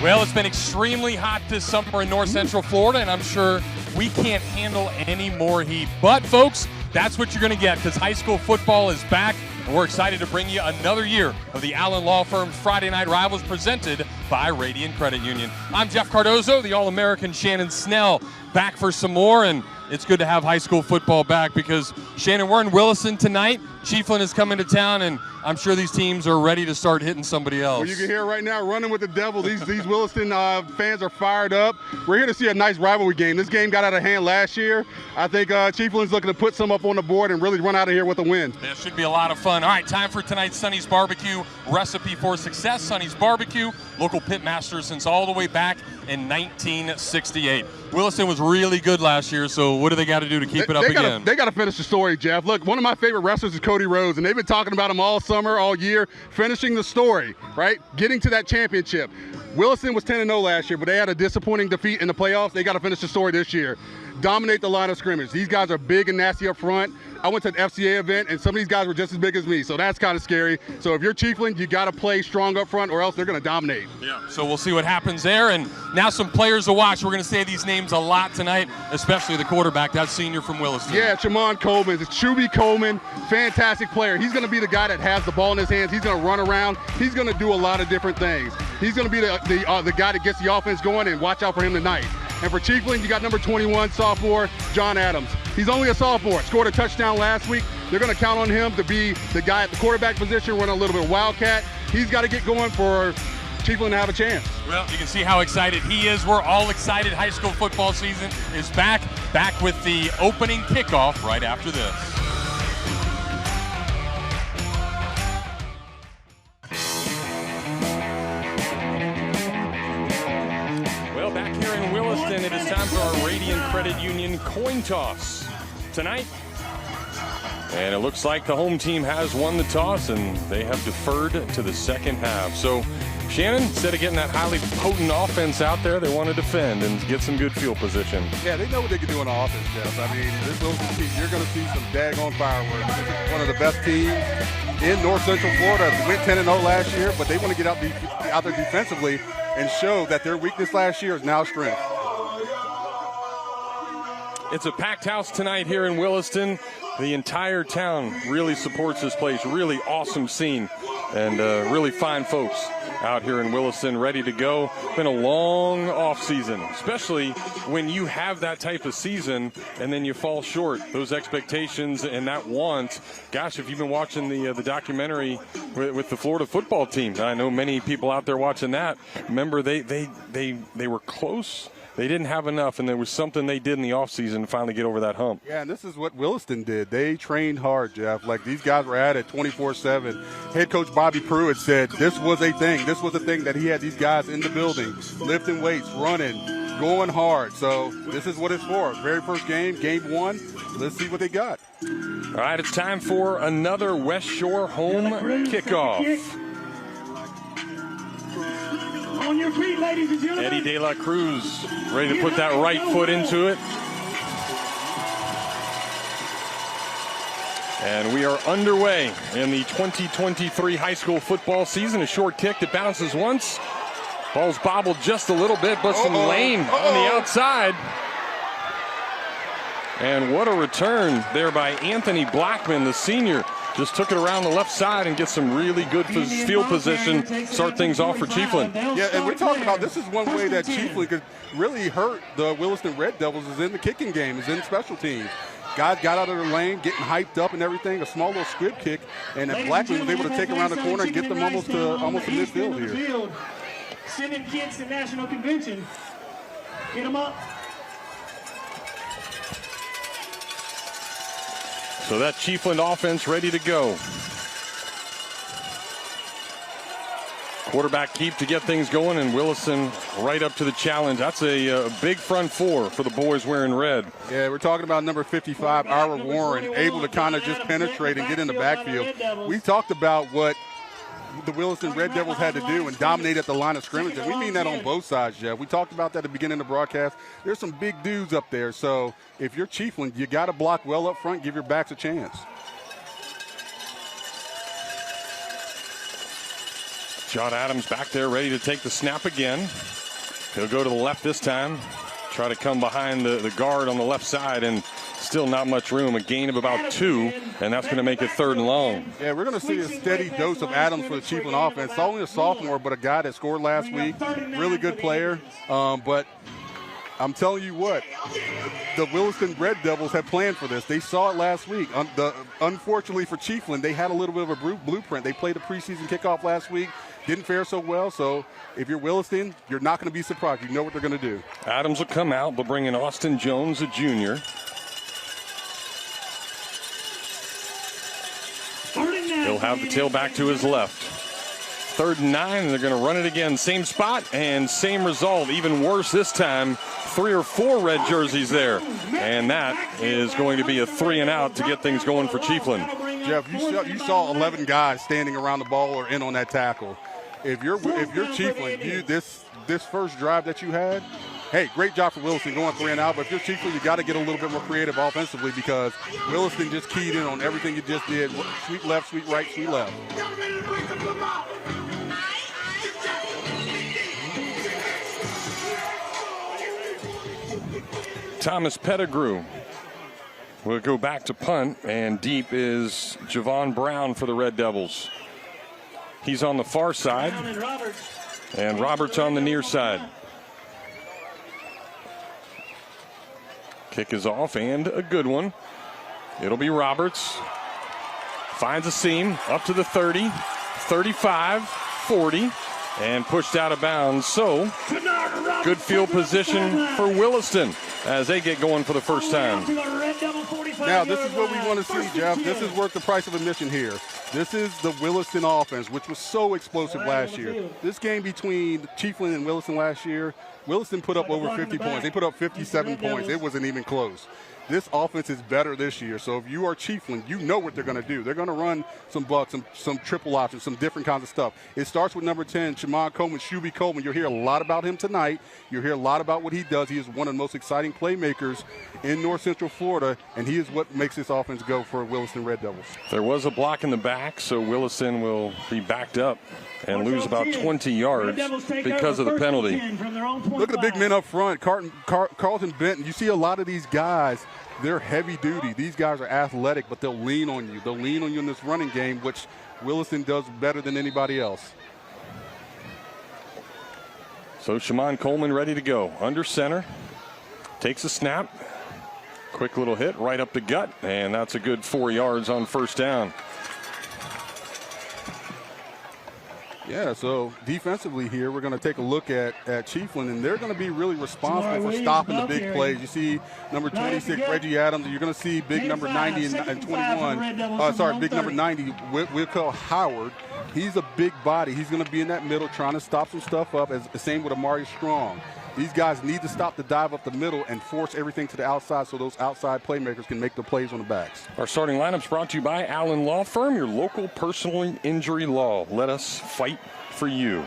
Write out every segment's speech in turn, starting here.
Well, it's been extremely hot this summer in North Central Florida, and I'm sure we can't handle any more heat. But, folks, that's what you're going to get because high school football is back, and we're excited to bring you another year of the Allen Law Firm's Friday Night Rivals presented by Radiant Credit Union. I'm Jeff Cardozo, the All-American Shannon Snell, back for some more, and it's good to have high school football back because, Shannon, we're in Williston tonight. Chiefland is coming to town, and I'm sure these teams are ready to start hitting somebody else. Well, you can hear right now, running with the devil. These Williston fans are fired up. We're here to see a nice rivalry game. This game got out of hand last year. I think Chiefland's looking to put some up on the board and really run out of here with a win. It should be a lot of fun. All right, time for tonight's Sonny's Barbecue recipe for success. Sonny's Barbecue, local pit master since all the way back in 1968. Williston was really good last year, so what do they got to do to keep it up again? They got to finish the story, Jeff. Look, one of my favorite wrestlers is Cody Rhodes, and they've been talking about him all summer, all year, finishing the story, right? Getting to that championship. Williston was 10-0 last year, but they had a disappointing defeat in the playoffs. They got to finish the story this year. Dominate the line of scrimmage. These guys are big and nasty up front. I went to an FCA event, and some of these guys were just as big as me, so that's kind of scary. So if you're Chiefland, you got to play strong up front, or else they're going to dominate. Yeah. So we'll see what happens there. And now some players to watch. We're going to say these names a lot tonight, especially the quarterback, that senior from Williston. Yeah, Chamon Coleman. It's Chubby Coleman, fantastic player. He's going to be the guy that has the ball in his hands. He's going to run around. He's going to do a lot of different things. He's going to be the guy that gets the offense going, and watch out for him tonight. And for Chiefland, you got number 21, sophomore, John Adams. He's only a sophomore, scored a touchdown last week. They're going to count on him to be the guy at the quarterback position, running a little bit of wildcat. He's got to get going for Chiefland to have a chance. Well, you can see how excited he is. We're all excited. High school football season is back with the opening kickoff right after this. Back here in Williston, it is time for our Radiant Credit Union coin toss tonight. And it looks like the home team has won the toss, and they have deferred to the second half. So, Shannon, instead of getting that highly potent offense out there, they want to defend and get some good field position. Yeah, they know what they can do on offense, Jeff. I mean, this Williston team, you're going to see some daggone fireworks. This is one of the best teams in North Central Florida. They went 10-0 last year, but they want to get out there defensively and show that their weakness last year is now strength. It's a packed house tonight here in Williston. The entire town really supports this place. Really awesome scene, and really fine folks out here in Williston ready to go. Been a long off season, especially when you have that type of season and then you fall short. Those expectations and that want. Gosh, if you've been watching the documentary with the Florida football team, I know many people out there watching that. Remember, they were close. They didn't have enough, and there was something they did in the offseason to finally get over that hump. Yeah, and this is what Williston did. They trained hard, Jeff. Like, these guys were at it 24/7. Head coach Bobby Pruitt said this was a thing. This was a thing that he had these guys in the building, lifting weights, running, going hard. So this is what it's for. Very first game, game one. Let's see what they got. All right, it's time for another West Shore home kickoff. On your feet, ladies and gentlemen. Eddie De La Cruz ready to put that right foot into it. And we are underway in the 2023 high school football season. A short kick that bounces once. Ball's bobbled just a little bit, but some lane on the outside. And what a return there by Anthony Blackman, the senior. Just took it around the left side and get some really good field position, start things off for Chiefland. Yeah, and we're talking about this is one way that Chiefland could really hurt the Williston Red Devils is in the kicking game, is in special teams. Guys got out of their lane, getting hyped up and everything, a small little squib kick, and Blackman was able to take around the corner and get them almost to midfield here. Sending kids to national convention. Get them up. So that Chiefland offense ready to go. Quarterback keep to get things going, and Williston right up to the challenge. That's a big front four for the boys wearing red. Yeah, we're talking about number 55, Ira Warren, able to kind of just penetrate and get in the backfield. We talked about what the Williston Red Devils had to do and dominate at the line of scrimmage, and we mean that on both sides, Jeff. We talked about that at the beginning of the broadcast. There's some big dudes up there, so if you're Chiefland, you got to block well up front, give your backs a chance. John Adams back there ready to take the snap again. He'll go to the left this time. Try to come behind the guard on the left side, and still not much room. A gain of about 2, and that's going to make it 3rd and long. Yeah, we're going to see a steady dose of Adams for the Chiefland offense. It's only a sophomore, but a guy that scored last week. Really good player. But I'm telling you what, the Williston Red Devils have planned for this. They saw it last week. Unfortunately for Chiefland, they had a little bit of a blueprint. They played a preseason kickoff last week. Didn't fare so well, so if you're Williston, you're not going to be surprised. You know what they're going to do. Adams will come out, but bring in Austin Jones, a junior. He'll have the tailback to his left. 3rd and 9, and they're going to run it again. Same spot and same result. Even worse this time, 3 or 4 red jerseys there. And that is going to be a 3 and out to get things going for Chiefland. Jeff, you saw 11 guys standing around the ball or in on that tackle. If you're Chiefland, this first drive that you had, hey, great job for Williston going 3 and out. But if you're Chiefland, you got to get a little bit more creative offensively because Williston just keyed in on everything you just did. Sweep left, sweep right, sweep left. Thomas Pettigrew will go back to punt, and deep is Javon Brown for the Red Devils. He's on the far side, and Roberts on the near side. Kick is off, and a good one. It'll be Roberts. Finds a seam, up to the 30, 35, 40, and pushed out of bounds. So, good field position for Williston as they get going for the first time. Now, this is what we want to see, Jeff. This is worth the price of admission here. This is the Williston offense, which was so explosive last year. This game between Chiefland and Williston last year, Williston put up over 50 points. They put up 57 points. It wasn't even close. This offense is better this year. So if you are Chiefland, you know what they're going to do. They're going to run some bucks, some triple options, some different kinds of stuff. It starts with number 10, Shimon Coleman, Shuby Coleman. You'll hear a lot about him tonight. You'll hear a lot about what he does. He is one of the most exciting playmakers in North Central Florida, and he is what makes this offense go for Williston Red Devils. There was a block in the back, so Williston will be backed up and lose about 20 yards because of the penalty. Look at the big men up front. Carlton Benton. You see a lot of these guys, they're heavy duty. These guys are athletic, but they'll lean on you. They'll lean on you in this running game, which Williston does better than anybody else. So Shimon Coleman ready to go. Under center. Takes a snap. Quick little hit right up the gut, and that's a good 4 yards on first down. Yeah, so defensively here, we're going to take a look at Chiefland, and they're going to be really responsible for stopping the big plays. You see number 26, Reggie Adams. You're going to see big number 90 and 21. Big number 90, Wilco Howard. He's a big body. He's going to be in that middle trying to stop some stuff up, as the same with Amari Strong. These guys need to stop the dive up the middle and force everything to the outside so those outside playmakers can make the plays on the backs. Our starting lineup's brought to you by Allen Law Firm, your local personal injury law. Let us fight for you.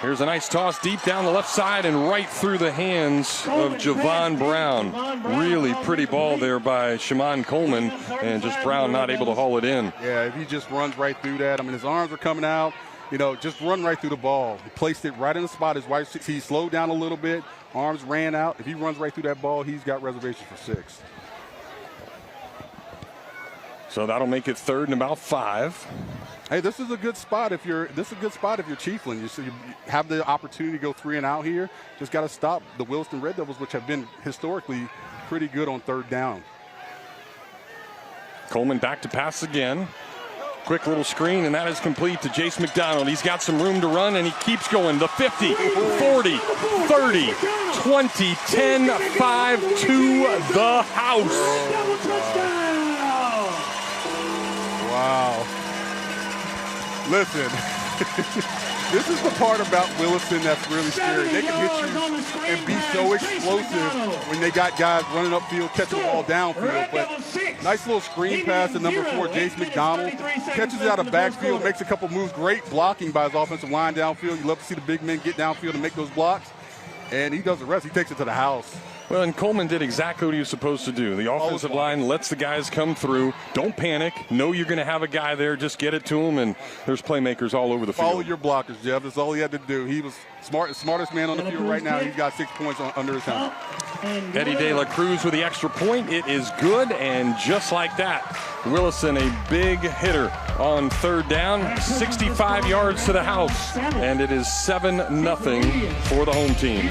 Here's a nice toss deep down the left side and right through the hands of Javon Brown. Really pretty ball there by Shimon Coleman, and just Brown not able to haul it in. Yeah, if he just runs right through that. I mean, his arms are coming out. You know, just run right through the ball. He placed it right in the spot. His wide receiver, he slowed down a little bit. Arms ran out. If he runs right through that ball, he's got reservations for 6. So that'll make it 3rd and about 5. Hey, this is a good spot if you're Chiefland. You have the opportunity to go 3 and out here. Just got to stop the Williston Red Devils, which have been historically pretty good on 3rd down. Coleman back to pass again. Quick little screen, and that is complete to Jace McDonald. He's got some room to run, and he keeps going. The 50, 40, 30, 20, 10, 5 to the house. Wow. Listen, this is the part about Williston that's really scary. They can hit you and be so explosive when they got guys running upfield, catching the ball downfield. But nice little screen pass to number 4, Jace McDonald. Catches it out of backfield, makes a couple moves. Great blocking by his offensive line downfield. You love to see the big men get downfield and make those blocks. And he does the rest. He takes it to the house. Well, and Coleman did exactly what he was supposed to do. The offensive line lets the guys come through. Don't panic. Know you're going to have a guy there. Just get it to him, and there's playmakers all over the field. Follow your blockers, Jeff. That's all he had to do. He was smartest man on the field right now. He's got 6 points under his helmet. Eddie De La Cruz with the extra point. It is good, and just like that, Williston a big hitter on third down, 65 yards to the house, and it is 7-0 for the home team.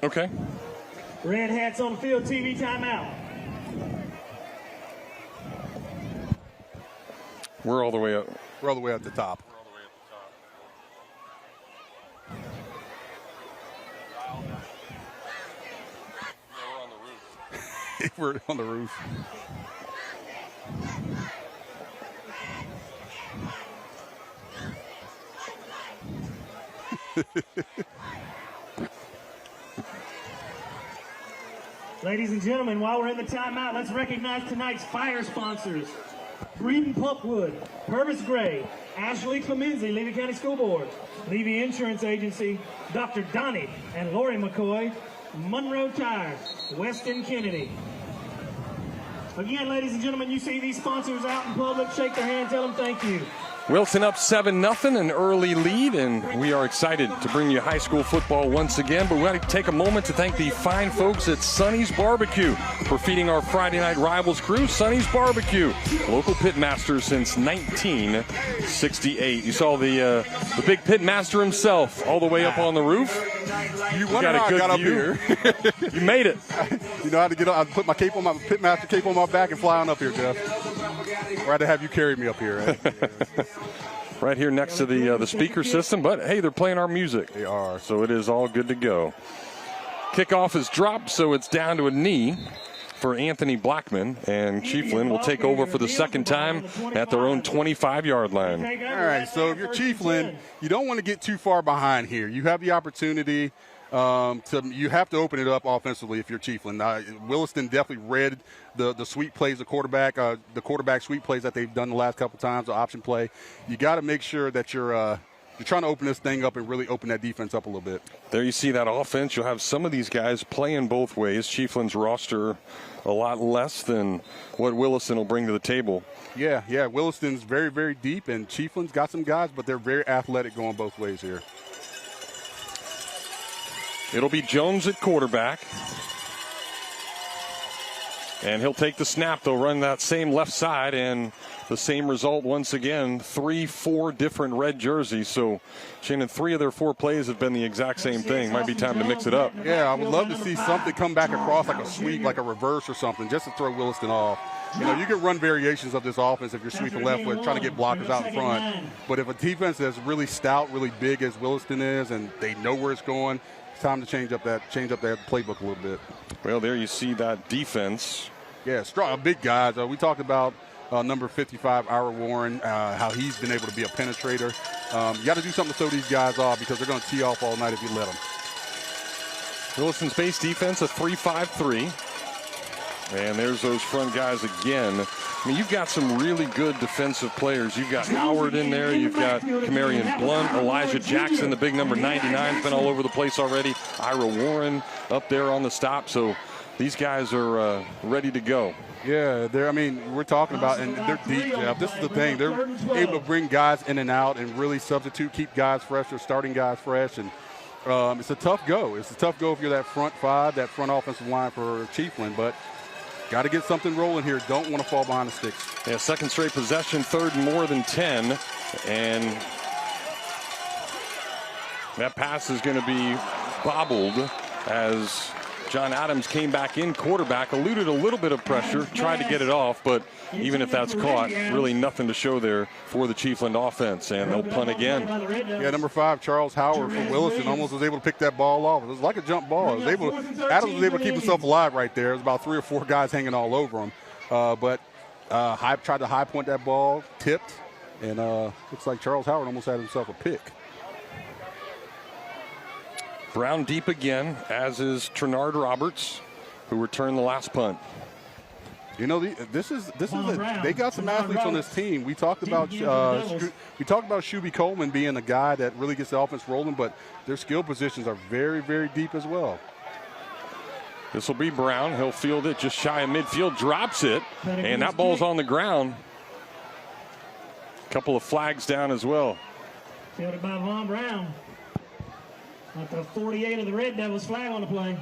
Okay. Red hats on the field, TV timeout. We're all the way up. We're all the way at the top. We're on the roof. Ladies and gentlemen, while we're in the timeout, let's recognize tonight's fire sponsors. Breeden Pupwood, Purvis Gray, Ashley Clemenzi, Levy County School Board, Levy Insurance Agency, Dr. Donnie and Lori McCoy, Monroe Tire, Weston Kennedy. Again, ladies and gentlemen, you see these sponsors out in public, shake their hand, tell them thank you. Wilson up 7-0, an early lead, and we are excited to bring you high school football once again. But we want to take a moment to thank the fine folks at Sonny's Barbecue for feeding our Friday Night Rivals crew. Sonny's Barbecue, local pitmaster since 1968. You saw the big pitmaster himself all the way up on the roof. You wonder how I got up here. You made it. You know how to get up. I put my cape on, my pitmaster cape on my back and fly on up here, Jeff. Or I'd have you carry me up here. Right? Right here next to the speaker system, but hey, they're playing our music. They are. So it is all good to go. Kickoff is dropped, so it's down to a knee for Anthony Blackman, and Chiefland will take over for the second time at their own 25-yard line. All right, so if you're Chiefland, you don't want to get too far behind here. You have the opportunity you have to open it up offensively if you're Chiefland. Williston definitely read the sweep plays, the quarterback sweep plays that they've done the last couple times, the option play. You got to make sure that you're trying to open this thing up and really open that defense up a little bit. There you see that offense. You'll have some of these guys playing both ways. Chiefland's roster a lot less than what Williston will bring to the table. Yeah. Williston's very, very deep, and Chiefland's got some guys, but they're very athletic going both ways here. It'll be Jones at quarterback. And he'll take the snap. They'll run that same left side, and the same result once again. 3-4 different red jerseys. So, Shannon, 3 of their 4 plays have been the exact same thing. Might be time to mix it up. Yeah, I would love to see something come back across, like a sweep, like a reverse or something, just to throw Williston off. You know, you can run variations of this offense if you're sweeping left with trying to get blockers out in front. But if a defense is really stout, really big as Williston is, and they know where it's going, it's time to change up that playbook a little bit. Well, there you see that defense. Yeah, strong, big guys. We talked about number 55, Ira Warren, how he's been able to be a penetrator. You got to do something to throw these guys off because they're going to tee off all night if you let them. Williston's base defense, a 3-5-3. And there's those front guys again. I mean, you've got some really good defensive players. You've got Howard in there. You've got Camarion Blunt, Elijah Jackson, the big number 99, has been all over the place already. Ira Warren up there on the stop. So these guys are ready to go. Yeah, we're talking about, and they're deep, Jeff. This is the thing. They're able to bring guys in and out and really substitute, keep guys fresh. They're starting guys fresh. And it's a tough go. It's a tough go if you're that front five, that front offensive line for Chiefland. But got to get something rolling here. Don't want to fall behind the sticks. Yeah, second straight possession, third and more than 10. And that pass is going to be bobbled as John Adams came back in quarterback, eluded a little bit of pressure, tried to get it off, but even if that's caught, really nothing to show there for the Chiefland offense, and they'll punt again. Yeah, number 5, Charles Howard from Williston, almost was able to pick that ball off. It was like a jump ball. Adams was able to keep himself alive right there. It was about 3 or 4 guys hanging all over him, but tried to high point that ball, tipped, and looks like Charles Howard almost had himself a pick. Brown deep again, as is Trenard Roberts, who returned the last punt. You know, they got some athletes on this team. We talked about Shuby Coleman being a guy that really gets the offense rolling, but their skill positions are very, very deep as well. This will be Brown. He'll field it just shy of midfield, drops it, and that ball's on the ground. A couple of flags down as well. Fielded by Von Brown. At the 48 of the Red Devils, flag on the play.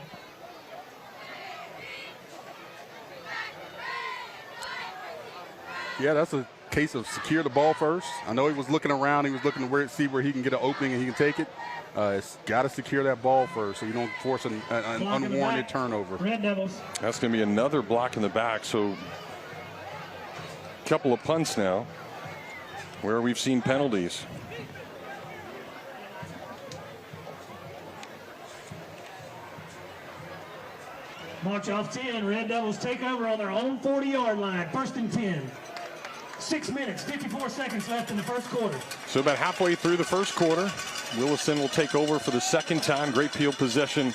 Yeah, that's a case of secure the ball first. I know he was looking around. He was looking to see where he can get an opening and he can take it. It's got to secure that ball first so you don't force an unwarranted turnover. Red Devils. That's going to be another block in the back. So a couple of punts now where we've seen penalties. March off 10. Red Devils take over on their own 40-yard line. 1st and 10. 6 minutes, 54 seconds left in the first quarter. So about halfway through the first quarter, Williston will take over for the second time. Great field possession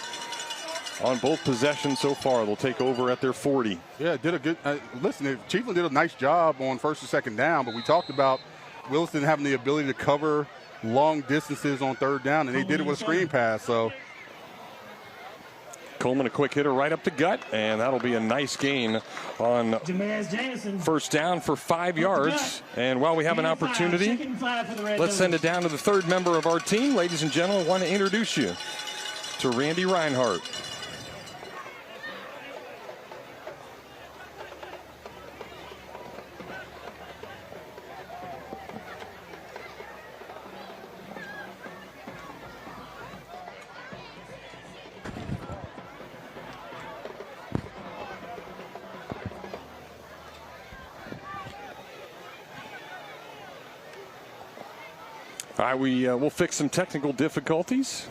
on both possessions so far. They'll take over at their 40. Yeah, did a good listen, Chiefland did a nice job on 1st and 2nd down, but we talked about Williston having the ability to cover long distances on 3rd down, and they did it with a screen pass. So Coleman, a quick hitter right up the gut, and that'll be a nice gain on first down for 5 yards. And while we have an opportunity, let's send it down to the 3rd member of our team. Ladies and gentlemen, I want to introduce you to Randy Reinhardt. All right, we'll fix some technical difficulties,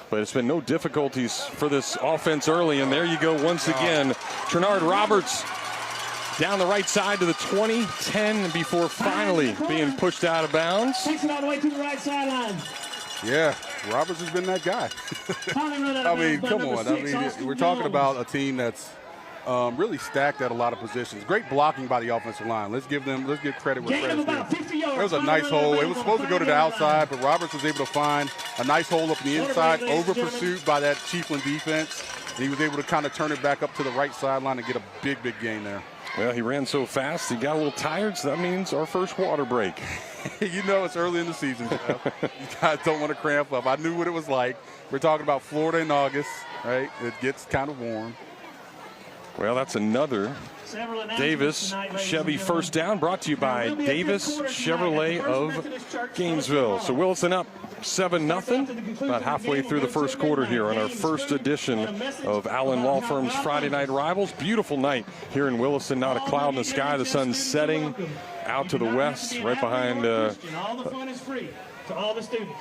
but it's been no difficulties for this offense early. And there you go once again. Trenard Roberts down the right side to the 20-10 before finally being pushed out of bounds. Takes it all the way to the right sideline. Yeah, Roberts has been that guy. I mean, come on. I mean, we're talking about a team that's really stacked at a lot of positions. Great blocking by the offensive line. Let's give credit where credit's due. There was a nice hole. It was supposed to go to the outside, but Roberts was able to find a nice hole up in the inside, over pursuit by that Chiefland defense. And he was able to kind of turn it back up to the right sideline and get a big, big gain there. Well, he ran so fast, he got a little tired, so that means our first water break. You know it's early in the season, Jeff. You guys don't want to cramp up. I knew what it was like. We're talking about Florida in August, right? It gets kind of warm. Well, that's another Davis Chevy first down, brought to you by Davis Chevrolet of Gainesville. So Williston up 7-0, about halfway through the first quarter here on our first edition of Allen Law Firm's Friday Night Rivals. Beautiful night here in Williston, not a cloud in the sky. The sun's setting out to the west, right behind. All the fun is free to all the students.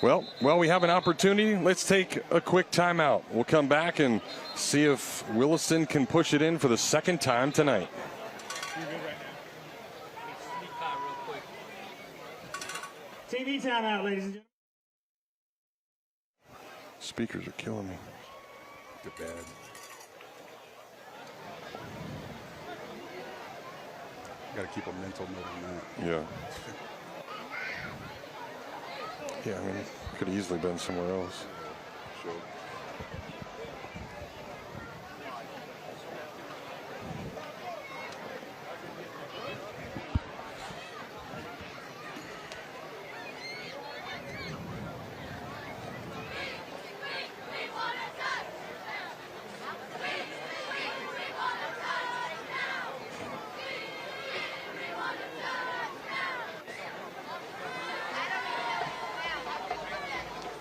Well, we have an opportunity. Let's take a quick timeout. We'll come back and see if Williston can push it in for the second time tonight. TV timeout, ladies and gentlemen. Speakers are killing me. They're bad. Got to keep a mental note on that. Yeah. Yeah, I mean, it could have easily been somewhere else. Sure.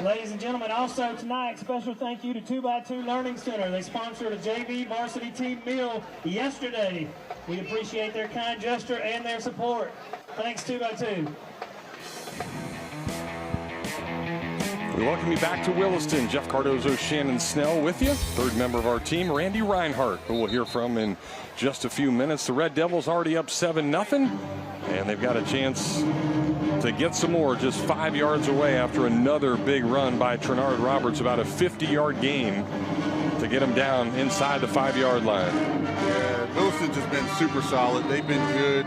Ladies and gentlemen, also tonight, special thank you to 2x2 Learning Center. They sponsored a JV varsity team meal yesterday. We appreciate their kind gesture and their support. Thanks, 2x2. We welcome you back to Williston. Jeff Cardozo, Shannon Snell with you. Third member of our team, Randy Reinhardt, who we'll hear from in just a few minutes. The Red Devils already up 7-0, and they've got a chance to get some more just 5 yards away after another big run by Trenard Roberts, about a 50-yard gain to get them down inside the 5-yard line. Yeah, Williston's just been super solid. They've been good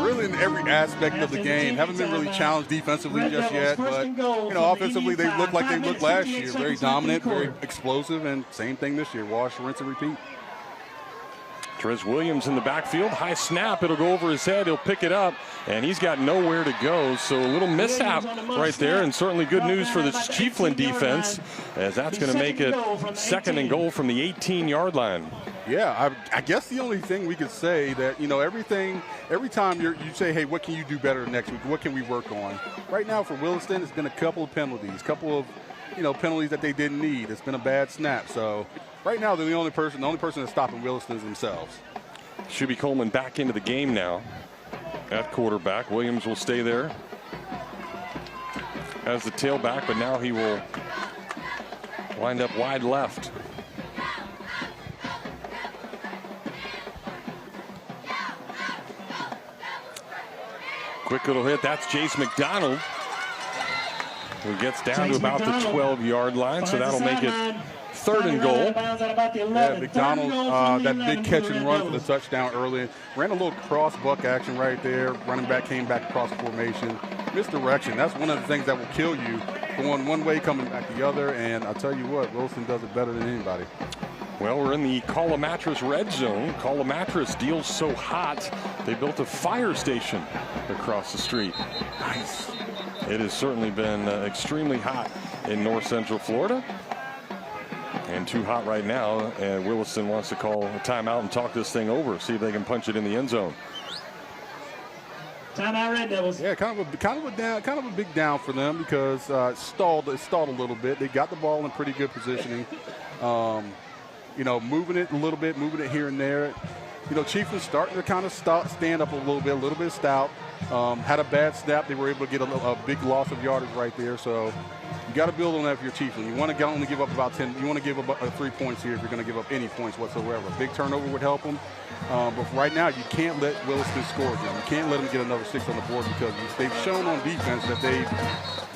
really in every aspect of the game. Haven't been really challenged defensively just yet, but offensively they look like they looked last year. Very dominant, very explosive, and same thing this year. Wash, rinse, and repeat. Trez Williams in the backfield. High snap. It'll go over his head. He'll pick it up, and he's got nowhere to go. So a little mishap right there, and certainly good news for the Chiefland defense, as that's going to make it 2nd and goal from the 18-yard line. Yeah, I guess the only thing we could say that, every time you say, hey, what can you do better next week? What can we work on? Right now for Williston, it's been a couple of penalties, penalties that they didn't need. It's been a bad snap. So right now, they're the only person that's stopping Williston is themselves. Shuby Coleman back into the game now at quarterback. Williams will stay there as the tailback, but now he will wind up wide left. Quick little hit. That's Jace McDonald, who gets down to about the 12-yard line, so that'll make it 3rd and goal. Yeah, McDonald, that big catch and run for the touchdown early. Ran a little cross buck action right there. Running back came back across the formation. Misdirection. That's one of the things that will kill you. Going one way, coming back the other. And I'll tell you what, Williston does it better than anybody. Well, we're in the Call a Mattress red zone. Call a Mattress deals so hot, they built a fire station across the street. Nice. It has certainly been extremely hot in north central Florida. And too hot right now, and Williston wants to call a timeout and talk this thing over, see if they can punch it in the end zone. Timeout, Red Devils. Yeah, kind of a big down for them because it stalled a little bit. They got the ball in pretty good positioning. Moving it a little bit, moving it here and there. Chiefland's starting to kind of stand up a little bit stout. Had a bad snap. They were able to get a big loss of yardage right there. So you got to build on that if you're Chiefland. You want to only give up about 10. You want to give up 3 points here if you're going to give up any points whatsoever. A big turnover would help them. But right now, you can't let Williston score again. You can't let them get another 6 on the board because they've shown on defense that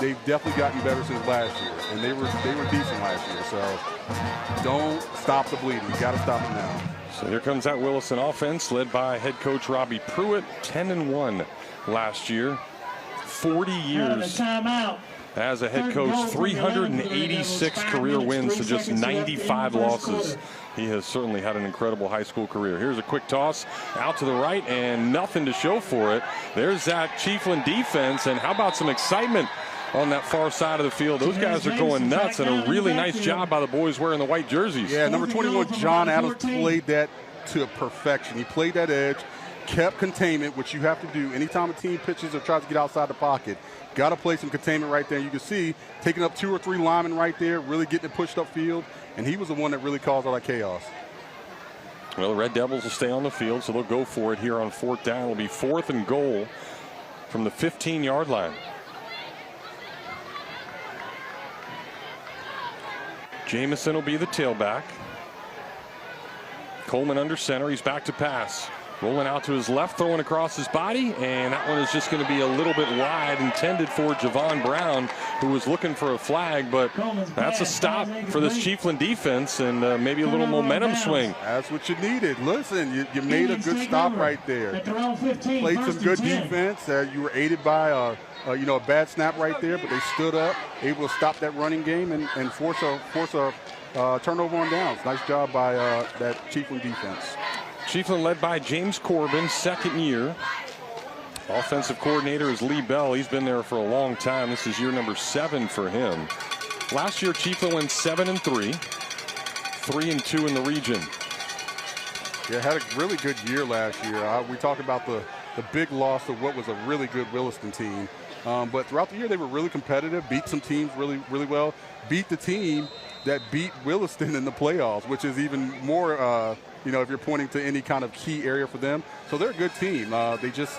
they've definitely gotten better since last year, and they were decent last year. So don't stop the bleeding. You got to stop it now. So here comes that Williston offense led by head coach Robbie Pruitt, 10-1 last year, 40 years as a head coach, 386 career wins to just 95 losses. He has certainly had an incredible high school career. Here's a quick toss out to the right and nothing to show for it. There's that Chiefland defense, and how about some excitement on that far side of the field. Those guys are going nuts, and a really nice job by the boys wearing the white jerseys. Yeah, number 21, John Adams, played that to perfection. He played that edge, kept containment, which you have to do anytime a team pitches or tries to get outside the pocket. Got to play some containment right there. You can see taking up 2 or 3 linemen right there, really getting it pushed upfield, and he was the one that really caused all that chaos. Well, the Red Devils will stay on the field, so they'll go for it here on 4th down. It'll be 4th and goal from the 15-yard line. Jamison will be the tailback. Coleman under center. He's back to pass. Rolling out to his left, throwing across his body, and that one is just going to be a little bit wide, intended for Javon Brown, who was looking for a flag, but that's a stop for this Chiefland defense, and maybe a little momentum swing. That's what you needed. Listen, you made a good stop right there. Played some good defense. You were aided by a bad snap right there, but they stood up, able to stop that running game and force a turnover on downs. Nice job by that Chiefland defense. Chiefland led by James Corbin, 2nd year. Offensive coordinator is Lee Bell. He's been there for a long time. This is year number 7 for him. Last year, Chiefland went 7-3, 3-2 in the region. Yeah, had a really good year last year. We talked about the big loss of what was a really good Williston team. But throughout the year, they were really competitive, beat some teams really, really well, beat the team that beat Williston in the playoffs, which is even more, if you're pointing to any kind of key area for them. So they're a good team. They just,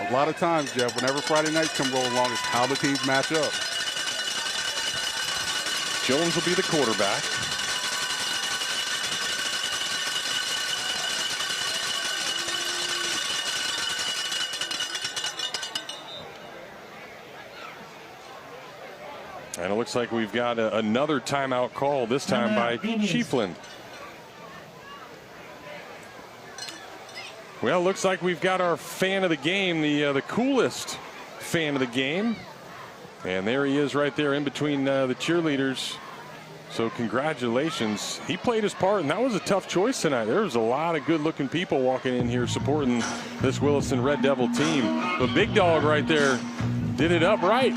a lot of times, Jeff, whenever Friday nights come roll along, it's how the teams match up. Jones will be the quarterback. And it looks like we've got another timeout call, this time by Chiefland. Well, looks like we've got our fan of the game, the coolest fan of the game. And there he is right there in between the cheerleaders. So congratulations. He played his part, and that was a tough choice tonight. There was a lot of good-looking people walking in here supporting this Williston Red Devil team. The big dog right there did it up right.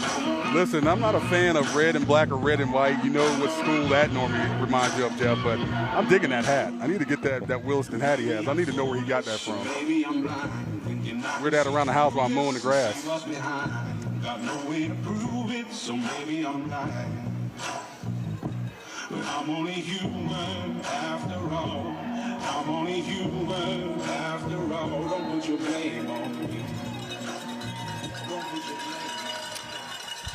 Listen, I'm not a fan of red and black or red and white. You know what school that normally reminds you of, Jeff, but I'm digging that hat. I need to get that Williston hat he has. I need to know where he got that from. Wear that around the house while I'm mowing the grass. Got no way to prove it, so maybe I'm lying. But I'm only human after all. I'm only human after all. Don't put your blame on me.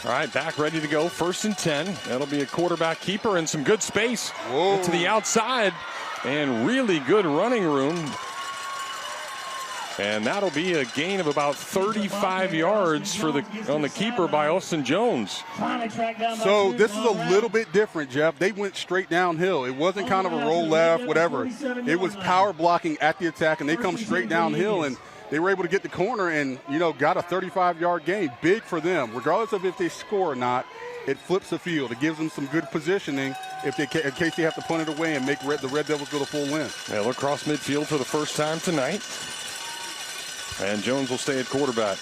All right, back ready to go. 1st and 10. That'll be a quarterback keeper and some good space to the outside and really good running room. And that'll be a gain of about 35 yards for on the keeper by Austin Jones. So this is a little bit different, Jeff. They went straight downhill. It wasn't kind of a roll left, whatever. It was power blocking at the attack, and they come straight downhill, and they were able to get the corner and, got a 35-yard gain. Big for them. Regardless of if they score or not, it flips the field. It gives them some good positioning in case they have to punt it away and make the Red Devils go the full length. Yeah, look across midfield for the first time tonight. And Jones will stay at quarterback.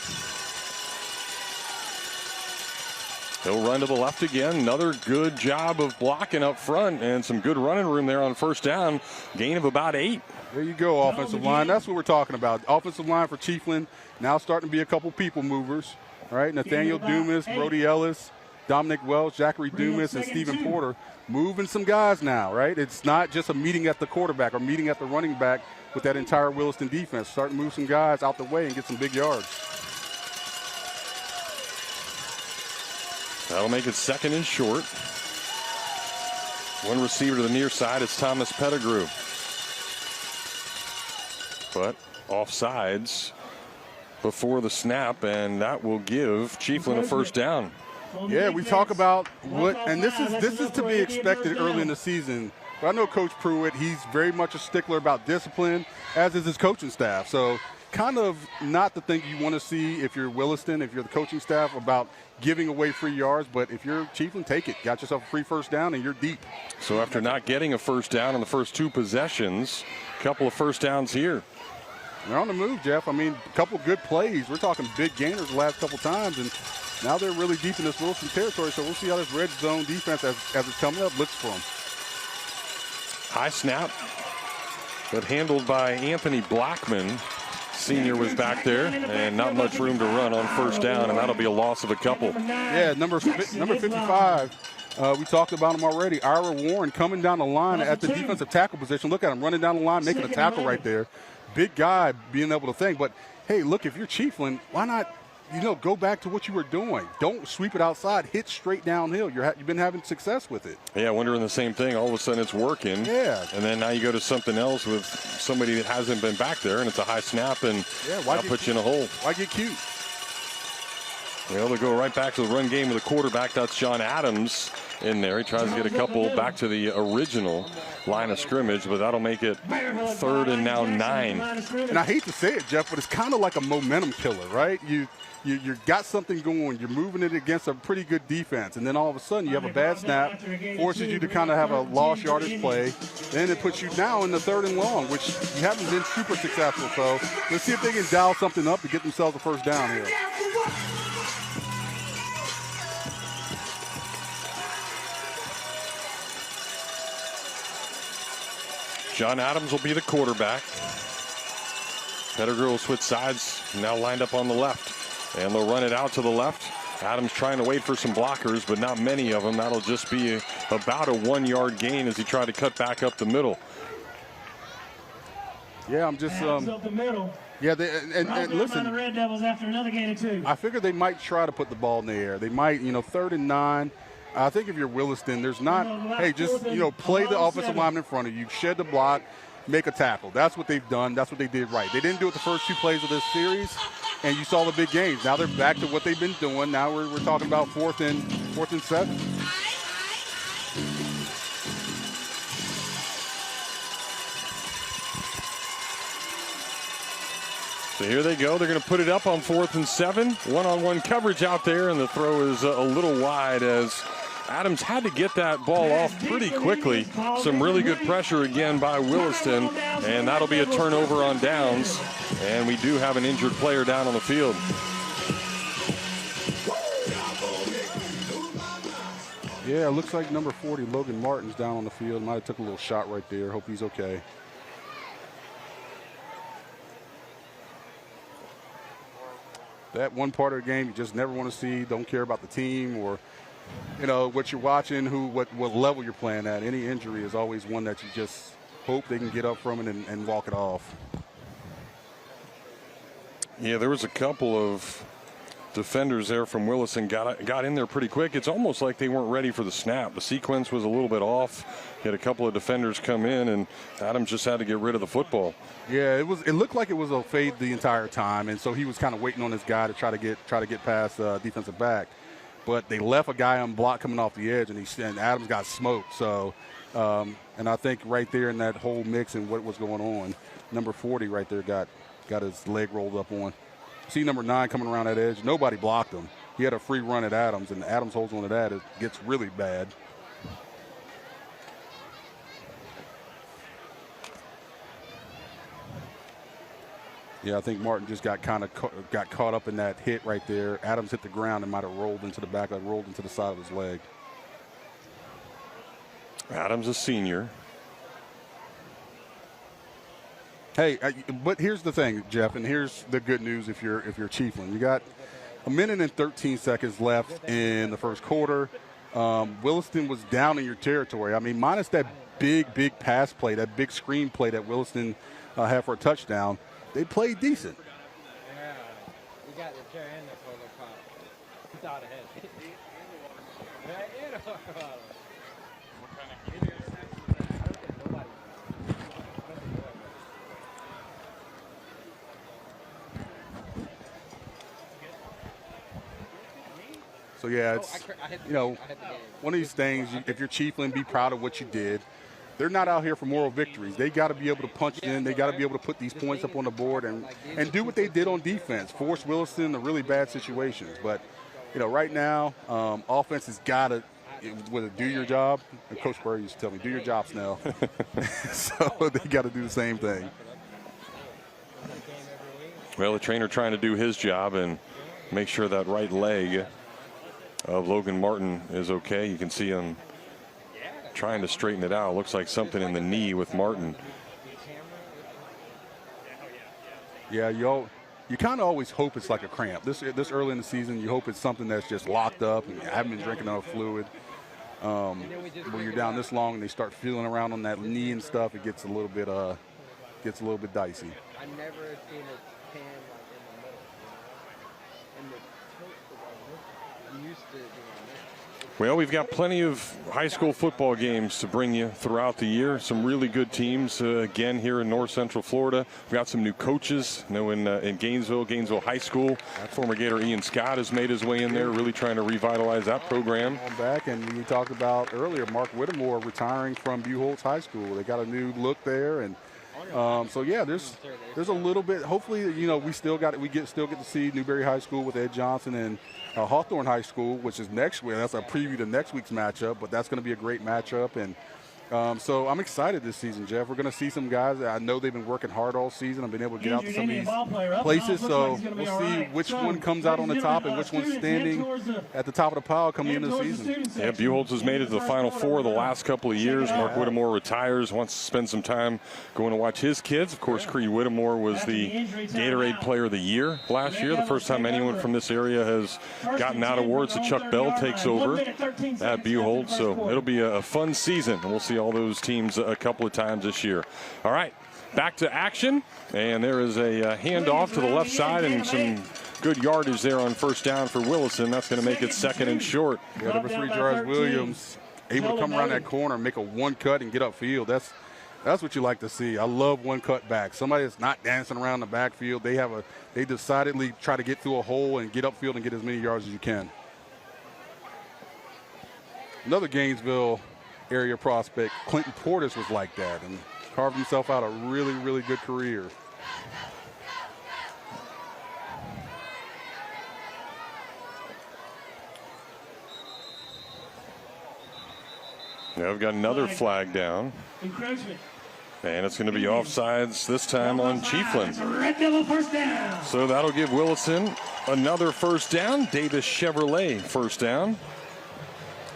He'll run to the left again. Another good job of blocking up front and some good running room there on 1st down. Gain of about 8. There you go, offensive line. That's what we're talking about. Offensive line for Chiefland. Now starting to be a couple people movers. All right, Nathaniel Dumas, Brody Ellis, Dominic Welch, Zachary Dumas, and Stephen Porter. Moving some guys now, right? It's not just a meeting at the quarterback or meeting at the running back with that entire Williston defense. Starting to move some guys out the way and get some big yards. That'll make it 2nd and short. One receiver to the near side is Thomas Pettigrew. But offsides before the snap, and that will give Chiefland a 1st down. Yeah, we talk about what, and this is to be expected early in the season. But I know Coach Pruitt, he's very much a stickler about discipline, as is his coaching staff. So kind of not the thing you want to see if you're Williston, if you're the coaching staff, about giving away free yards. But if you're Chiefland, take it. Got yourself a free 1st down, and you're deep. So after not getting a 1st down in the first 2 possessions, a couple of 1st downs here. They're on the move, Jeff. I mean, a couple good plays. We're talking big gainers the last couple times, and now they're really deep in this Williston territory. So we'll see how this red zone defense, as it's coming up, looks for them. High snap, but handled by Anthony Blackman. Senior was back there, and not much room to run on 1st down, and that'll be a loss of a couple. Yeah, number 55. We talked about him already. Ira Warren coming down the line at the defensive tackle position. Look at him running down the line, making a tackle right there. Big guy being able to think. But, hey, look, if you're Chiefland, why not, go back to what you were doing? Don't sweep it outside. Hit straight downhill. You've been having success with it. Yeah, wondering the same thing. All of a sudden it's working. Yeah. And then now you go to something else with somebody that hasn't been back there, and it's a high snap, and that'll put you in a hole. Why get cute? Well, they'll go right back to the run game with the quarterback. That's John Adams in there. He tries to get a couple back to the original line of scrimmage, but that'll make it 3rd and now 9. And I hate to say it, Jeff, but it's kind of like a momentum killer, right? You got something going. You're moving it against a pretty good defense, and then all of a sudden you have a bad snap, forces you to kind of have a lost yardage play. Then it puts you now in the 3rd and long, which you haven't been super successful. So let's see if they can dial something up to get themselves a 1st down here. John Adams will be the quarterback. Pettigrew will switch sides, now lined up on the left. And they'll run it out to the left. Adams trying to wait for some blockers, but not many of them. That'll just be about a 1-yard gain as he tried to cut back up the middle. Yeah, I'm just up the middle. Yeah, and listen, the Red Devils after another gain of 2. I figure they might try to put the ball in the air. They might, 3rd and 9. I think if you're Williston, there's not, hey, just, play the offensive lineman in front of you, shed the block, make a tackle. That's what they've done. That's what they did right. They didn't do it the first 2 plays of this series, and you saw the big gains. Now they're back to what they've been doing. Now we're talking about 4th and 4th and 7. So here they go. They're going to put it up on 4th and 7. One-on-one coverage out there, and the throw is a little wide as Adams had to get that ball off pretty quickly. Some really good pressure again by Williston, and that'll be a turnover on downs. And we do have an injured player down on the field. Yeah, it looks like number 40, Logan Martin's down on the field. Might have took a little shot right there. Hope he's okay. That one part of the game you just never want to see. Don't care about the team or, you know, what you're watching, what level you're playing at. Any injury is always one that you just hope they can get up from it and walk it off. Yeah, there was a couple of defenders there from Williston got in there pretty quick. It's almost like they weren't ready for the snap. The sequence was a little bit off. You had a couple of defenders come in, and Adams just had to get rid of the football. Yeah, it looked like it was a fade the entire time, and so he was kind of waiting on his guy to try to get past defensive back. But they left a guy unblocked coming off the edge, and Adams got smoked. So, and I think right there in that whole mix and what was going on, number 40 right there got his leg rolled up on. See number 9 coming around that edge. Nobody blocked him. He had a free run at Adams, and Adams holds on to that. It gets really bad. Yeah, I think Martin just got caught up in that hit right there. Adams hit the ground and might have rolled into the back, rolled into the side of his leg. Adams a senior. Hey, but here's the thing, Jeff, and here's the good news if you're Chiefland. You got a minute and 13 seconds left in the first quarter. Williston was down in your territory. I mean, minus that big pass play, that big screen play that Williston had for a touchdown, they played decent. Yeah, we got the chair in there for the cop. He thought ahead. So, yeah, it's, you know, one of these things, if you're Chiefland, be proud of what you did. They're not out here for moral victories. They got to be able to punch in. They got to be able to put these points up on the board and do what they did on defense, force Williston into really bad situations. But, you know, right now, offense has got to do your job. And Coach Burry used to tell me, do your job, Snell. So they got to do the same thing. Well, the trainer trying to do his job and make sure that right leg of Logan Martin is okay. You can see him trying to straighten it out. Looks like something in the knee with Martin. Yeah, you kind of always hope it's like a cramp. This early in the season, you hope it's something that's just locked up and you haven't been drinking enough fluid. When you're down this long and they start feeling around on that knee and stuff, it gets a little bit dicey. I never seen a tan like in the middle, and the tilt was used to doing that. Well, we've got plenty of high school football games to bring you throughout the year. Some really good teams, again, here in North Central Florida. We've got some new coaches, in Gainesville High School. Former Gator Ian Scott has made his way in there, really trying to revitalize that program. Back, and we talked about earlier, Mark Whittemore retiring from Buchholz High School. They got a new look there, and so yeah, there's a little bit. Hopefully, you know, we still get to see Newberry High School with Ed Johnson and Hawthorne High School, which is next week. That's a preview to next week's matchup, but that's going to be a great matchup. And so I'm excited this season, Jeff. We're going to see some guys. I know they've been working hard all season. I've been able to get out to some of these places. So we'll see which one comes out on the top and which one's standing at the top of the pile coming into the season. Yeah, Buchholz has made it to the Final Four the last couple of years. Mark Whittemore retires, wants to spend some time going to watch his kids. Of course, Creed Whittemore was the Gatorade Player of the Year last year. The first time anyone from this area has gotten that award. So Chuck Bell takes over at Buchholz. So it'll be a fun season, and we'll see all those teams a couple of times this year. All right, back to action, and there is a handoff to the left side and some good yardage there on first down for Williston. That's going to make it second and short. Yeah, number 3, Jarrod Williams, able to come around that corner and make a one cut and get upfield. That's what you like to see. I love one cut back. Somebody that's not dancing around the backfield. They decidedly try to get through a hole and get upfield and get as many yards as you can. Another Gainesville area prospect, Clinton Portis, was like that and carved himself out a really, really good career. Now we've got another flag down. Encroachment. And it's going to be offsides this time on Chiefland. Red Devil first down. So that'll give Williston another first down. Davis Chevrolet first down.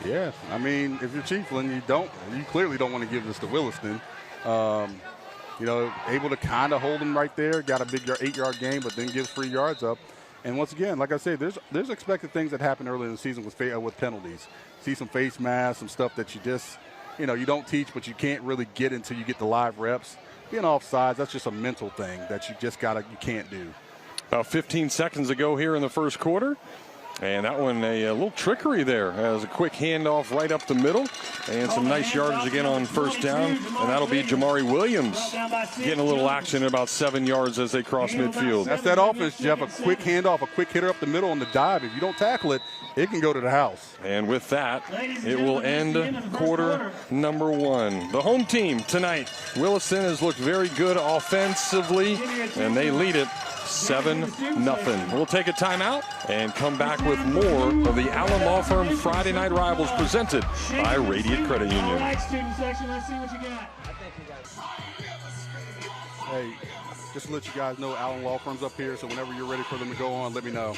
Yeah, I mean, if you're Chiefland, you clearly don't want to give this to Williston. You know, able to kind of hold them right there. Got a big 8-yard gain, but then gives 3 yards up. And once again, like I said, there's expected things that happen early in the season with penalties. See some face masks, some stuff that you just, you don't teach, but you can't really get until you get the live reps. Being offsides, that's just a mental thing that you can't do. About 15 seconds ago here in the first quarter. And that one, a little trickery there as a quick handoff right up the middle. And some nice yardage again on first down. And that'll be Jamari Williams getting a little action at about 7 yards as they cross midfield. That's that offense, Jeff. A quick handoff, a quick hitter up the middle on the dive. If you don't tackle it, it can go to the house. And with that, it will end quarter number 1. The home team tonight, Williston, has looked very good offensively, and they lead it 7-0. We'll take a timeout and come back with more of the Allen Law Firm Friday Night Rivals presented by Radiant Credit Union. All right, student section, let's see what you got. Hey, just to let you guys know, Allen Law Firm's up here, so whenever you're ready for them to go on, let me know.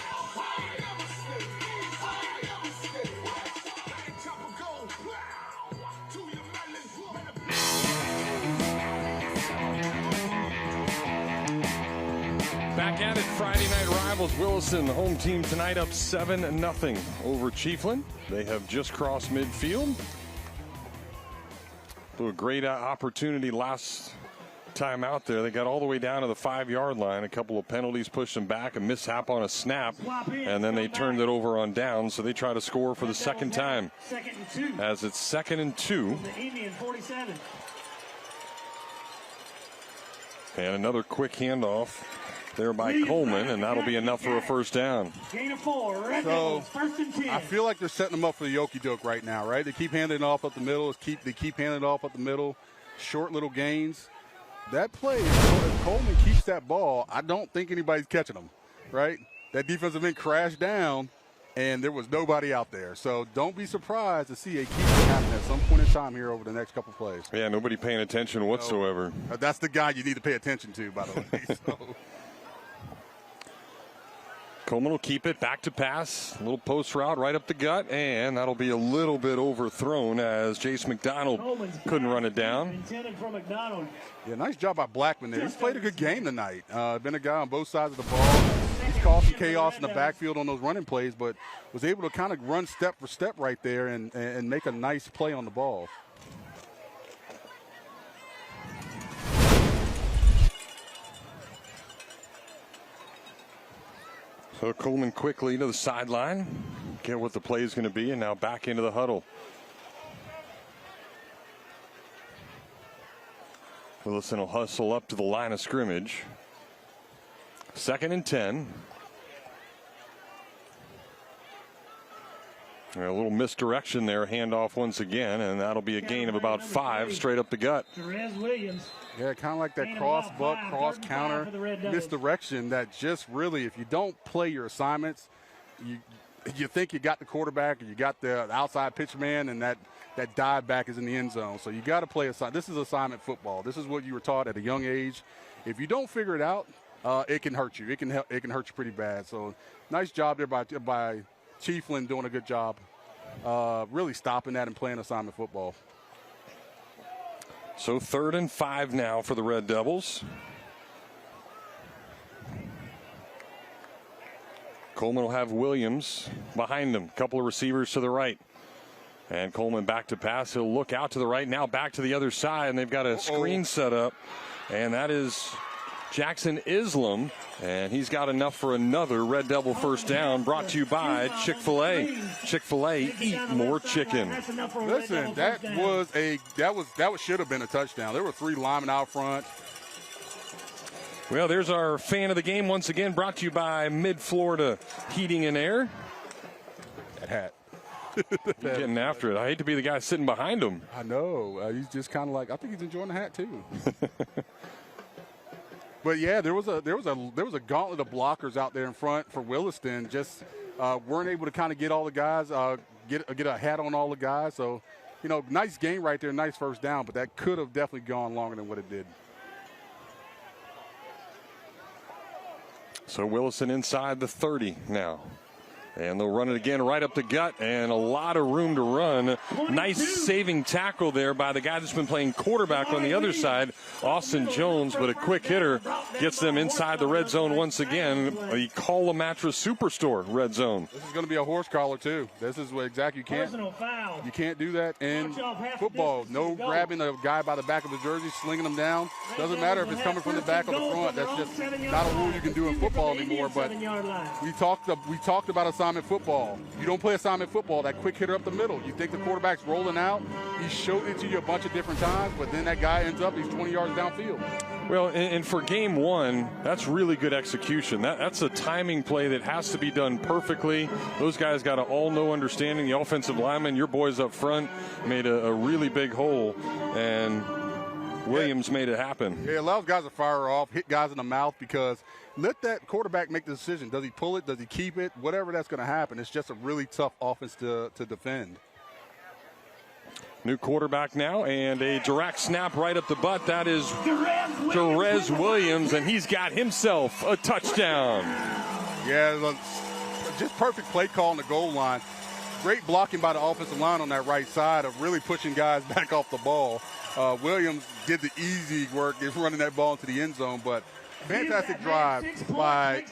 Back at it, Friday Night Rivals. Williston, the home team tonight, up 7-0 over Chiefland. They have just crossed midfield. A great opportunity last time out there. They got all the way down to the 5-yard line. A couple of penalties pushed them back, a mishap on a snap, and then they turned it over on down, so they try to score for the second time. As it's 2nd and 2. The Indian 47. And another quick handoff there by Coleman, and that'll be enough for a first down. Gain of 4. Red So, Devils, first and 10. I feel like they're setting them up for the okey-doke right now, right? They keep handing it off up the middle. They keep handing it off up the middle. Short little gains. That play, if Coleman keeps that ball, I don't think anybody's catching them, right? That defensive end crashed down, and there was nobody out there. So don't be surprised to see a keeper happen at some point in time here over the next couple plays. Yeah, nobody paying attention whatsoever. That's the guy you need to pay attention to, by the way. So. Coleman will keep it back to pass. A little post route right up the gut, and that'll be a little bit overthrown as Jace McDonald couldn't run it down. Intended for McDonald. Yeah, nice job by Blackman there. He's played a good game tonight. Been a guy on both sides of the ball. He's caused some chaos in the backfield on those running plays, but was able to kind of run step for step right there and make a nice play on the ball. So Coleman quickly to the sideline, get what the play is going to be, and now back into the huddle. Williston will hustle up to the line of scrimmage. 2nd and 10. A little misdirection there, handoff once again, and that'll be a gain of about 5 straight up the gut. Therese Williams. Yeah, kind of like that cross buck, cross counter misdirection that just really, if you don't play your assignments, you think you got the quarterback or you got the outside pitch man, and that dive back is in the end zone. So you got to play assignment. This is assignment football. This is what you were taught at a young age. If you don't figure it out, it can hurt you. It can hurt you pretty bad. So nice job there by Chiefland, doing a good job, really stopping that and playing assignment football. So 3rd and 5 now for the Red Devils. Coleman will have Williams behind him. Couple of receivers to the right. And Coleman back to pass. He'll look out to the right, now back to the other side, and they've got a screen set up. And that is Jackson Islam, and he's got enough for another Red Devil first down, brought to you by Chick-fil-A. Chick-fil-A, eat more chicken. Listen, that should have been a touchdown. There were 3 linemen out front. Well, there's our fan of the game once again, brought to you by Mid-Florida Heating and Air. That hat. Getting after it. I hate to be the guy sitting behind him. I know. He's just kind of like, I think he's enjoying the hat too. But yeah, there was a gauntlet of blockers out there in front for Williston. Just weren't able to kind of get all the guys, get a hat on all the guys. So, you know, nice game right there, nice first down. But that could have definitely gone longer than what it did. So Williston inside the 30 now. And they'll run it again right up the gut, and a lot of room to run. Nice saving tackle there by the guy that's been playing quarterback on the other side, Austin Jones, but a quick hitter gets them inside the red zone once again, the Call a Mattress Superstore red zone. This is going to be a horse collar too. This is what exactly you can't do that in football. No grabbing a guy by the back of the jersey, slinging him down. Doesn't matter if it's coming from the back or the front. That's just not a rule you can do in football anymore. But we talked about assignment football. You don't play assignment football, that quick hitter up the middle. You think the quarterback's rolling out. He showed it to you a bunch of different times, but then that guy ends up, he's 20 yards downfield. Well, and for game one, that's really good execution. That's a timing play that has to be done perfectly. Those guys got to all know understanding. The offensive lineman, your boys up front, made a really big hole, and Williams made it happen. Yeah, it allows guys to fire off, hit guys in the mouth, because let that quarterback make the decision. Does he pull it? Does he keep it? Whatever that's going to happen. It's just a really tough offense to defend. New quarterback now, and a direct snap right up the butt. That is Jerez Williams, and he's got himself a touchdown. Yeah, just perfect play call on the goal line. Great blocking by the offensive line on that right side of really pushing guys back off the ball. Williams did the easy work, is running that ball into the end zone, but fantastic drive by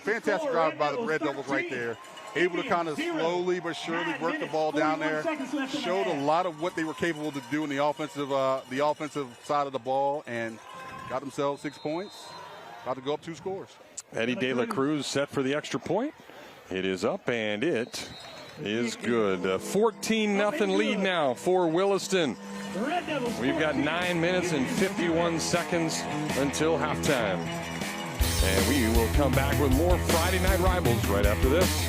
the Red Devils right there. Able to kind of slowly but surely work the ball down there. Showed a lot of what they were capable to do in the offensive side of the ball, and got themselves 6 points. About to go up 2 scores. Eddie De La Cruz set for the extra point. It is up, and it is good. 14-0 lead now for Williston. We've got 9 minutes and 51 seconds until halftime. And we will come back with more Friday Night Rivals right after this.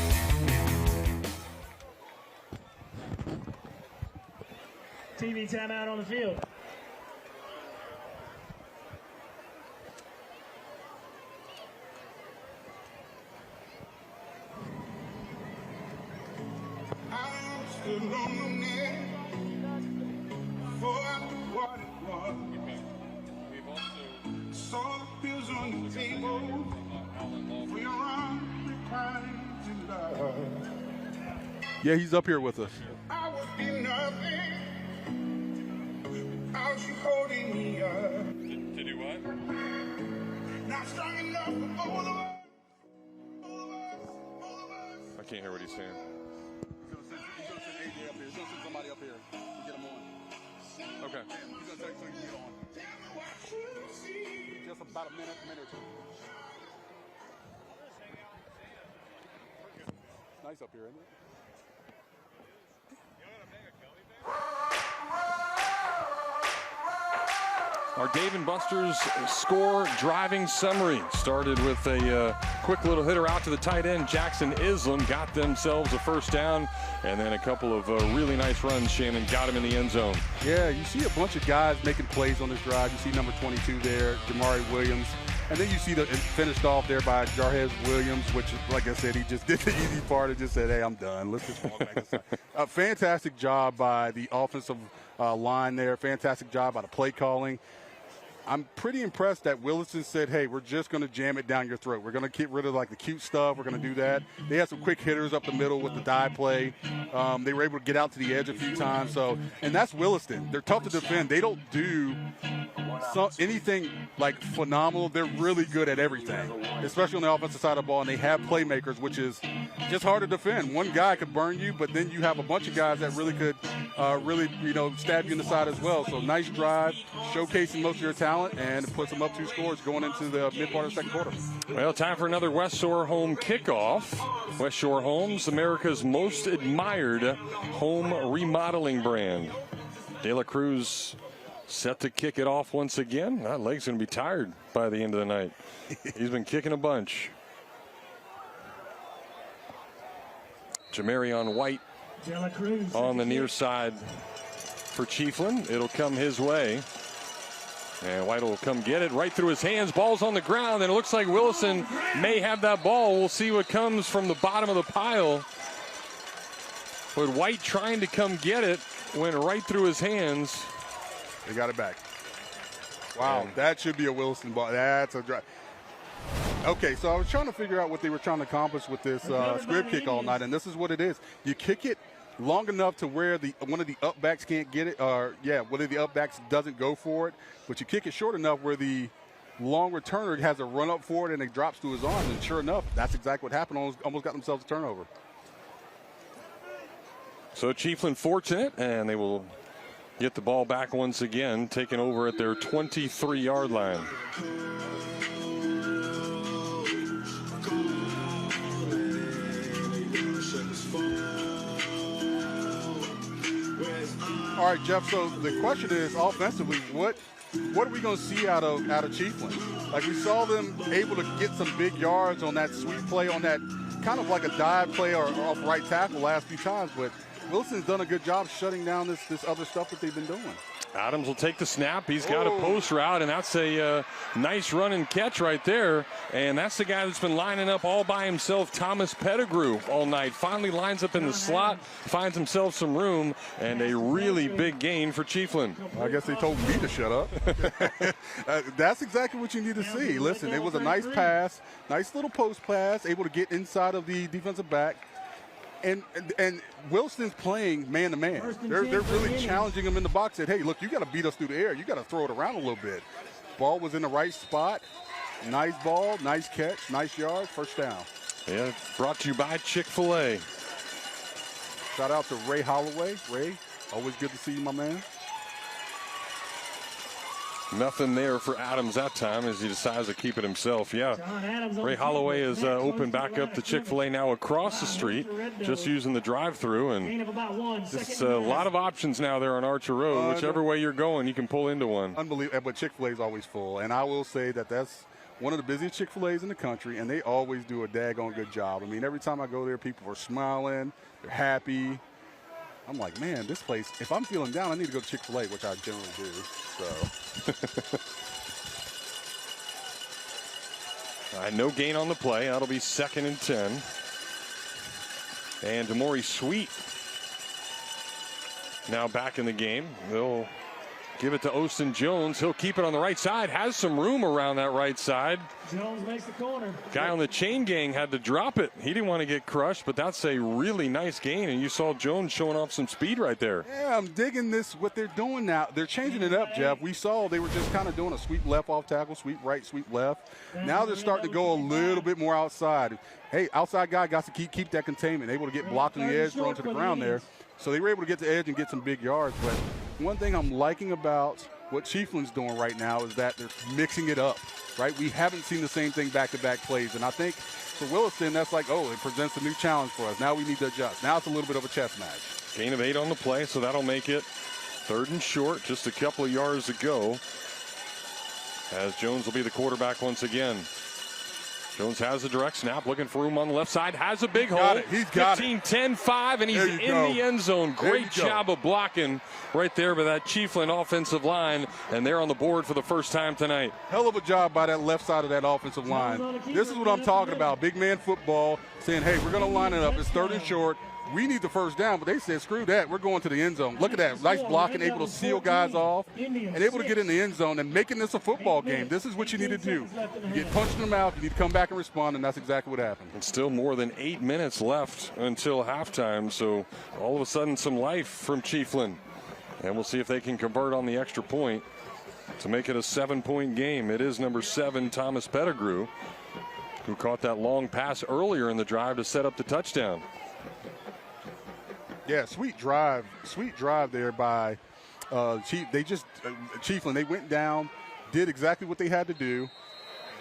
TV timeout on the field. I stood on the net for what it was. Saw the pills on the table. We are reclining to love. Yeah, he's up here with us. I would be nothing without you holding me up. To do what? Not strong enough for all of us. All of us. All of us. I can't hear what he's saying. He's going to send AJ up here. He's going to send somebody up here to get him on. Okay. He's going to tell you so you can get on. Just about a minute or two. It's nice up here, isn't it? Our Dave & Buster's score driving summary started with a quick little hitter out to the tight end. Jackson Islam got themselves a first down, and then a couple of really nice runs. Shannon got him in the end zone. Yeah, you see a bunch of guys making plays on this drive. You see number 22 there, Jamari Williams. And then you see it finished off there by Jarhez Williams, which, like I said, he just did the easy part and just said, hey, I'm done. Let's just walk back inside. Fantastic job by the offensive line there. Fantastic job by the play calling. I'm pretty impressed that Williston said, hey, we're just going to jam it down your throat. We're going to get rid of, like, the cute stuff. We're going to do that. They had some quick hitters up the middle with the dive play. They were able to get out to the edge a few times. So, and that's Williston. They're tough to defend. They don't do anything, like, phenomenal. They're really good at everything, especially on the offensive side of the ball. And they have playmakers, which is just hard to defend. One guy could burn you, but then you have a bunch of guys that really could stab you in the side as well. So, nice drive, showcasing most of your talent. And it puts them up 2 scores going into the mid part of the second quarter. Well, time for another West Shore home kickoff. West Shore Homes, America's most admired home remodeling brand. De La Cruz set to kick it off once again. That leg's going to be tired by the end of the night. He's been kicking a bunch. Jamarion White Dela Cruz on the near side for Chiefland. It'll come his way. And White will come get it right through his hands. Ball's on the ground, and it looks like Williston may have that ball. We'll see what comes from the bottom of the pile. But White trying to come get it, went right through his hands. They got it back. Wow, that should be a Williston ball. That's a drive. Okay, so I was trying to figure out what they were trying to accomplish with this squib kick all night, and this is what it is. You kick it long enough to where one of the upbacks can't get it, or one of the upbacks doesn't go for it, but you kick it short enough where the long returner has a run up for it and it drops to his arms, and sure enough, that's exactly what happened. Almost got themselves a turnover. So Chiefland fortunate, and they will get the ball back once again, taking over at their 23-yard line. All right, Jeff, so the question is, offensively, what are we going to see out of Chiefland? Like, we saw them able to get some big yards on that sweep play, on that kind of like a dive play or off right tackle last few times, but Wilson's done a good job shutting down this other stuff that they've been doing. Adams will take the snap. He's got a post route, and that's a nice run and catch right there. And that's the guy that's been lining up all by himself, Thomas Pettigrew, all night. Finally lines up in the slot, finds himself some room, and a really big gain for Chiefland. I guess they told me to shut up. That's exactly what you need to see. Listen, it was a nice pass, nice little post pass, able to get inside of the defensive back. And Williston's playing man-to-man. They're really challenging him in the box. Said, hey, look, you got to beat us through the air. You got to throw it around a little bit. Ball was in the right spot. Nice ball, nice catch, nice yard, first down. Yeah, brought to you by Chick-fil-A. Shout out to Ray Holloway. Ray, always good to see you, my man. Nothing there for Adams that time as he decides to keep it himself. Yeah, Ray Holloway is open back up to Chick-fil-A now across the street, just using the drive-through. And just a lot of options now there on Archer Road. Whichever way you're going, you can pull into one. Unbelievable, but Chick-fil-A is always full. And I will say that that's one of the busiest Chick-fil-A's in the country, and they always do a daggone good job. I mean, every time I go there, people are smiling, they're happy. I'm like, man, this place, if I'm feeling down, I need to go to Chick-fil-A, which I generally do. So. All right, no gain on the play. That'll be 2nd and 10. And Demore Sweet now back in the game. They'll give it to Austin Jones. He'll keep it on the right side. Has some room around that right side. Jones makes the corner. Guy on the chain gang had to drop it. He didn't want to get crushed, but that's a really nice gain. And you saw Jones showing off some speed right there. Yeah, I'm digging this, what they're doing now. They're changing it up, Jeff. We saw they were just kind of doing a sweep left off tackle, sweep right, sweep left. Now they're starting to go a little bit more outside. Hey, outside guy got to keep that containment, able to get blocked on the edge, thrown to the ground there. So they were able to get to the edge and get some big yards. But one thing I'm liking about what Chiefland's doing right now is that they're mixing it up, right? We haven't seen the same thing back-to-back plays. And I think for Williston, that's like, oh, it presents a new challenge for us. Now we need to adjust. Now it's a little bit of a chess match. Gain of 8 on the play, so that'll make it 3rd and short, just a couple of yards to go. As Jones will be the quarterback once again. Jones has a direct snap, looking for room on the left side, has a big hole. He's got 15, 10, 5, and he's in the end zone. Great job of blocking right there by that Chiefland offensive line, and they're on the board for the first time tonight. Hell of a job by that left side of that offensive line. This is what I'm talking about, big man football, saying, hey, we're going to line it up. It's 3rd and short. We need the first down, but they said, screw that. We're going to the end zone. Look at that. Nice blocking, able to seal guys off, and able to get in the end zone and making this a football game. This is what you need to do. You get punched in the mouth, you need to come back and respond, and that's exactly what happened. And still more than 8 minutes left until halftime, so all of a sudden some life from Chiefland. And we'll see if they can convert on the extra point to make it a 7-point game. It is number 7, Thomas Pettigrew, who caught that long pass earlier in the drive to set up the touchdown. Yeah, sweet drive there by Chiefland. They went down, did exactly what they had to do,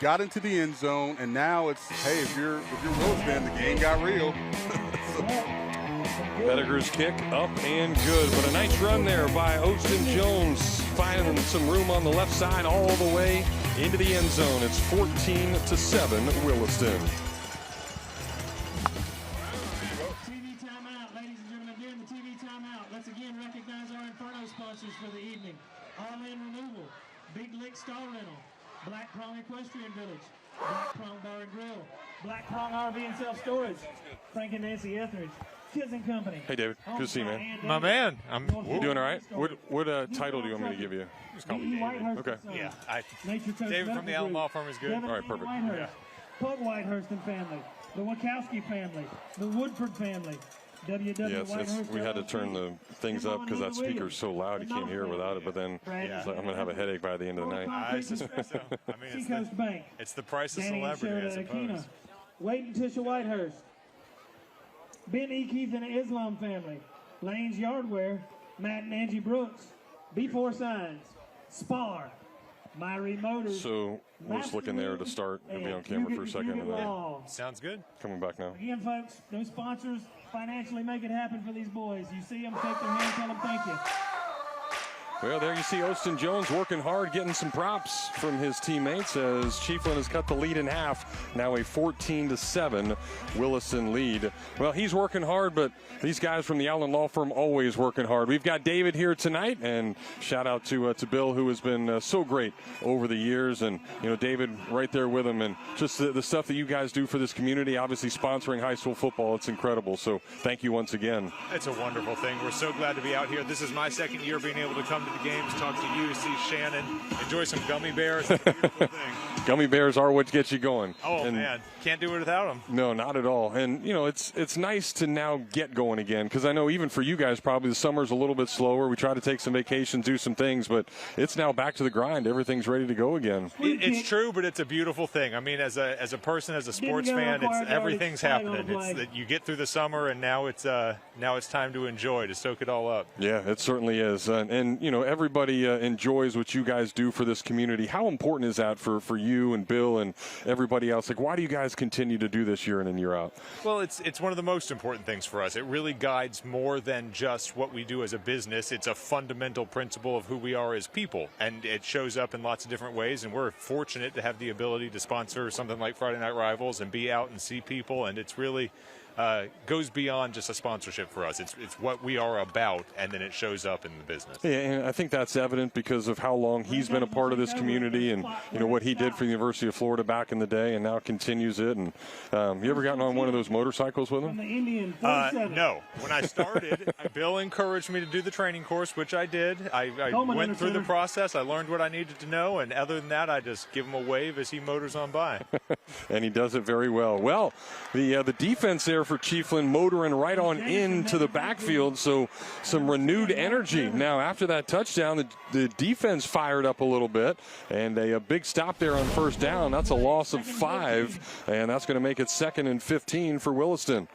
got into the end zone, and now it's, hey, if you're Williston, the game got real. Pettigrew's kick up and good, but a nice run there by Austin Jones, finding some room on the left side all the way into the end zone. It's 14-7 Williston. Let's again recognize our Inferno sponsors for the evening. All In Removal, Big Lick Star Rental, Black Prong Equestrian Village, Black Prong Bar and Grill, Black Prong RV and Self-Storage, Frank and Nancy Etheridge, Kids and Company. Hey, David. Good to see you, man. My man. You doing all right? What title do you want me to give you? Just call me David. Okay. Yeah. David from the Allen Law Firm is good. All right, perfect. Yeah. Pug Whitehurst and family, the Wachowski family, the Woodford family, Yes, we had to turn the things up because that speaker's so loud you can't hear without it. But then it's like I'm going to have a headache by the end of the night. I suspect so. I mean, it's the price of celebrity, I suppose. Wade and Tisha Whitehurst, Ben E. Keith and the Islam family, Lane's Yardware, Matt and Angie Brooks, B4 Signs, Spar, Myrie Motors. So we're just looking there to start and be on camera for a second. And then Sounds good. coming back now. Again, folks, those sponsors financially make it happen for these boys. You see them, shake their hand, tell them thank you. Well, there you see Austin Jones working hard, getting some props from his teammates as Chiefland has cut the lead in half. Now a 14-7 Williston lead. Well, he's working hard, but these guys from the Allen Law Firm always working hard. We've got David here tonight, and shout out to Bill, who has been so great over the years. And, you know, David right there with him. And just the stuff that you guys do for this community, obviously sponsoring high school football, it's incredible. So thank you once again. It's a wonderful thing. We're so glad to be out here. This is my second year being able to come to the games, talk to you, see Shannon, enjoy some gummy bears. It's a beautiful thing. Gummy bears are what gets you going. Oh, man. Can't do it without them. No, not at all. And, you know, it's nice to now get going again because I know even for you guys probably the summer's a little bit slower. We try to take some vacations, do some things, but it's now back to the grind. Everything's ready to go again. It's true, but it's a beautiful thing. I mean, as a person, as a sports fan, everything's happening. It's that you get through the summer, and now it's time to enjoy, to soak it all up. Yeah, it certainly is. And you know, everybody enjoys what you guys do for this community. How important is that for you and Bill and everybody else? Like, why do you guys continue to do this year in and year out? Well, it's one of the most important things for us. It really guides more than just what we do as a business. It's a fundamental principle of who we are as people, and it shows up in lots of different ways, and we're fortunate to have the ability to sponsor something like Friday Night Rivals and be out and see people, and it's really goes beyond just a sponsorship for us. It's what we are about, and then it shows up in the business. Yeah, and I think that's evident because of how long he's been a part of this community, and you know what he did for the University of Florida back in the day, and now continues it. And you ever gotten on one of those motorcycles with him? No. When I started, Bill encouraged me to do the training course, which I did. I went through the process. I learned what I needed to know, and other than that, I just give him a wave as he motors on by. And he does it very well. Well, the defense there for Chiefland motoring right on into the backfield, so some renewed energy. Now, after that touchdown, the defense fired up a little bit, and a big stop there on first down. That's a loss of 5, and that's going to make it 2nd and 15 for Williston.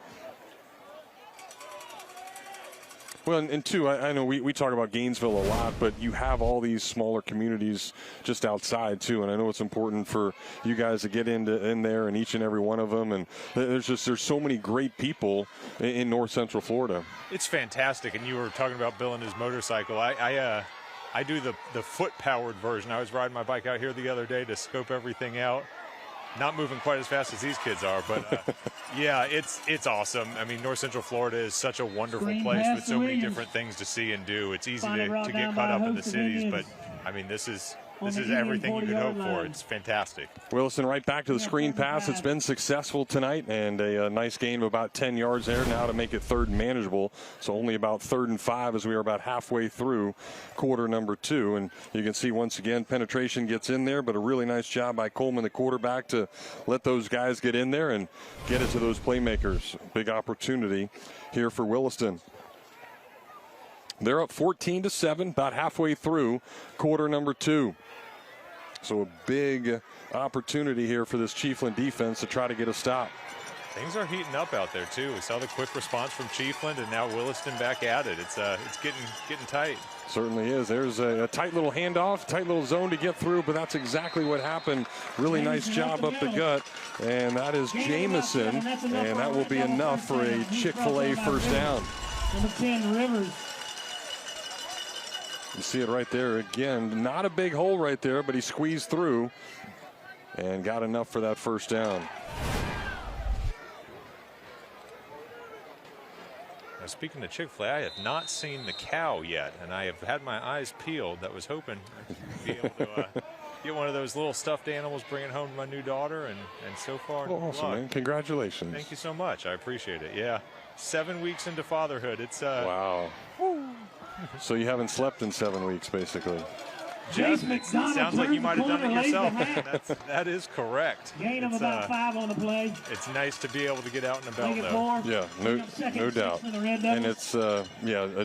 Well, and two, I know we talk about Gainesville a lot, but you have all these smaller communities just outside, too. And I know it's important for you guys to get in there in each and every one of them. And there's so many great people in North Central Florida. It's fantastic. And you were talking about Bill and his motorcycle. I do the foot-powered version. I was riding my bike out here the other day to scope everything out. Not moving quite as fast as these kids are, but yeah, it's awesome. I mean, North Central Florida is such a wonderful place with so many different things to see and do. It's easy to get caught up in the cities, but I mean, this is everything you could hope for. It's fantastic. Williston right back to the screen pass. It's been successful tonight, and a nice gain of about 10 yards there now to make it 3rd and manageable. So only about 3rd and 5 as we are about halfway through quarter number 2. And you can see once again penetration gets in there, but a really nice job by Coleman, the quarterback, to let those guys get in there and get it to those playmakers. Big opportunity here for Williston. They're up 14-7, about halfway through quarter number 2. So a big opportunity here for this Chiefland defense to try to get a stop. Things are heating up out there, too. We saw the quick response from Chiefland, and now Williston back at it. It's getting tight. Certainly is. There's a tight little handoff, tight little zone to get through, but that's exactly what happened. Really nice job up the gut, and that is Jamison, and that will be enough for a Chick-fil-A first down. Number 10, Rivers. You see it right there again. Not a big hole right there, but he squeezed through and got enough for that first down. speaking of Chick-fil-A, I have not seen the cow yet, and I have had my eyes peeled. That was hoping to be able to get one of those little stuffed animals, bring it home to my new daughter, and so far. Well, awesome, man. Congratulations. Thank you so much. I appreciate it. Yeah, 7 weeks into fatherhood. It's wow. So you haven't slept in 7 weeks, basically. Jeff, it sounds like you might have done it yourself. That is correct. Gain of about 5 on the play. It's nice to be able to get out and about, though. Yeah, no doubt. And it's, a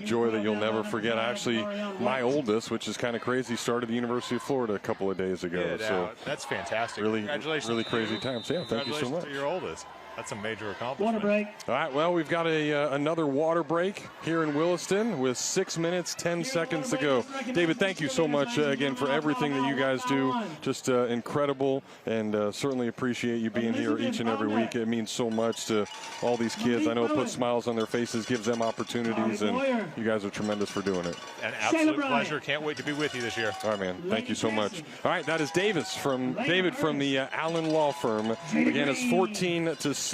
joy that you'll never forget. Actually, my oldest, which is kind of crazy, started the University of Florida a couple of days ago. So that's fantastic. Congratulations. Really crazy times. Yeah, thank you so much. Congratulations to your oldest. That's a major accomplishment. Water break. All right, well, we've got another water break here in Williston with 6 minutes, 10 seconds to go. David, thank you so much again for everything that you guys do. Just incredible, and certainly appreciate you being here each and every week. It means so much to all these kids. I know it puts smiles on their faces, gives them opportunities, and you guys are tremendous for doing it. An absolute pleasure. Can't wait to be with you this year. All right, man. Thank you so much. All right, that is David from the Allen Law Firm. Again, it's 14-7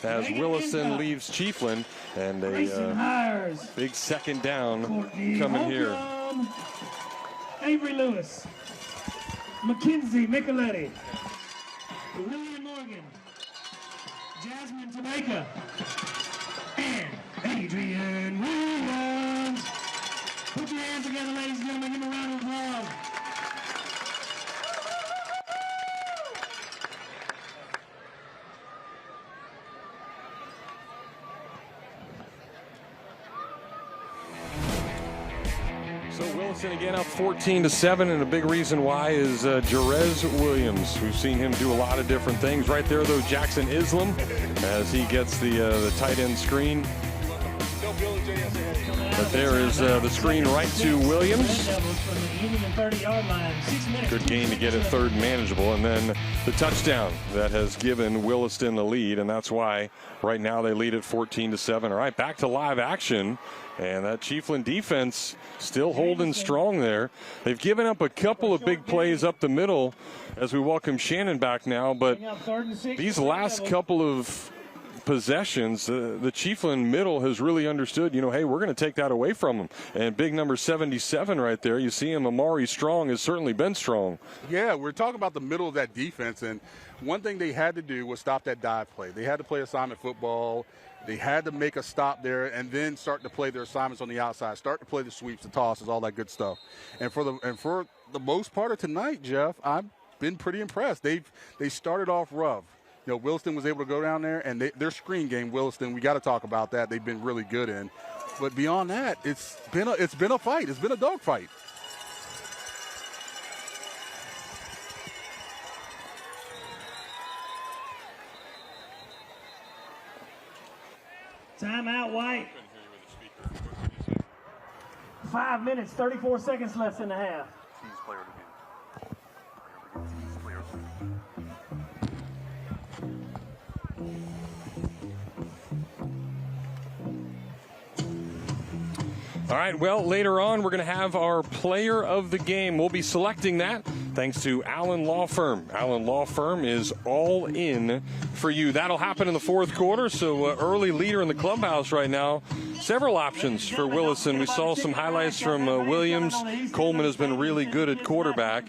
as Williston leaves Chiefland, and a big second down coming here. Avery Lewis, Mackenzie Micheletti, Lillian Morgan, Jasmine Jamaica, and Adrian Williams. Put your hands together, ladies and gentlemen. Give them a round of applause. So Williston again up 14-7, and a big reason why is Jerez Williams. We've seen him do a lot of different things. Right there, though, Jackson Islam, as he gets the tight end screen. But there is the screen right to Williams. Good gain to get it third and manageable. And then the touchdown that has given Williston the lead, and that's why right now they lead at 14-7. All right, back to live action. And that Chiefland defense still holding strong there. They've given up a couple of big plays up the middle as we welcome Shannon back now. But these last couple of possessions, the Chiefland middle has really understood, hey, we're going to take that away from them. And big number 77 right there, you see him, Amari Strong has certainly been strong. Yeah, we're talking about the middle of that defense, and one thing they had to do was stop that dive play. They had to play assignment football. They had to make a stop there and then start to play their assignments on the outside, start to play the sweeps, the tosses, all that good stuff. And for the most part of tonight, Jeff, I've been pretty impressed. They started off rough. Williston was able to go down there, and their screen game, Williston, we got to talk about that. They've been really good in. But beyond that, it's been a fight. It's been a dog fight. Timeout, White. 5 minutes, 34 seconds left in the half. All right, well, later on, we're going to have our player of the game. We'll be selecting that thanks to Allen Law Firm. Allen Law Firm is all in for you. That'll happen in the fourth quarter, so early leader in the clubhouse right now. Several options for Williston. We saw some highlights from Williams. Coleman has been really good at quarterback.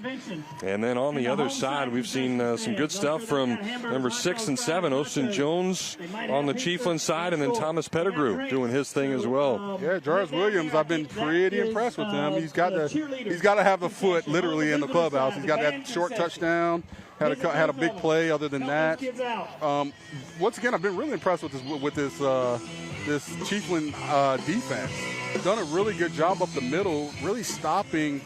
And then on the other side, we've seen some good stuff from number 6 and 7, Austin Jones on the Chiefland side, and then Thomas Pettigrew doing his thing as well. Yeah, Jarvis Williams, I've been pretty impressed with him. He's got to have the foot literally in the clubhouse. He's got that short touchdown. Had a big play. Other than that, once again, I've been really impressed with this Chiefland defense. Done a really good job up the middle, really stopping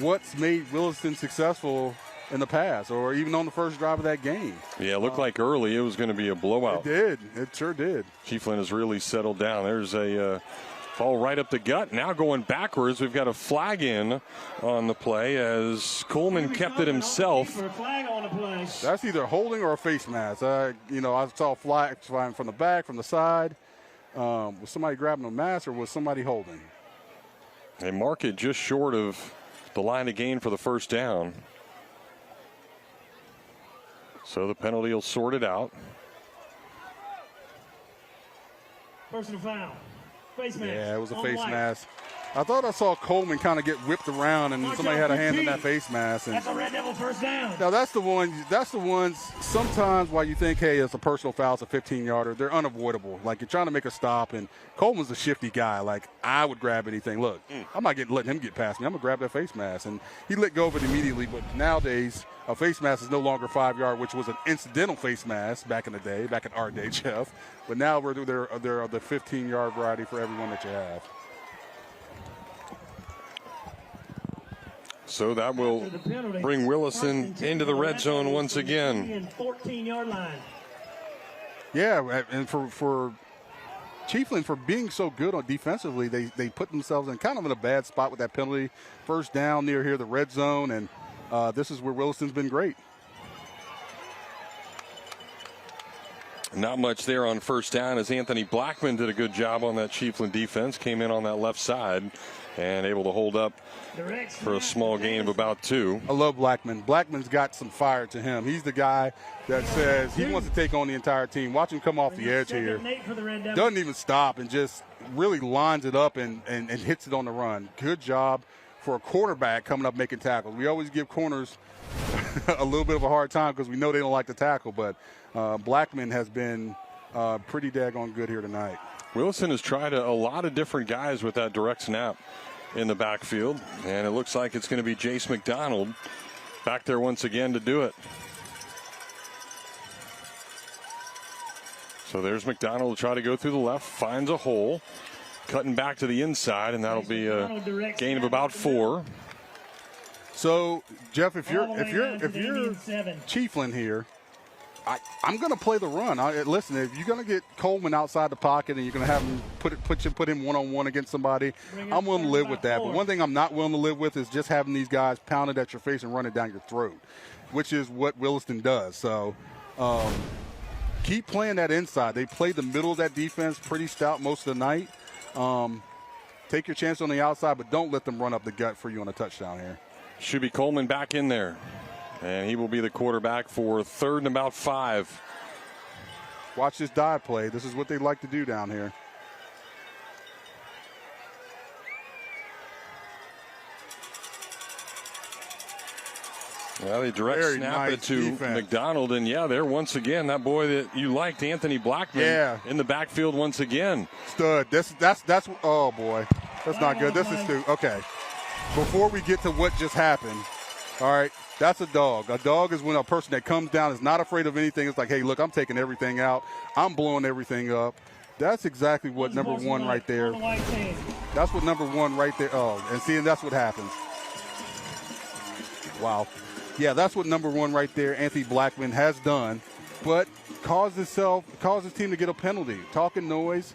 what's made Williston successful in the past, or even on the first drive of that game. Yeah, it looked like early it was going to be a blowout. It did. It sure did. Chiefland has really settled down. There's a fall right up the gut. Now going backwards, we've got a flag in on the play as Coleman kept it himself. That's either holding or a face mask. I saw flags flying from the back, from the side. Was somebody grabbing a mask or was somebody holding? They mark it just short of the line of gain for the first down. So the penalty will sort it out. Personal foul. Face mask. Yeah, it was a on face white. mask. I thought I saw Coleman kind of get whipped around, and Mark somebody out had a hand in 15. that face mask. And That's a Red Devil first down. now that's the one. That's the ones. Sometimes while you think, hey, it's a personal foul, it's a 15-yarder. They're unavoidable. Like you're trying to make a stop, and Coleman's a shifty guy. Like I would grab anything. Look, I'm not letting him get past me. I'm gonna grab that face mask, and he let go of it immediately. But nowadays, a face mask is no longer 5-yard, which was an incidental face mask back in the day, back in our day, Jeff. But now they're the 15-yard variety for everyone that you have. So that will bring Williston into the red zone once again. 14-yard line. Yeah, and for Chiefland, for being so good on defensively, they put themselves in kind of in a bad spot with that penalty. First down near here, the red zone, and this is where Williston's been great. Not much there on first down as Anthony Blackman did a good job on that Chiefland defense. Came in on that left side and able to hold up for a small gain of about 2. I love Blackman. Blackman's got some fire to him. He's the guy that says he wants to take on the entire team. Watch him come off the edge here. Doesn't even stop and just really lines it up and hits it on the run. Good job for a quarterback coming up making tackles. We always give corners a little bit of a hard time because we know they don't like to tackle, but Blackman has been pretty daggone good here tonight. Williston has tried a lot of different guys with that direct snap in the backfield, and it looks like it's going to be Jace McDonald back there once again to do it. So there's McDonald to try to go through the left, finds a hole, cutting back to the inside, and that'll be a gain of about 4. So Jeff, if you're Chiefland here, I'm going to play the run. Listen, if you're going to get Coleman outside the pocket and you're going to have him put him one-on-one against somebody, I'm willing to live with that. But one thing I'm not willing to live with is just having these guys pounded at your face and running down your throat, which is what Williston does. So keep playing that inside. They play the middle of that defense pretty stout most of the night. Take your chance on the outside, but don't let them run up the gut for you on a touchdown here. Should be Coleman back in there. And he will be the quarterback for 3rd and about 5. Watch this dive play. This is what they like to do down here. Well, they direct snap it to McDonald, and yeah, there once again, that boy that you liked, Anthony Blackman, in the backfield once again. Stud. That's oh boy, that's not good. This is too okay. Before we get to what just happened, all right. That's a dog. A dog is when a person that comes down is not afraid of anything. It's like, hey, look, I'm taking everything out. I'm blowing everything up. That's exactly what number 1 right there. That's what number 1 right there. Oh, and see, and that's what happens. Wow. Yeah, that's what number 1 right there, Anthony Blackman, has done, but caused his team to get a penalty. Talking noise,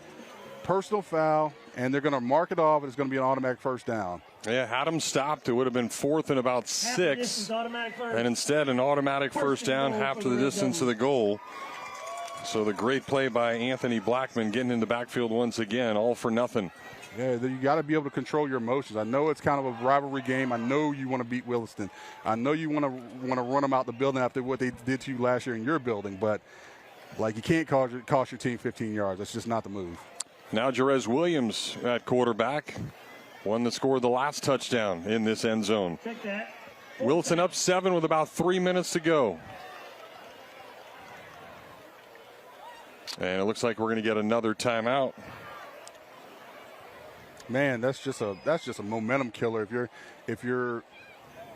personal foul, and they're going to mark it off, and it's going to be an automatic first down. Yeah, had him stopped, it would have been 4th and about 6. And instead, an automatic first down, half to the distance of the goal. So the great play by Anthony Blackman getting in the backfield once again, all for nothing. Yeah, you got to be able to control your emotions. I know it's kind of a rivalry game. I know you want to beat Williston. I know you want to run them out the building after what they did to you last year in your building. But, like, you can't cost your team 15 yards. That's just not the move. Now Jerez Williams at quarterback. One that scored the last touchdown in this end zone. Williston up 7 with about 3 minutes to go. And it looks like we're going to get another timeout. Man, that's just a momentum killer. If you're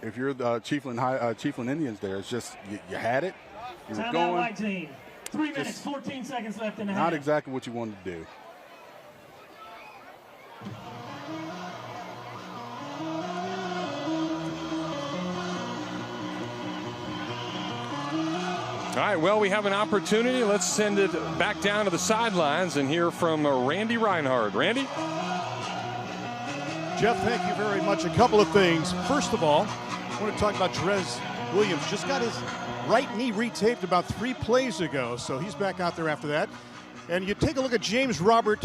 the Chiefland Indians, there, it's just you had it. You were going. 3 minutes, 14 seconds left in the half. Not exactly what you wanted to do. All right, well, we have an opportunity. Let's send it back down to the sidelines and hear from Randy Reinhardt. Randy? Jeff, thank you very much. A couple of things. First of all, I want to talk about Jerez Williams. Just got his right knee retaped about 3 plays ago, so he's back out there after that. And you take a look at James Robert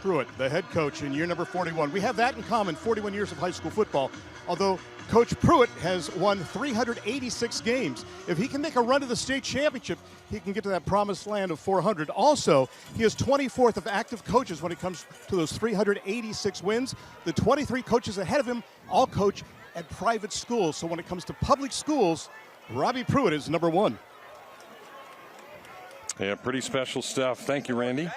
Pruitt, the head coach in year number 41. We have that in common, 41 years of high school football, although Coach Pruitt has won 386 games. If he can make a run to the state championship, he can get to that promised land of 400. Also, he is 24th of active coaches when it comes to those 386 wins. The 23 coaches ahead of him all coach at private schools. So when it comes to public schools, Robbie Pruitt is number one. Yeah, pretty special stuff. Thank you, Randy.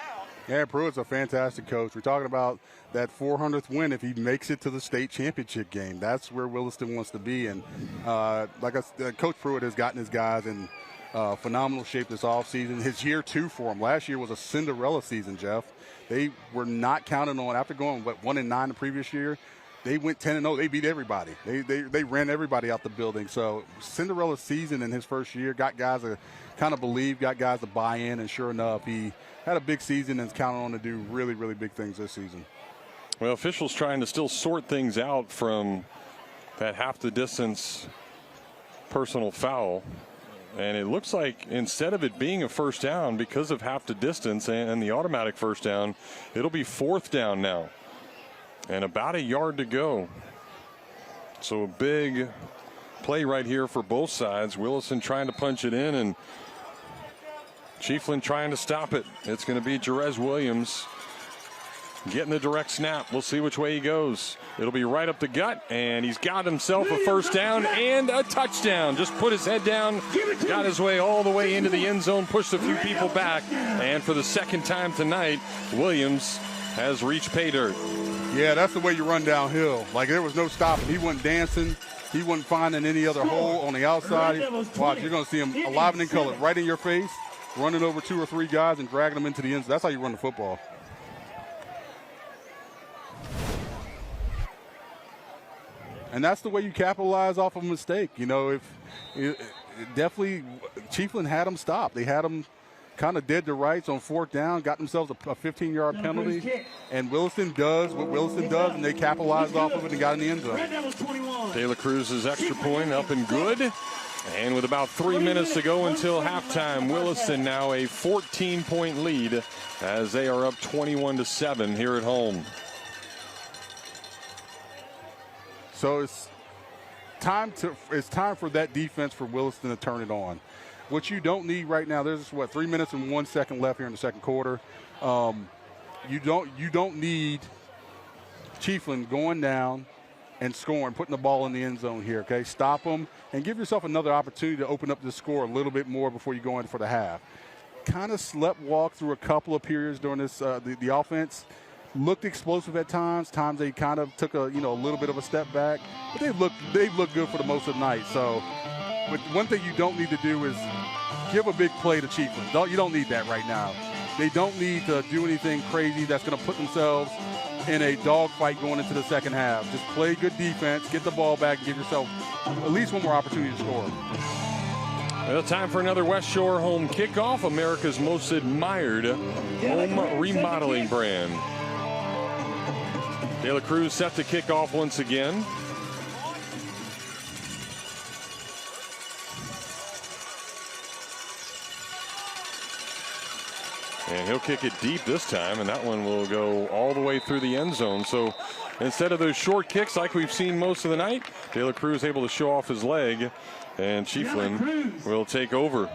Yeah, Pruitt's a fantastic coach. We're talking about that 400th win if he makes it to the state championship game. That's where Williston wants to be. And like I said, Coach Pruitt has gotten his guys in phenomenal shape this offseason. His year 2 for him. Last year was a Cinderella season, Jeff. They were not counting on, after going, 1-9 the previous year, they went 10-0. They beat everybody. They ran everybody out the building. So Cinderella season in his first year, got guys to kind of believe, got guys to buy in, and sure enough, he had a big season and is counting on to do really, really big things this season. Well, officials trying to still sort things out from that half the distance personal foul. And it looks like instead of it being a first down because of half the distance and the automatic first down, it'll be 4th down now. And about a yard to go. So a big play right here for both sides. Williston trying to punch it in and Chiefland trying to stop it. It's going to be Jerez Williams getting the direct snap. We'll see which way he goes. It'll be right up the gut, and he's got himself a first down and a touchdown. Just put his head down, got his way all the way into the end zone, pushed a few people back, and for the second time tonight, Williams has reached pay dirt. Yeah, that's the way you run downhill. Like, there was no stopping. He wasn't dancing. He wasn't finding any other hole on the outside. Watch, you're going to see him alive and in color, right in your face, running over 2 or 3 guys and dragging them into the end zone. That's how you run the football. And that's the way you capitalize off of a mistake. You know, definitely Chiefland had them stopped. They had them kind of dead to rights on 4th down, got themselves a 15-yard penalty. And Williston does what Williston does, and they capitalized off of it and got in the end zone. De La Cruz's extra point up and good. And with about 3 minutes to go until halftime, Williston now a 14-point lead as they are up 21-7 here at home. So it's time for that defense for Williston to turn it on. What you don't need right now, there's 3 minutes and 1 second left here in the second quarter. You don't need Chiefland going down and scoring, putting the ball in the end zone here. Okay, stop them and give yourself another opportunity to open up the score a little bit more before you go in for the half. Kind of walk through a couple of periods during this. The offense looked explosive at times. Times they kind of took a little bit of a step back, but they've looked good for the most of the night. So, but one thing you don't need to do is give a big play to Chiefland. You don't need that right now. They don't need to do anything crazy that's going to put themselves in a dogfight going into the second half. Just play good defense, get the ball back, and give yourself at least one more opportunity to score. Well, time for another West Shore home kickoff, America's most admired home remodeling brand. De La Cruz set to kick off once again. And he'll kick it deep this time, and that one will go all the way through the end zone. So instead of those short kicks like we've seen most of the night, De La Cruz able to show off his leg, and Chiefland will take over.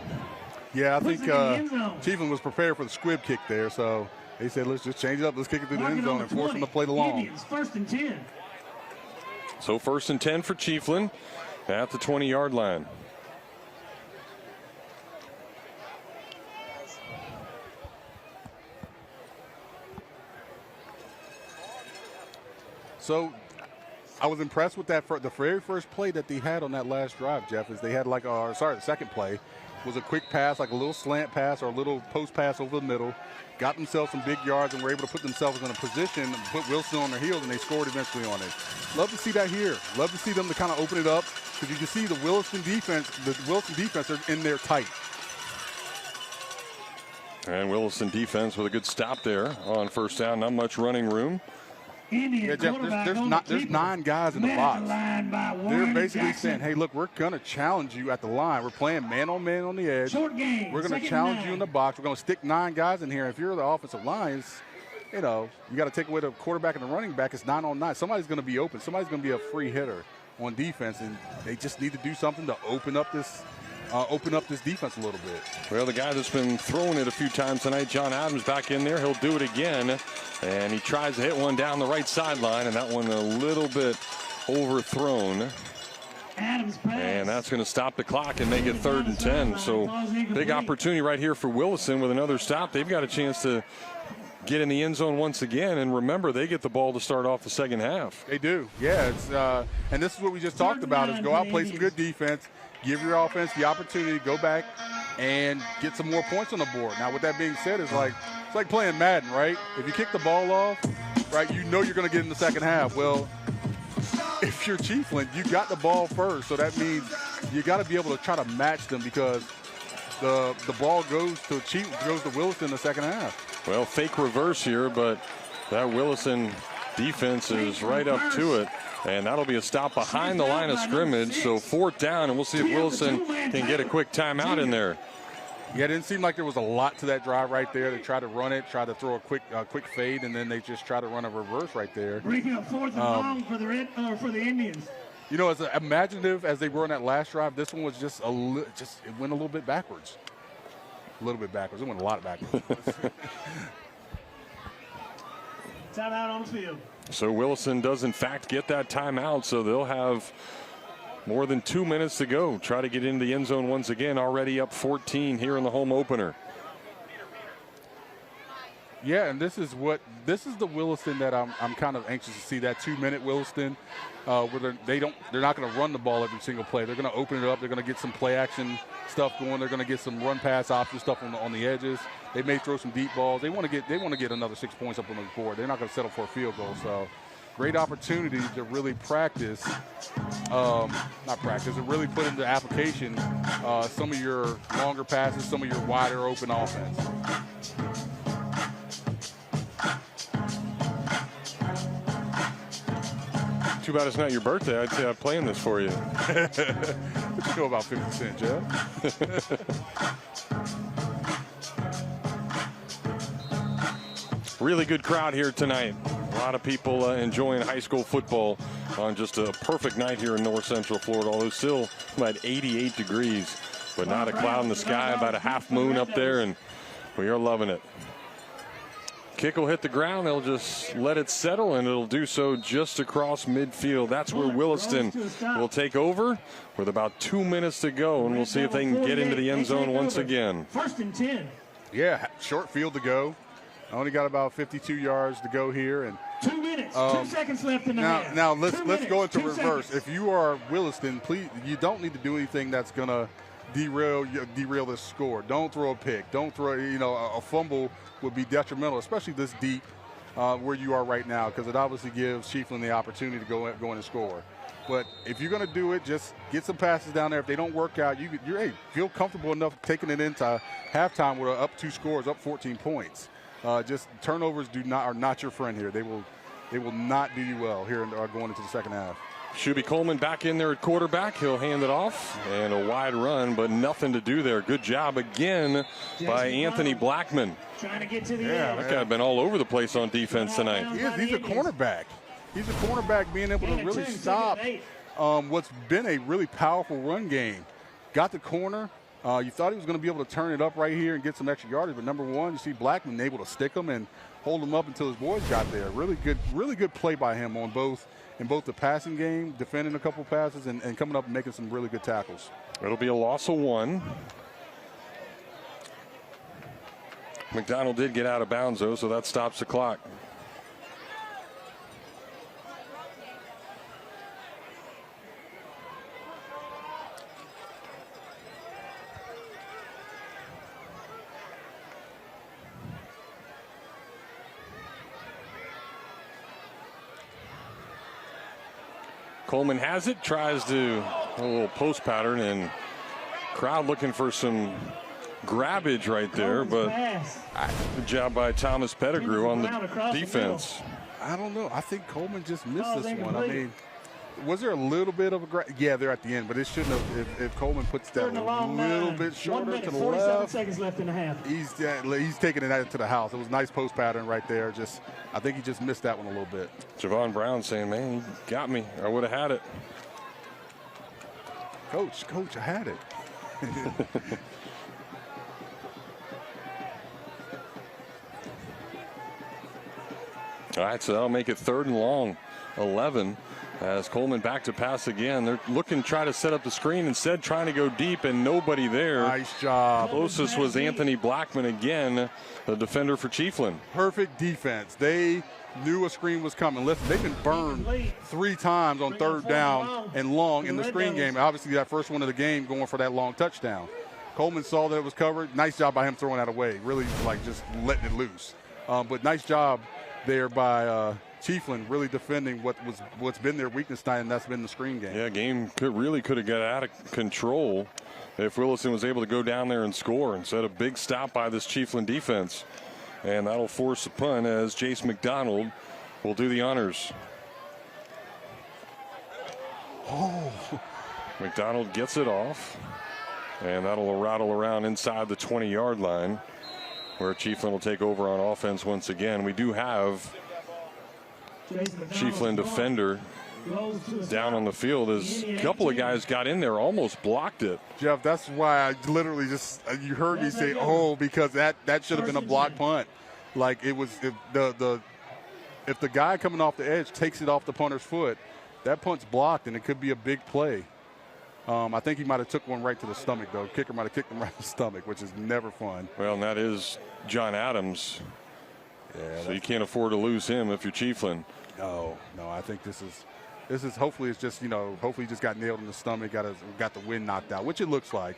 Yeah, I think Chiefland was prepared for the squib kick there, so they said, let's just change it up. Let's kick it to the end zone and force them to play the long. First and 10. So 1st and 10 for Chiefland at the 20-yard line. So I was impressed with that. The very first play that they had on that last drive, Jeff, is they had the second play was a quick pass, like a little slant pass or a little post pass over the middle. Got themselves some big yards and were able to put themselves in a position and put Wilson on their heels, and they scored eventually on it. Love to see that here. Love to see them to kind of open it up, because you can see the Williston defense are in there tight. And Williston defense with a good stop there on first down. Not much running room. Yeah, Jeff, there's 9 guys in the box. They're basically saying, hey, look, we're going to challenge you at the line. We're playing man-on-man on the edge. We're going to challenge you in the box. We're going to stick 9 guys in here. If you're the offensive line, you know, you got to take away the quarterback and the running back. It's 9-on-9. Somebody's going to be open. Somebody's going to be a free hitter on defense, and they just need to do something to open up this defense a little bit. Well, the guy that's been throwing it a few times tonight, John Adams, back in there. He'll do it again, and he tries to hit one down the right sideline, and that one a little bit overthrown. Adams pass. And that's going to stop the clock and make it 3rd and 10. So big opportunity right here for Williston with another stop. They've got a chance to get in the end zone once again, and remember, they get the ball to start off the second half. They do, yeah. It's and this is what we just talked about: is go out, play some good defense, give your offense the opportunity to go back and get some more points on the board. Now, with that being said, it's like playing Madden, right? If you kick the ball off, right, you know you're going to get in the second half. Well, if you're Chiefland, you got the ball first, so that means you got to be able to try to match them because the ball goes to Williston in the second half. Well, fake reverse here, but that Williston defense is right up to it. And that'll be a stop behind the line of scrimmage. So 4th down, and we'll see if Williston can get a quick timeout in there. Yeah, it didn't seem like there was a lot to that drive right there. They tried to run it, tried to throw a quick fade, and then they just tried to run a reverse right there. Breaking up 4th and long for the Indians. You know, as imaginative as they were on that last drive, this one was just it went a little bit backwards. A little bit backwards. It went a lot backwards. Timeout on the field. So Williston does, in fact, get that timeout, so they'll have more than 2 minutes to go. Try to get into the end zone once again, already up 14 here in the home opener. Yeah, and this is the Williston that I'm kind of anxious to see, that 2-minute Williston, where they're not going to run the ball every single play. They're going to open it up. They're going to get some play action stuff going. They're going to get some run pass option stuff on the edges. They may throw some deep balls. They want to get another 6 points up on the board. They're not going to settle for a field goal. So great opportunity to really practice, to really put into application some of your longer passes, some of your wider open offense. Too bad it's not your birthday. I'd say I'm playing this for you. What you know about 50 Cent, Jeff? Really good crowd here tonight. A lot of people enjoying high school football on just a perfect night here in north central Florida, although still about 88 degrees, but not a cloud in the sky, about a half moon up there, and we are loving it. Kick will hit the ground. They'll just let it settle, and it'll do so just across midfield. That's where Williston will take over with about 2 minutes to go, and we'll see if they can get into the end zone once again. 1st and 10. Yeah, short field to go. I only got about 52 yards to go here, and 2 minutes, 2 seconds left in the half. Now let's go into reverse. If you are Williston, please, you don't need to do anything that's gonna derail this score. Don't throw a pick. Don't throw, a fumble would be detrimental, especially this deep where you are right now, because it obviously gives Chiefland the opportunity to go in and score. But if you're going to do it, just get some passes down there. If they don't work out, you're feel comfortable enough taking it into halftime with up 2 scores, up 14 points. Just turnovers are not your friend here. They will not do you well here going into the second half. Shuby Coleman back in there at quarterback. He'll hand it off, and a wide run, but nothing to do there. Good job again by Anthony Blackman. Trying to get to the end. That guy's been all over the place on defense tonight. He's a cornerback. He's a cornerback being able to really stop what's been a really powerful run game. Got the corner. You thought he was going to be able to turn it up right here and get some extra yardage, but number one, you see Blackman able to stick him and hold him up until his boys got there. Really good play by him in both the passing game, defending a couple passes, and coming up and making some really good tackles. It'll be a loss of 1. McDonald did get out of bounds, though, so that stops the clock. Coleman has it, tries to a little post pattern, and crowd looking for some grabbage right there, but good job by Thomas Pettigrew on the defense. I don't know. I think Coleman just missed this one. I mean, Was there a little bit of a yeah, they're at the end, but it shouldn't have. If Coleman puts that a little bit shorter to the 47 left, seconds left in the half. he's taking it out to the house. It was a nice post pattern right there. Just I think he just missed that one a little bit. Javon Brown saying, "Man, he got me. I would have had it." Coach, I had it. All right, so that'll make it 3rd and long, 11. As Coleman back to pass again. They're looking to try to set up the screen, instead trying to go deep, and nobody there. Nice job. Closest was Anthony Blackman again, the defender for Chiefland. Perfect defense. They knew a screen was coming. Listen, they've been burned 3 times on 3rd down and long in the screen game. Obviously, that first one of the game going for that long touchdown. Coleman saw that it was covered. Nice job by him throwing that away. Really, like, just letting it loose. But nice job there by Chiefland, really defending what's been their weakness tonight, and that's been the screen game. Yeah, game could have got out of control if Williston was able to go down there and score instead of a big stop by this Chiefland defense. And that'll force a punt as Jace McDonald will do the honors. Oh. McDonald gets it off, and that'll rattle around inside the 20-yard line, where Chiefland will take over on offense once again. We do have Chiefland defender down on the field as a couple of guys got in there, almost blocked it. Jeff, that's why I literally just, you heard me say, oh, because that should have been a block punt. Like, it was, if the guy coming off the edge takes it off the punter's foot, that punt's blocked, and it could be a big play. I think he might have took one right to the stomach, though. Kicker might have kicked him right to the stomach, which is never fun. Well, and that is John Adams. Yeah, so you can't afford to lose him if you're Chiefland. No, I think this is hopefully it's just, hopefully he just got nailed in the stomach, got the wind knocked out, which it looks like.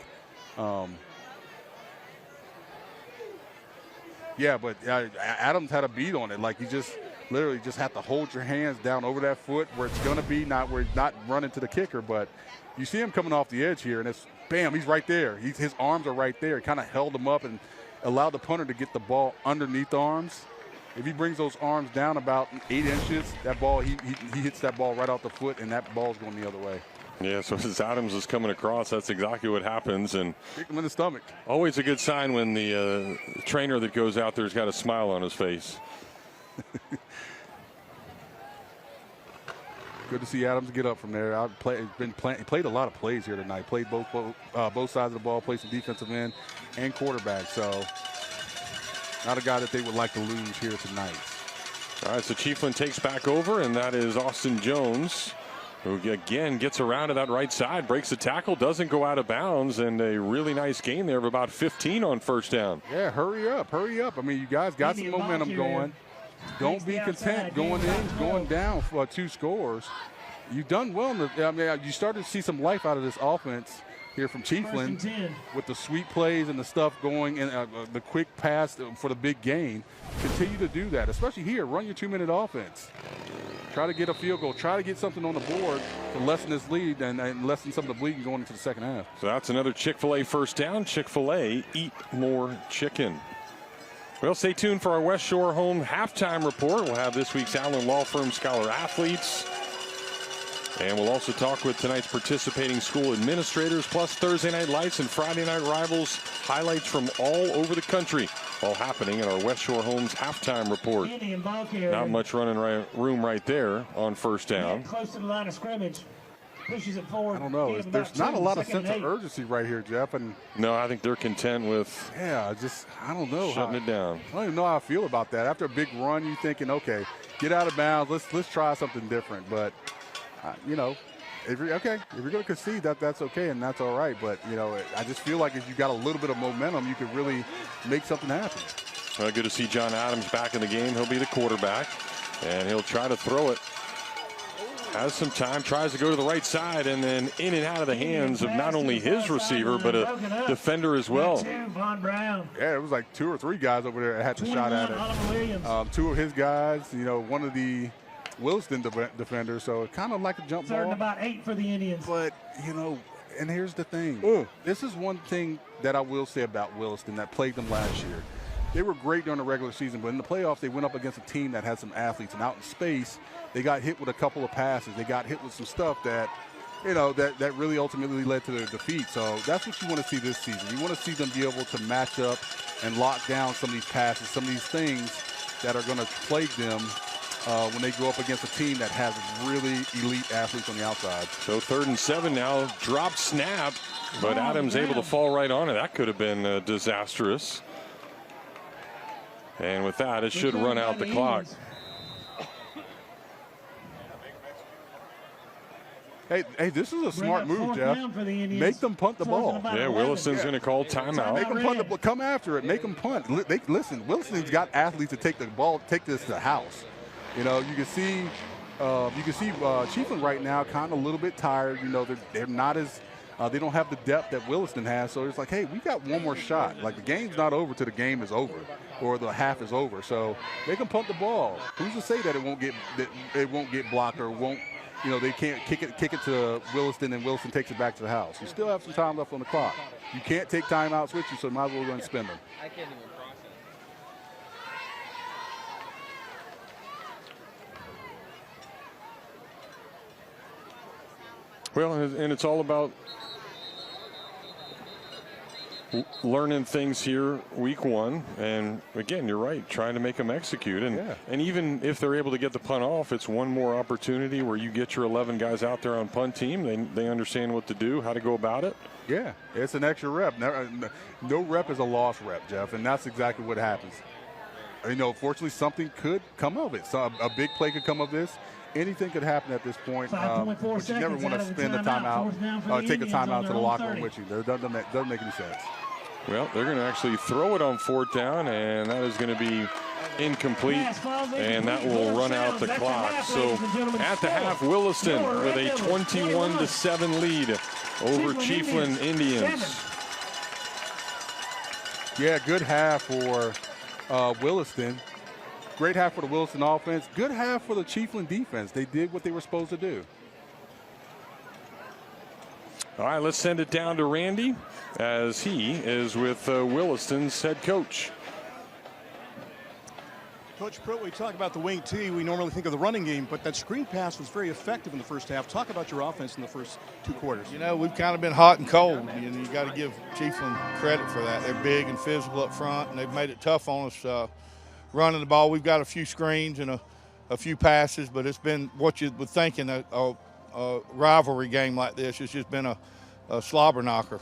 Yeah, but Adams had a beat on it. Like, you just literally just have to hold your hands down over that foot where it's going to be, not where it's not running to the kicker. But you see him coming off the edge here, and it's, bam, he's right there. His arms are right there. It kind of held him up and allowed the punter to get the ball underneath the arms. If he brings those arms down about 8 inches, that ball, he hits that ball right off the foot, and that ball's going the other way. Yeah, so as Adams is coming across, that's exactly what happens. And kick him in the stomach. Always a good sign when the trainer that goes out there's got a smile on his face. Good to see Adams get up from there. Played a lot of plays here tonight. Played both sides of the ball, played some defensive end and quarterback. So not a guy that they would like to lose here tonight. All right, so Chiefland takes back over, and that is Austin Jones, who again gets around to that right side, breaks the tackle, doesn't go out of bounds, and a really nice gain there of about 15 on first down. Yeah, hurry up. I mean, you guys got some momentum going. Don't be content going in, going down for 2 scores. You've done well. You started to see some life out of this offense here from Chiefland with the sweet plays and the stuff going and the quick pass for the big gain. Continue to do that, especially here. Run your 2-minute offense. Try to get a field goal. Try to get something on the board to lessen this lead and lessen some of the bleeding going into the second half. So that's another Chick-fil-A first down. Chick-fil-A, eat more chicken. Well, stay tuned for our West Shore Home halftime report. We'll have this week's Allen Law Firm Scholar Athletes. And we'll also talk with tonight's participating school administrators, plus Thursday Night Lights and Friday Night Rivals highlights from all over the country, all happening in our West Shore Homes halftime report. Not much running room right there on first down. Close to the line of scrimmage. Pushes it forward. I don't know. There's not a lot of sense of urgency right here, Jeff. And no, I think they're content with I don't know. Shutting it down. I don't even know how I feel about that. After a big run, you're thinking, okay, get out of bounds. Let's try something different. But, if you're going to concede, that's okay, and that's all right. But, I just feel like if you got a little bit of momentum, you could really make something happen. Well, good to see John Adams back in the game. He'll be the quarterback, and he'll try to throw it. Has some time, tries to go to the right side, and then in and out of the hands of not only his receiver, but a defender as well. Yeah, it was like 2 or 3 guys over there that had the shot at it. 2 of his guys, one of the Williston defenders, so it kind of like a jump ball. About 8 for the Indians. But, and here's the thing. This is one thing that I will say about Williston that plagued them last year. they were great during the regular season, but in the playoffs, they went up against a team that had some athletes. And out in space, they got hit with a couple of passes. They got hit with some stuff that, that really ultimately led to their defeat. So that's what you want to see this season. You want to see them be able to match up and lock down some of these passes, some of these things that are going to plague them when they go up against a team that has really elite athletes on the outside. So 3rd and 7 now, drop snap, but Adams able to fall right on it. That could have been disastrous. And with that, it should run out the clock. Hey, this is a smart move, Jeff. Make them punt the ball. Yeah, Williston's going to call timeout. Make them punt the ball. Come after it. Make them punt. Listen, Williston's got athletes to take the ball, take this to the house. You can see Chiefland right now kind of a little bit tired. They're not as they don't have the depth that Williston has. So it's like, hey, we got one more shot. Like, the game's not over till the game is over or the half is over. So they can punt the ball. Who's to say that it won't get blocked or won't? They can't kick it to Williston and Williston takes it back to the house. You still have some time left on the clock. You can't take timeouts with you, so might as well go and spend them. I can't even process. Well, and it's all about learning things here week 1. And again, you're right, trying to make them execute. And even if they're able to get the punt off, it's one more opportunity where you get your 11 guys out there on punt team. They understand what to do, how to go about it. Yeah, it's an extra rep. No rep is a lost rep, Jeff, and that's exactly what happens. Fortunately, something could come of it. So a big play could come of this. Anything could happen at this point, but you never want to spend a timeout, take a timeout to the locker room with you. That doesn't make any sense. Well, they're going to actually throw it on 4th down, and that is going to be incomplete, and that will run out the clock. So at the half, Williston with a 21-7 lead over Chiefland Indians. Yeah, good half for Williston. Great half for the Williston offense. Good half for the Chiefland defense. They did what they were supposed to do. All right, let's send it down to Randy as he is with Williston's head coach. Coach Pruitt, we talk about the wing T. We normally think of the running game, but that screen pass was very effective in the first half. Talk about your offense in the first 2 quarters. We've kind of been hot and cold, and you got to give Chiefland credit for that. They're big and physical up front, and they've made it tough on us running the ball. We've got a few screens and a few passes, but it's been what you would think in a rivalry game like this. It's just been a slobber knocker.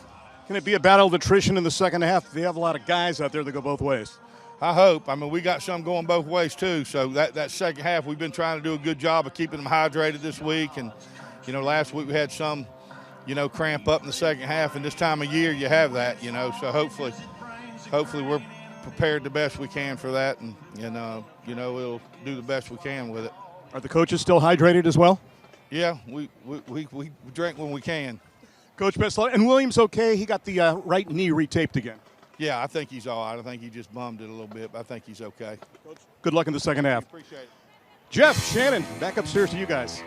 Can it be a battle of attrition in the second half? They have a lot of guys out there that go both ways. I hope. We got some going both ways too. So that second half, we've been trying to do a good job of keeping them hydrated this week. And, last week we had some, cramp up in the second half. And this time of year you have that, So hopefully we're prepared the best we can for that. And we'll do the best we can with it. Are the coaches still hydrated as well? Yeah, we drink when we can. Coach, best luck. And Williams okay? He got the right knee retaped again. Yeah, I think he's all right. I think he just bummed it a little bit, but I think he's okay. Coach, good luck in the second half. Appreciate it. Jeff, Shannon, back upstairs to you guys.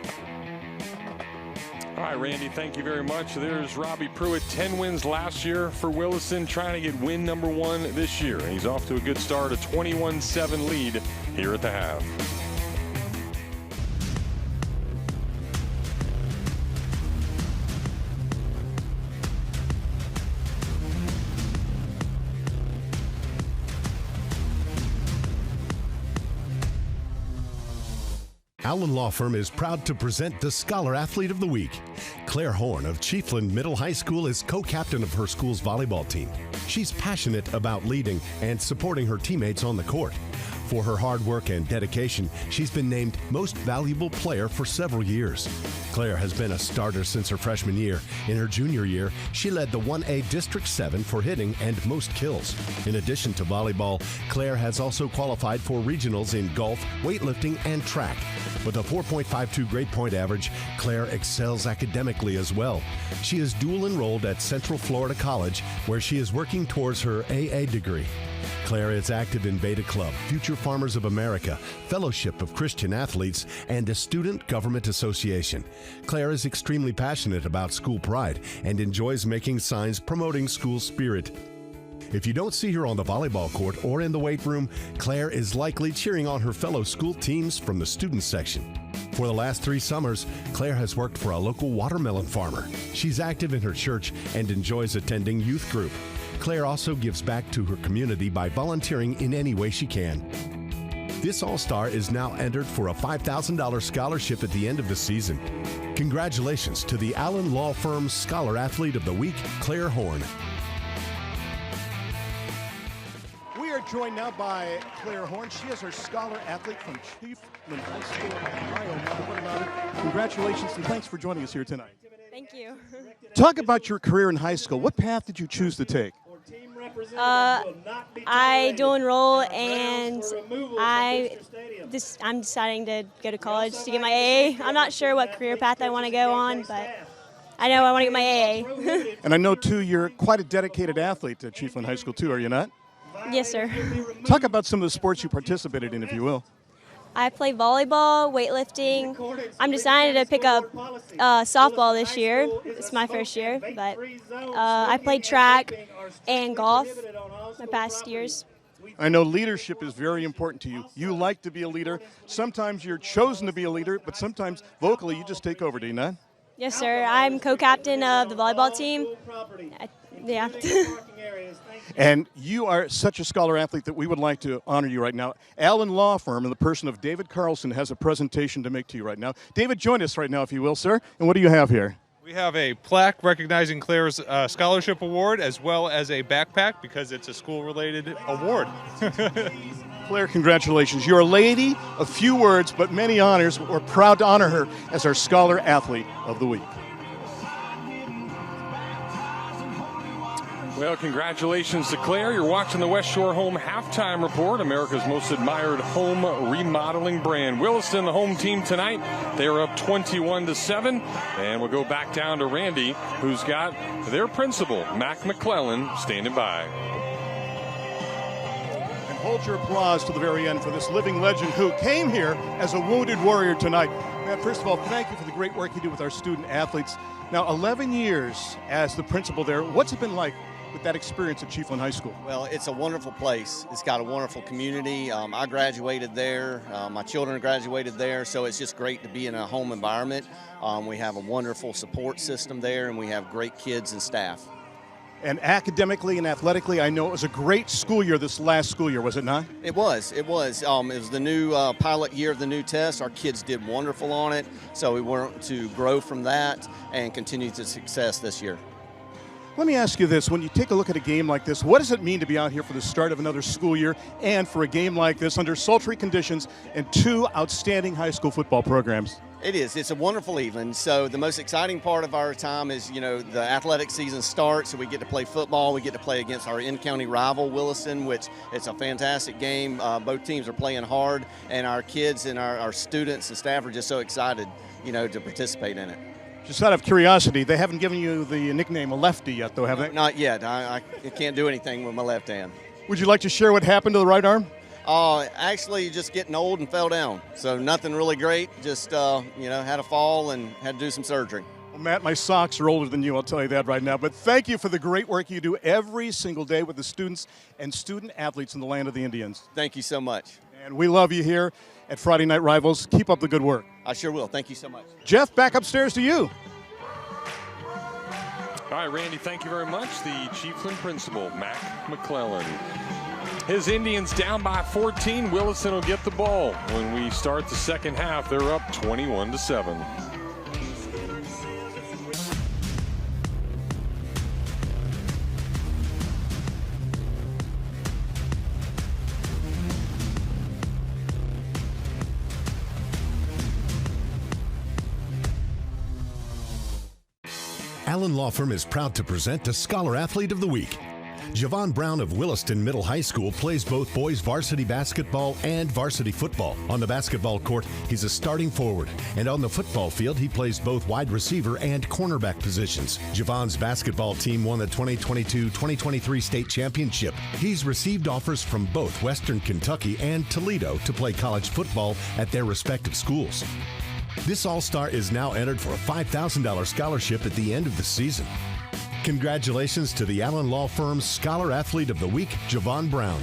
All right, Randy, thank you very much. There's Robbie Pruitt, 10 wins last year for Williston, trying to get win number 1 this year. And he's off to a good start, a 21-7 lead here at the half. Allen Law Firm is proud to present the Scholar Athlete of the Week. Claire Horn of Chiefland Middle High School is co-captain of her school's volleyball team. She's passionate about leading and supporting her teammates on the court. For her hard work and dedication, she's been named Most Valuable Player for several years. Claire has been a starter since her freshman year. In her junior year, she led the 1A District 7 for hitting and most kills. In addition to volleyball, Claire has also qualified for regionals in golf, weightlifting, and track. With a 4.52 grade point average, Claire excels academically as well. She is dual enrolled at Central Florida College, where she is working towards her AA degree. Claire is active in Beta Club, Future Farmers of America, Fellowship of Christian Athletes, and a Student Government Association. Claire is extremely passionate about school pride and enjoys making signs promoting school spirit. If you don't see her on the volleyball court or in the weight room, Claire is likely cheering on her fellow school teams from the student section. For the last 3 summers, Claire has worked for a local watermelon farmer. She's active in her church and enjoys attending youth group. Claire also gives back to her community by volunteering in any way she can. This All-Star is now entered for a $5,000 scholarship at the end of the season. Congratulations to the Allen Law Firm's Scholar Athlete of the Week, Claire Horn. We are joined now by Claire Horn. She is our Scholar Athlete from Chiefland High School in Ohio. What about it? Congratulations and thanks for joining us here tonight. Thank you. Talk about your career in high school. What path did you choose to take? I dual enroll, and I'm deciding to go to college to get my AA. I'm not sure what career path I want to go on, but I know I want to get my AA. And I know, too, you're quite a dedicated athlete at Chiefland High School, too, are you not? Yes, sir. Talk about some of the sports you participated in, if you will. I play volleyball, weightlifting. I'm deciding to pick up softball this year. It's my first year, but I played track and golf my past years. I know leadership is very important to you. You like to be a leader. Sometimes you're chosen to be a leader, but sometimes vocally you just take over, do you not? Yes, sir. I'm co-captain of the volleyball team. Yeah. And you are such a scholar athlete that we would like to honor you right now. Allen Law Firm, in the person of David Carlson, has a presentation to make to you right now. David, join us right now, if you will, sir. And what do you have here? We have a plaque recognizing Claire's scholarship award, as well as a backpack because it's a school-related award. Claire, congratulations. You're a lady of few words, but many honors. We're proud to honor her as our Scholar Athlete of the Week. Well, congratulations to Claire. You're watching the West Shore Home Halftime Report, America's most admired home remodeling brand. Williston, the home team tonight. They're up 21-7. And we'll go back down to Randy, who's got their principal, Mac McClellan, standing by. And hold your applause to the very end for this living legend who came here as a wounded warrior tonight. Matt, first of all, thank you for the great work you do with our student athletes. Now, 11 years as the principal there. What's it been like with that experience at Chiefland High School? Well, it's a wonderful place. It's got a wonderful community. I graduated there. My children graduated there, so it's just great to be in a home environment. We have a wonderful support system there, and we have great kids and staff. And academically and athletically, I know it was a great school year this last school year, was it not? It was. It was the new pilot year of the new test. Our kids did wonderful on it, so we want to grow from that and continue to success this year. Let me ask you this. When you take a look at a game like this, what does it mean to be out here for the start of another school year and for a game like this under sultry conditions and 2 outstanding high school football programs? It is. It's a wonderful evening. So the most exciting part of our time is, the athletic season starts, so we get to play football. We get to play against our in-county rival, Williston, which it's a fantastic game. Both teams are playing hard, and our kids and our students and staff are just so excited, to participate in it. Just out of curiosity, they haven't given you the nickname a lefty yet, though, have they? Not yet. I can't do anything with my left hand. Would you like to share what happened to the right arm? Actually, just getting old and fell down. So nothing really great. Just, had a fall and had to do some surgery. Well, Matt, my socks are older than you, I'll tell you that right now. But thank you for the great work you do every single day with the students and student athletes in the land of the Indians. Thank you so much. And we love you here at Friday Night Rivals. Keep up the good work. I sure will. Thank you so much. Jeff, back upstairs to you. All right, Randy, thank you very much. The Chiefland principal, Mac McClellan. His Indians down by 14. Williston will get the ball. When we start the second half, they're up 21-7. Allen Law Firm is proud to present the Scholar Athlete of the Week. Javon Brown of Williston Middle High School plays both boys varsity basketball and varsity football. On the basketball court, he's a starting forward, and on the football field, he plays both wide receiver and cornerback positions. Javon's basketball team won the 2022-2023 state championship. He's received offers from both Western Kentucky and Toledo to play college football at their respective schools. This All-Star is now entered for a $5,000 scholarship at the end of the season. Congratulations to the Allen Law Firm's Scholar Athlete of the Week, Javon Brown.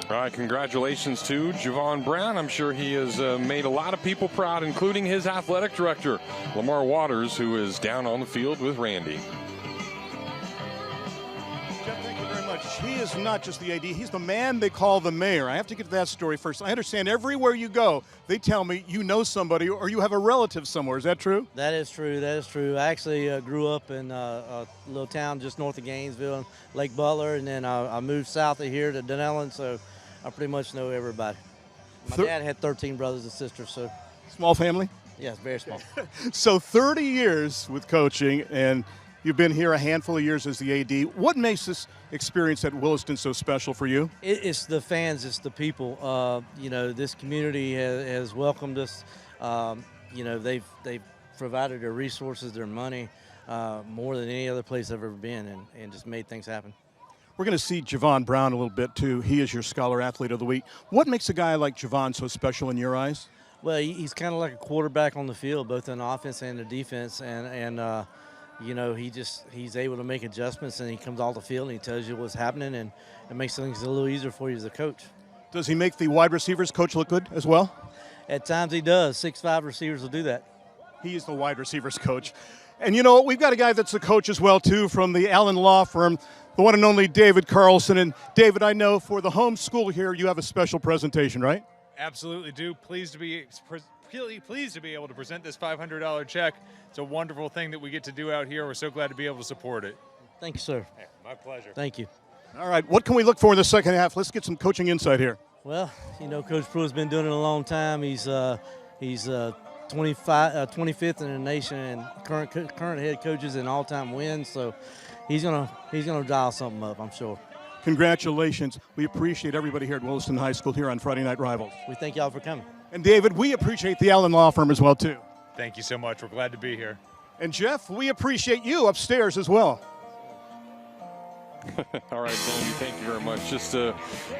All right, congratulations to Javon Brown. I'm sure he has made a lot of people proud, including his athletic director, Lamar Waters, who is down on the field with Randy. Jeff, thank you very much. He is not just the AD, he's the man they call the mayor. I have to get to that story first. I understand everywhere you go, they tell me you know somebody or you have a relative somewhere. Is that true? That is true. That is true. I actually grew up in a little town just north of Gainesville, Lake Butler, and then I moved south of here to Dunellen, so I pretty much know everybody. My dad had 13 brothers and sisters, so. Small family? Yes, very small. So 30 years with coaching, and you've been here a handful of years as the AD. What makes this experience at Williston so special for you? It's the fans, it's the people. You know, this community has welcomed us. You know, they've provided their resources, their money, more than any other place I've ever been, and just made things happen. We're going to see Javon Brown a little bit, too. He is your Scholar Athlete of the Week. What makes a guy like Javon so special in your eyes? Well, he's kind of like a quarterback on the field, both in offense and the defense, and you know, he's able to make adjustments, and he comes off the field and he tells you what's happening, and it makes things a little easier for you as a coach. Does he make the wide receivers coach look good as well? At times he does. 6'5" receivers will do that. He is the wide receivers coach. And you know, we've got a guy that's a coach as well, too, from the Allen Law Firm, the one and only David Carlson. And David, I know for the home school here, you have a special presentation, right? Absolutely do. Pleased to be able to present this $500 check. It's a wonderful thing that we get to do out here. We're so glad to be able to support it. Thank you, sir. Yeah, my pleasure. Thank you. All right, what can we look for in the second half? Let's get some coaching insight here. Well, you know, Coach Pruitt's been doing it a long time. He's 25th in the nation and current head coaches in all-time wins. So he's gonna dial something up, I'm sure. Congratulations. We appreciate everybody here at Williston High School here on Friday Night Rivals. We thank y'all for coming. And David, we appreciate the Allen Law Firm as well, too. Thank you so much. We're glad to be here. And Jeff, we appreciate you upstairs as well. All right, Danny, thank you very much. Just a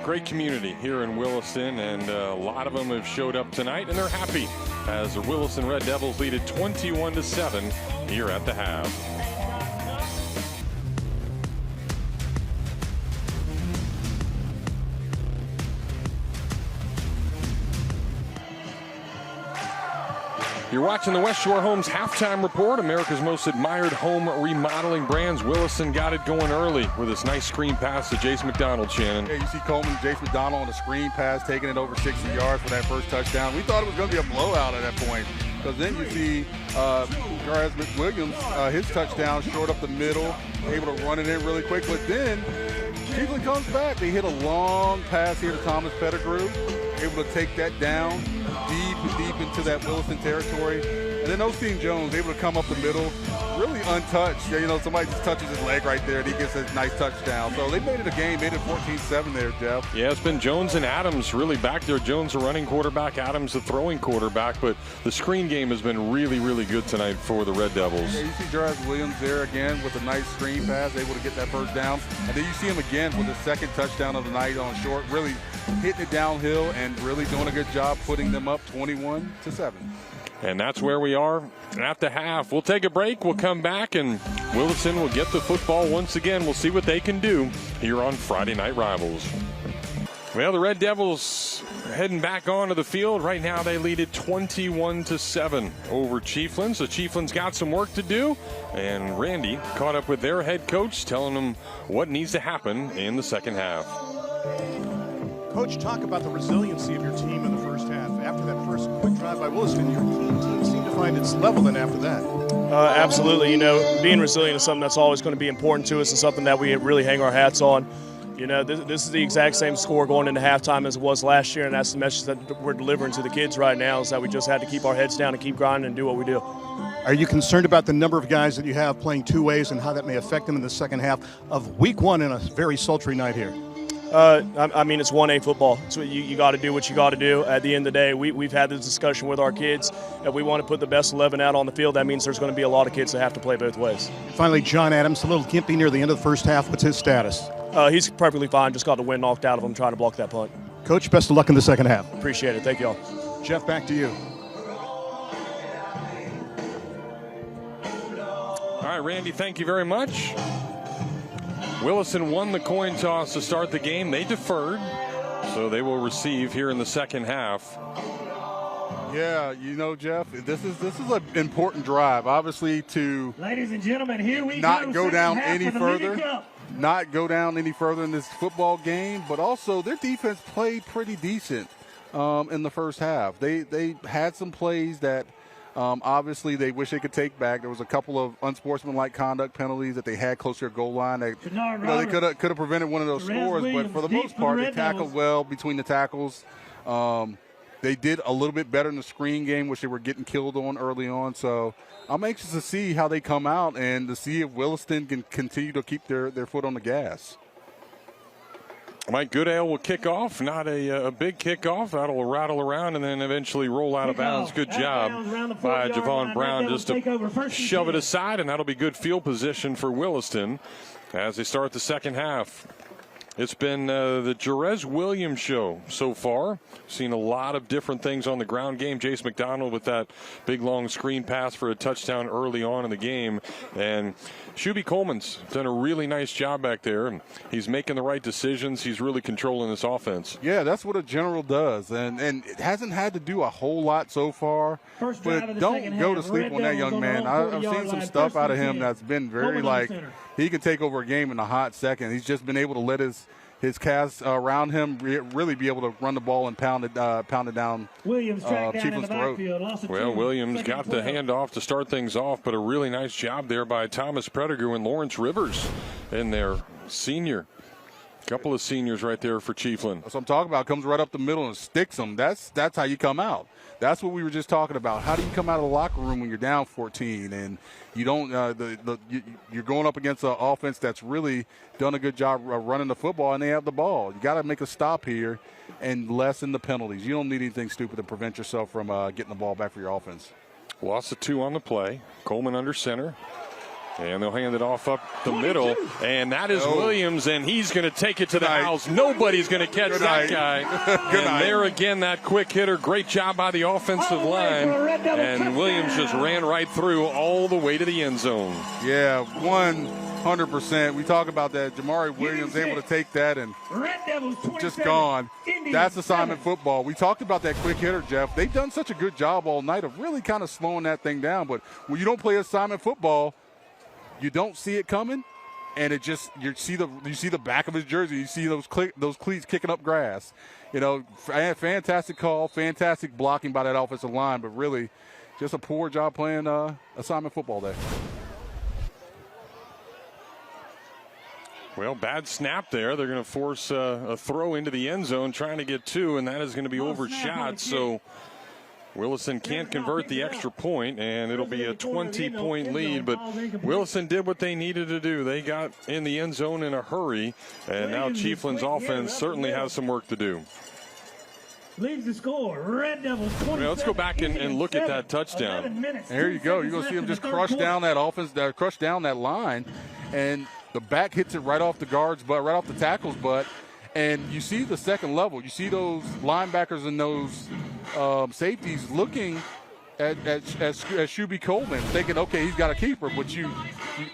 great community here in Williston, and a lot of them have showed up tonight, and they're happy as the Williston Red Devils lead it 21-7 here at the half. You're watching the West Shore Homes Halftime Report, America's most admired home remodeling brands. Williston got it going early with this nice screen pass to Jace McDonald, Shannon. Yeah, you see Coleman, Jace McDonald on the screen pass, taking it over 60 yards for that first touchdown. We thought it was going to be a blowout at that point, because then you see Garrett Williams, his touchdown short up the middle, able to run it in really quick. But then Chiefland comes back. They hit a long pass here to Thomas Pettigrew, able to take that down deep into that Williston territory. And then Osteen Jones able to come up the middle, really untouched. Yeah, you know, somebody just touches his leg right there and he gets a nice touchdown. So they made it a game, made it 14-7 there, Jeff. Yeah, it's been Jones and Adams really back there. Jones the running quarterback, Adams the throwing quarterback, but the screen game has been really, really good tonight for the Red Devils. Yeah, you see Jarvis Williams there again with a nice screen pass, able to get that first down. And then you see him again with the second touchdown of the night on short, really hitting it downhill and really doing a good job putting them up 21-7. And that's where we are at the half. We'll take a break. We'll come back, and Williston will get the football once again. We'll see what they can do here on Friday Night Rivals. Well, the Red Devils heading back onto the field. Right now they lead it 21-7 over Chiefland. So Chiefland's got some work to do. And Randy caught up with their head coach, telling them what needs to happen in the second half. Coach, talk about the resiliency of your team in the first half. After that first quick drive by Williston, your team seemed to find its level then after that. Absolutely. You know, being resilient is something that's always going to be important to us and something that we really hang our hats on. You know, this is the exact same score going into halftime as it was last year, and that's the message that we're delivering to the kids right now, is that we just had to keep our heads down and keep grinding and do what we do. Are you concerned about the number of guys that you have playing two ways and how that may affect them in the second half of week one in a very sultry night here? I mean, it's 1A football. So you got to do what you got to do. At the end of the day, we've had this discussion with our kids. If we want to put the best 11 out on the field, that means there's going to be a lot of kids that have to play both ways. Finally, John Adams, a little gimpy near the end of the first half. What's his status? He's perfectly fine. Just got the wind knocked out of him trying to block that punt. Coach, best of luck in the second half. Appreciate it. Thank you all. Jeff, back to you. All right, Randy, thank you very much. Williston won the coin toss to start the game. They deferred, so they will receive here in the second half. Yeah, you know, Jeff, this is an important drive, obviously, to Ladies and gentlemen, here we not go down Second half any of the further. League Cup. Not go down any further in this football game, but also their defense played pretty decent in the first half. They had some plays that obviously they wish they could take back. There was a couple of unsportsmanlike conduct penalties that they had close to their goal line. They could have prevented one of those scores, but for the most part, they tackled well between the tackles. They did a little bit better in the screen game, which they were getting killed on early on. So I'm anxious to see how they come out and to see if Williston can continue to keep their foot on the gas. Mike Goodale will kick off, not a big kickoff. That'll rattle around and then eventually roll out of bounds. Good job by Javon Brown just to shove it aside, and that'll be good field position for Williston as they start the second half. It's been the Jerez Williams show so far. Seen a lot of different things on the ground game. Jace McDonald with that big long screen pass for a touchdown early on in the game. And Shuby Coleman's done a really nice job back there. And he's making the right decisions. He's really controlling this offense. Yeah, that's what a general does. And it hasn't had to do a whole lot so far. But don't go to sleep on that young man. I've seen some stuff out of him that's been very he can take over a game in a hot second. He's just been able to let his cast around him really be able to run the ball and pound it down Williams Chiefland's throat. Well, Williams got the handoff to start things off, but a really nice job there by Thomas Prediger and Lawrence Rivers in their senior. Couple of seniors right there for Chiefland. That's what I'm talking about. Comes right up the middle and sticks them. That's how you come out. That's what we were just talking about. How do you come out of the locker room when you're down 14 and you don't? You're going up against an offense that's really done a good job running the football, and they have the ball. You got to make a stop here and lessen the penalties. You don't need anything stupid to prevent yourself from getting the ball back for your offense. Loss of 2 on the play. Coleman under center. And they'll hand it off up the middle. And that is Williams, and he's going to take it to the house. Nobody's going to catch that guy. And there again, that quick hitter. Great job by the offensive line. And Williams just ran right through all the way to the end zone. Yeah, 100%. We talk about that. Jamari Williams able to take that and just gone. That's assignment football. We talked about that quick hitter, Jeff. They've done such a good job all night of really kind of slowing that thing down. But when you don't play assignment football, you don't see it coming, and it just you see the back of his jersey. You see those cleats kicking up grass. You know, fantastic call, fantastic blocking by that offensive line, but really just a poor job playing assignment football there. Well, bad snap there. They're going to force a throw into the end zone, trying to get 2, and that is going to be overshot. So Williston can't convert the extra point, and it'll be a 20-point lead. But Williston did what they needed to do. They got in the end zone in a hurry, and now Chiefland's offense certainly has some work to do. Leaves the score. Red Devils 27. Let's go back and look at that touchdown. And here you go. You're going to see him just crush down that offense, crush down that line, and the back hits it right off the guard's butt, right off the tackle's butt. And you see the second level. You see those linebackers and those safeties looking at Shuby Coleman, thinking, okay, he's got a keeper, but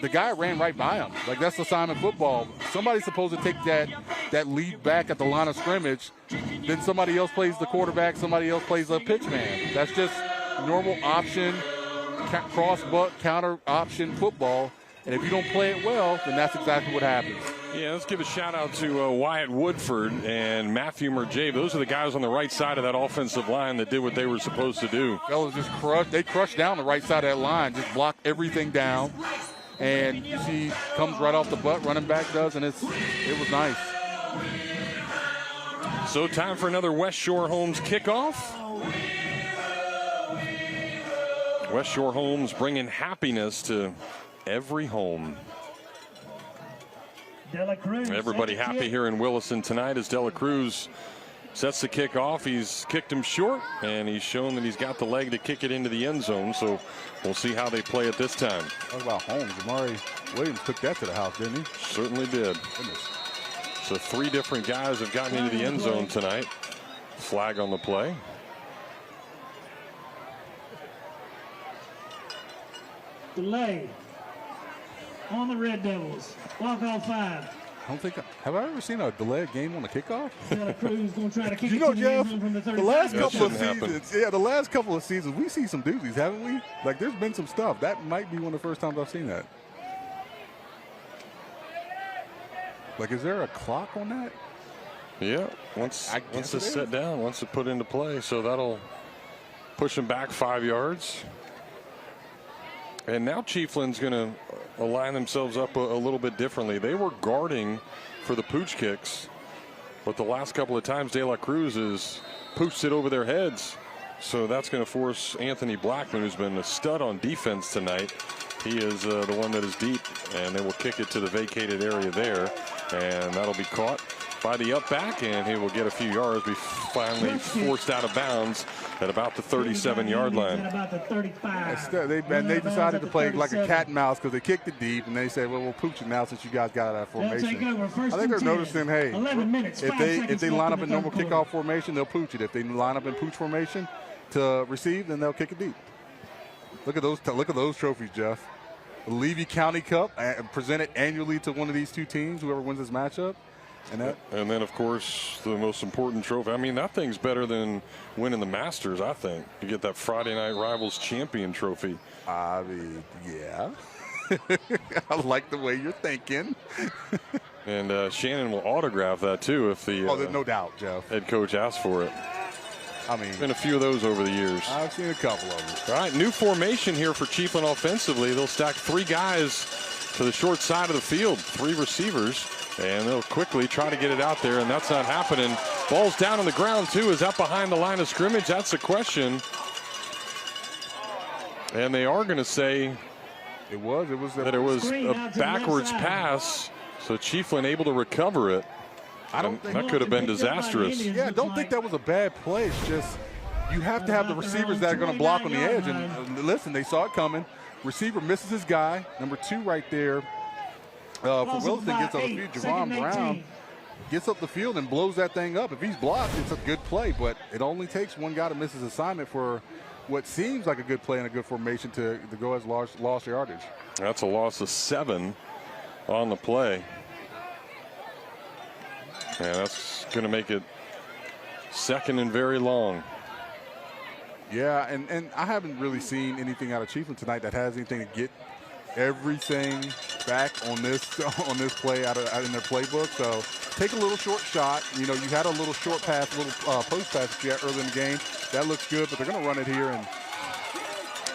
the guy ran right by him. Like, that's assignment football. Somebody's supposed to take that lead back at the line of scrimmage. Then somebody else plays the quarterback. Somebody else plays the pitch man. That's just normal option, cross-butt, counter option football. And if you don't play it well, then that's exactly what happens. Yeah, let's give a shout-out to Wyatt Woodford and Matthew Merjave. Those are the guys on the right side of that offensive line that did what they were supposed to do. Fellas just crushed down the right side of that line, just blocked everything down. And you see, comes right off the butt, running back does, and it was nice. So time for another West Shore Homes kickoff. West Shore Homes bringing happiness to every home. Everybody happy here in Williston tonight as Dela Cruz sets the kick off. He's kicked him short, and he's shown that he's got the leg to kick it into the end zone. So we'll see how they play it this time. Talk about Holmes. Jamari Williams took that to the house, didn't he? Certainly did. Goodness. So 3 different guys have gotten into the end zone tonight. Flag on the play. Delay on the Red Devils. Walk off 5. I don't think have I ever seen a delayed game on the kickoff? Cruz gonna try to kick You it know, to the end Jeff, zone from the the 35. last couple of shouldn't happen. seasons, the last couple of seasons, we see some doozies, haven't we? Like, there's been some stuff. That might be one of the first times I've seen that. Like, is there a clock on that? Yeah, once it's set down, once it's put into play, so that'll push them back 5 yards. And now Chiefland's going to align themselves up a little bit differently. They were guarding for the pooch kicks, but the last couple of times De La Cruz has pooched it over their heads. So that's going to force Anthony Blackman, who's been a stud on defense tonight. He is the one that is deep, and they will kick it to the vacated area there, and that'll be caught by the up back, and he will get a few yards. Be finally forced out of bounds at about the 37-yard line. About the 35. They decided to play like a cat and mouse because they kicked it deep, and they said, well, we'll pooch it now since you guys got out of that formation. Take over, first I think they're and 10. noticing, hey, 11 minutes, if they line up in normal quarter. kickoff formation, they'll pooch it. If they line up in pooch formation to receive, then they'll kick it deep. Look at those trophies, Jeff. The Levy County Cup presented annually to one of these two teams, whoever wins this matchup. And then, of course, the most important trophy. I mean, that thing's better than winning the Masters, I think. You get that Friday Night Rivals champion trophy. I mean, yeah. I like the way you're thinking. And Shannon will autograph that, too, if the there's no doubt, Jeff. Head coach asks for it. I mean, been a few of those over the years. I've seen a couple of them. All right, new formation here for Chiefland offensively. They'll stack 3 guys to the short side of the field, 3 receivers. And they'll quickly try to get it out there, and that's not happening. Ball's down on the ground, too. Is that behind the line of scrimmage? That's the question. And they are going to say it was a backwards pass, so Chiefland able to recover it. I don't think that could have been disastrous. Yeah, I don't think that was a bad play. It's just you have to have the receivers that are going to block on the edge. And listen, they saw it coming. Receiver misses his guy. Number 2 right there. For Williston gets up the field. Javon Brown gets up the field and blows that thing up. If he's blocked, it's a good play, but it only takes one guy to miss his assignment for what seems like a good play and a good formation to go as lost yardage. That's a loss of 7 on the play. And that's going to make it 2nd and very long. Yeah, and I haven't really seen anything out of Chiefland tonight that has anything to get everything back on this play out in their playbook. So take a little short shot. You know, you had a little short pass, a little post pass that you had early in the game. That looks good, but they're going to run it here. And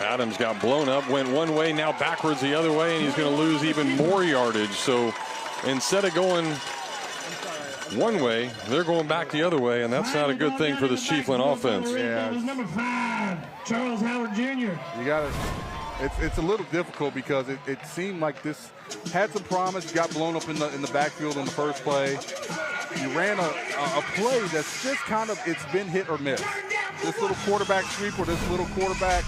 Adams got blown up, went one way, now backwards the other way, and he's going to lose even more yardage. So instead of going one way, they're going back the other way, and that's not a good thing for this Chiefland offense. Yeah, number 5, Charles Howard Jr. You got to. It's a little difficult because it seemed like this had some promise. Got blown up in the backfield on the first play. You ran a play that's just kind of, it's been hit or miss. This little quarterback sweep or this little quarterback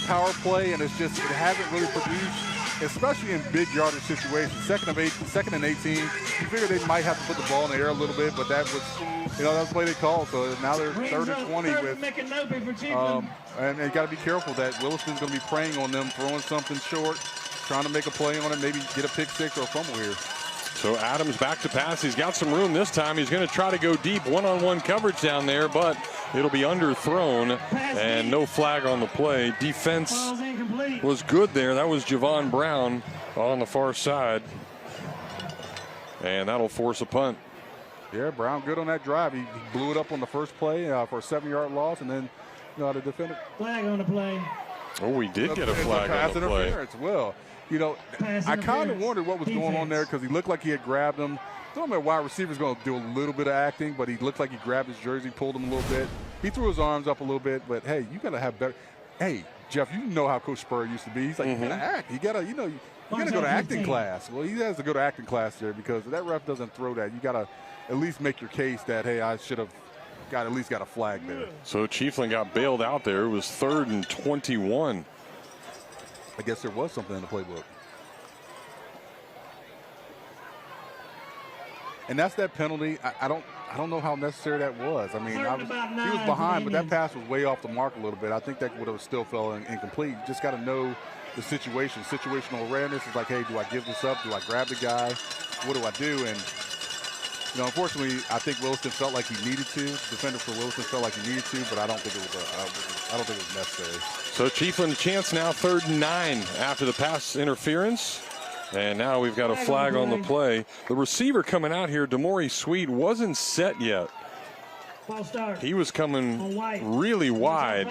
power play, and it hasn't really produced, especially in big yardage situations. 2nd and 18. You figure they might have to put the ball in the air a little bit, but that was, that was the play they called. So now they're 3rd and 20 with. And they got to be careful that Williston's going to be preying on them, throwing something short, trying to make a play on it, maybe get a pick 6 or a fumble here. So Adams back to pass. He's got some room this time. He's going to try to go deep, one-on-one coverage down there, but it'll be underthrown and no flag on the play. Defense was good there. That was Javon Brown on the far side. And that'll force a punt. Yeah, Brown good on that drive. He blew it up on the first play for a 7-yard loss, and then how to defend it. Flag on the play. Oh, we did get a flag on the play. Well, I kind of wondered what was going on there because he looked like he had grabbed him. I don't know why receiver's going to do a little bit of acting, but he looked like he grabbed his jersey, pulled him a little bit. He threw his arms up a little bit, but hey, you got to have better. Hey, Jeff, you know how Coach Spurrier used to be. He's like, you got to act. You got to, you got to go to acting class. Well, he has to go to acting class there because if that ref doesn't throw that, you got to at least make your case that, hey, I should have at least got a flag there. So Chiefland got bailed out there. It was 3rd and 21. I guess there was something in the playbook. And that's that penalty. I don't know how necessary that was. I mean, he was behind, but that pass was way off the mark a little bit. I think that would have still fell incomplete. You just got to know the situation. Situational awareness is like, hey, do I give this up? Do I grab the guy? What do I do? And unfortunately, I think Williston felt like he needed to. The defender for Williston felt like he needed to, but I don't think it was necessary. So Chiefland a chance now, 3rd and 9 after the pass interference. And now we've got a flag on the play. The receiver coming out here, Demore Sweet, wasn't set yet. He was coming really wide.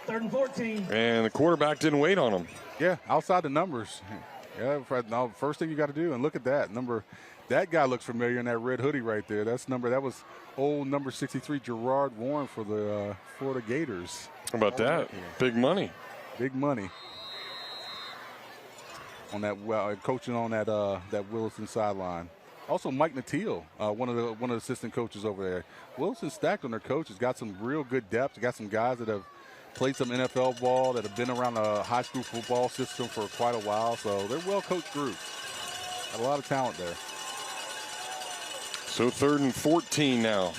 3rd and 14. And the quarterback didn't wait on him. Yeah, outside the numbers. Yeah, first thing you got to do, and look at that number. That guy looks familiar in that red hoodie right there. That was old number 63, Gerard Warren for the Florida Gators. How about that? Big money. Big money. On that, coaching on that Williston sideline. Also, Mike Natil, one of the assistant coaches over there. Williston stacked on their coaches. Got some real good depth. Got some guys that have played some NFL ball, that have been around the high school football system for quite a while. So they're a well-coached group. Got a lot of talent there. So 3rd and 14 now.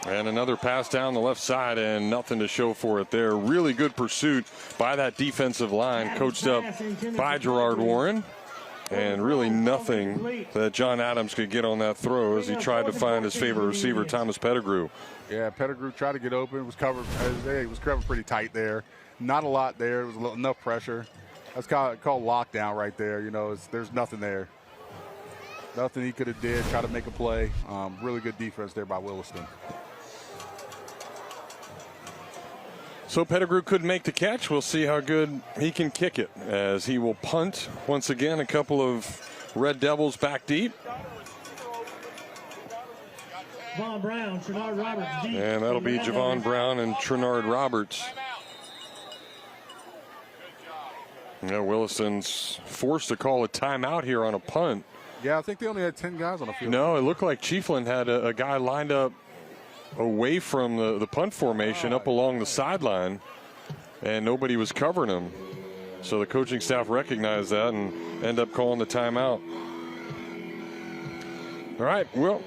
And another pass down the left side, and nothing to show for it there. Really good pursuit by that defensive line, coached up by Gerard Warren. And really nothing that John Adams could get on that throw as he tried to find his favorite receiver, Thomas Pettigrew. Yeah, Pettigrew tried to get open. It was covered. It was covered pretty tight there. Not a lot there. It was enough pressure. That's called lockdown right there. There's nothing there. Nothing he could have did. Try to make a play. Really good defense there by Williston. So Pettigrew couldn't make the catch. We'll see how good he can kick it as he will punt once again. A couple of Red Devils back deep. Javon Brown, Trenard Roberts deep. And that'll be Javon Brown and Trenard Roberts. Williston's forced to call a timeout here on a punt. Yeah, I think they only had 10 guys on the field. No, it looked like Chiefland had a guy lined up away from the punt formation up along the sideline, and nobody was covering him. So the coaching staff recognized that and end up calling the timeout. All right, well,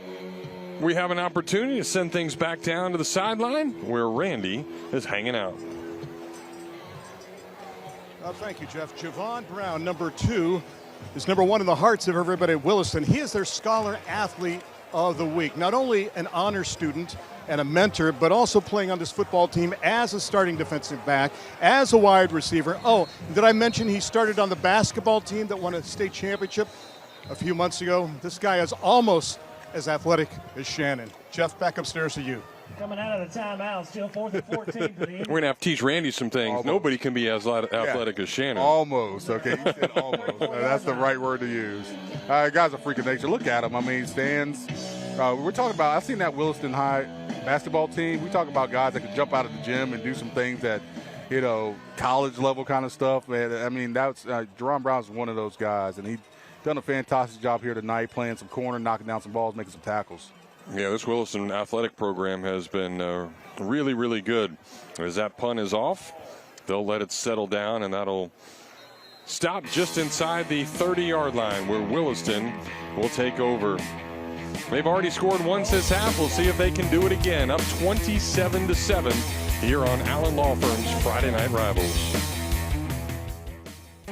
we have an opportunity to send things back down to the sideline where Randy is hanging out. Thank you, Jeff. Javon Brown, number 2, is number 1 in the hearts of everybody at Williston. He is their Scholar Athlete of the Week. Not only an honor student and a mentor, but also playing on this football team as a starting defensive back, as a wide receiver. Oh, did I mention he started on the basketball team that won a state championship a few months ago? This guy is almost as athletic as Shannon. Jeff, back upstairs to you. Coming out of the timeout, still 4th and 14 for the We're going to have to teach Randy some things. Almost. Nobody can be as athletic as Shannon. Almost, okay. You said almost. That's the right word to use. Guy's a freak of nature. Look at him. I mean, he stands. We're talking about, I've seen that Williston High basketball team. We talk about guys that can jump out of the gym and do some things that, college level kind of stuff. And I mean, that's Jerome Brown's one of those guys, and he done a fantastic job here tonight, playing some corner, knocking down some balls, making some tackles. Yeah, this Williston athletic program has been really, really good. As that punt is off, they'll let it settle down, and that'll stop just inside the 30-yard line where Williston will take over. They've already scored once this half. We'll see if they can do it again. Up 27-7 here on Allen Law Firm's Friday Night Rivals.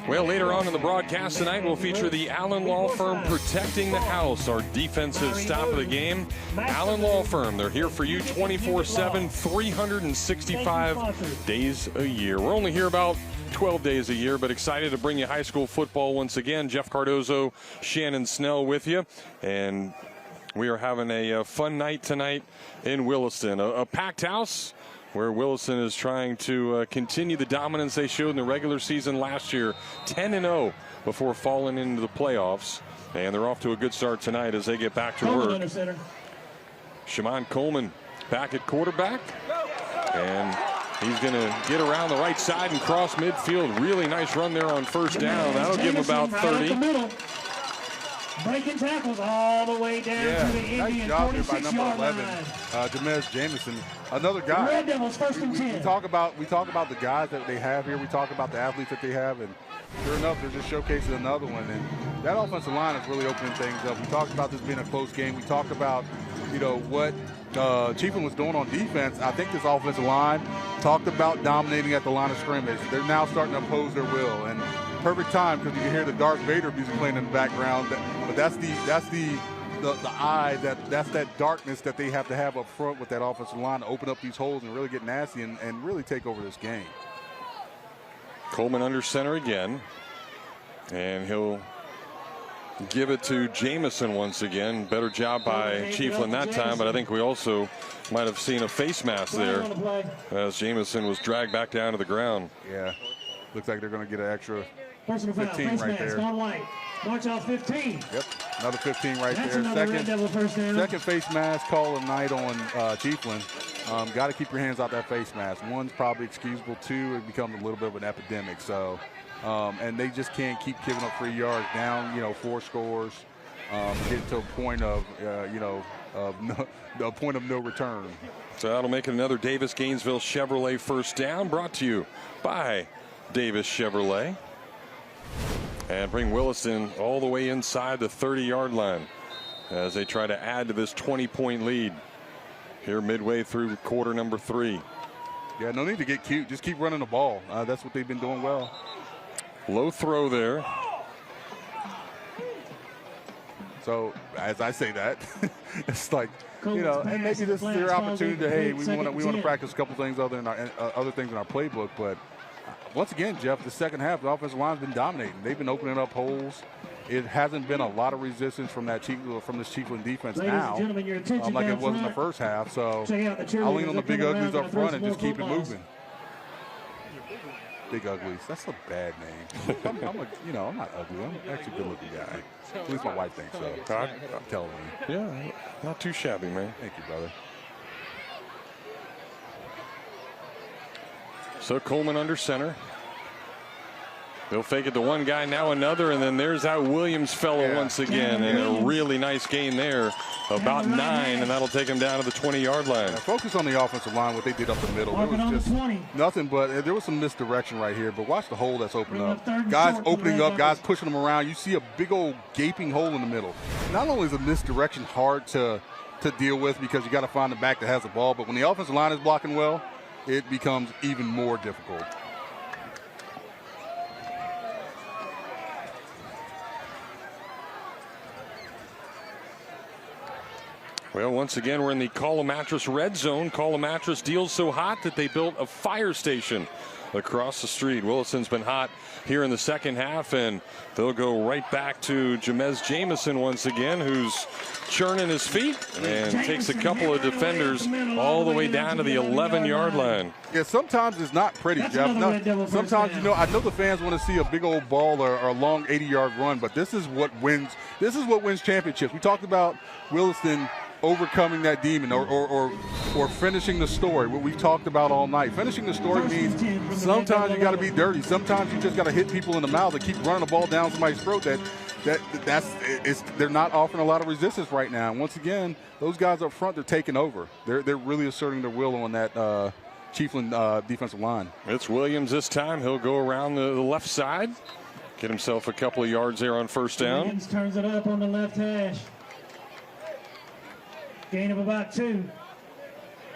Well, later on in the broadcast tonight, we'll feature the Allen Law Firm Protecting the House, our defensive stop of the game. Allen Law Firm, they're here for you 24/7, 365 days a year. We're only here about 12 days a year, but excited to bring you high school football once again. Jeff Cardozo, Shannon Snell with you, and we are having a fun night tonight in Williston. A packed house where Williston is trying to continue the dominance they showed in the regular season last year, 10-0 before falling into the playoffs. And they're off to a good start tonight as they get back to work. Shimon Coleman back at quarterback. And he's going to get around the right side and cross midfield. Really nice run there on first down. That'll give him about 30. Breaking tackles all the way down to the nice Indian job here by 46 number yard 11, line. Jamez Jamison, another guy. Red Devils first and 10. We talk about the guys that they have here. We talk about the athletes that they have, and sure enough, they're just showcasing another one. And that offensive line is really opening things up. We talked about this being a close game. We talked about, what Chiefland was doing on defense. I think this offensive line talked about dominating at the line of scrimmage. They're now starting to oppose their will, and perfect time because you can hear the Darth Vader music playing in the background. But that's the eye, that's that darkness that they have to have up front with that offensive line to open up these holes and really get nasty and really take over this game. Coleman under center again, and he'll give it to Jamison once again. Better job by Chiefland that time, but I think we also might have seen a face mask there as Jamison was dragged back down to the ground. Yeah, looks like they're going to get an extra Personal foul, 15 face right mask there. on White. March off 15. Yep, another 15 right That's there. another Red Devil first down. Second face mask call of night on Chiefland. Got to keep your hands out that face mask. One's probably excusable. Two, it becomes a little bit of an epidemic. So, and they just can't keep giving up 3 yards down. 4 scores, get to a point of a point of no return. So that'll make it another Davis Gainesville Chevrolet first down, brought to you by Davis Chevrolet. And bring Williston all the way inside the 30-yard line as they try to add to this 20-point lead here midway through quarter number 3. Yeah, no need to get cute. Just keep running the ball. That's what they've been doing well. Low throw there. So as I say that, it's like, and maybe this is their opportunity to, hey, we want to practice a couple things other things in our playbook. But once again, Jeff, the second half, the offensive line's been dominating. They've been opening up holes. It hasn't been a lot of resistance from this Chiefland defense now, like it was in the first half. So I'll lean on the big uglies up front and just keep it moving. Big uglies. That's a bad name. I'm not ugly. I'm actually a good-looking guy. At least my wife thinks so. I'm telling you. Yeah, not too shabby, man. Thank you, brother. So Coleman under center. They'll fake it to one guy, now another, and then there's that Williams fellow once again. And a really nice gain there, about 9, and that'll take him down to the 20-yard line. Yeah, focus on the offensive line, what they did up the middle. It was just nothing but, there was some misdirection right here, but watch the hole that's opening up. Guys opening up, guys pushing them around. You see a big old gaping hole in the middle. Not only is a misdirection hard to deal with because you got to find the back that has the ball, but when the offensive line is blocking well, it becomes even more difficult. Well, once again, we're in the Call-A-Mattress red zone. Call-A-Mattress deals so hot that they built a fire station across the street. Williston's been hot here in the second half, and they'll go right back to Jamez Jamison once again, who's churning his feet and takes a couple of defenders all the way down to the 11-yard line. Yeah, sometimes it's not pretty, Jeff. No, sometimes, I know the fans want to see a big old ball or a long 80-yard run, but this is what wins. This is what wins championships. We talked about Williston overcoming that demon or finishing the story, what we've talked about all night. Finishing the story means sometimes you got to be dirty. Sometimes you just got to hit people in the mouth and keep running the ball down somebody's throat. They're not offering a lot of resistance right now. And once again, those guys up front, they're taking over. They're really asserting their will on that Chiefland defensive line. It's Williams this time. He'll go around the left side, get himself a couple of yards there on first down. Williams turns it up on the left hash. Gain of about 2.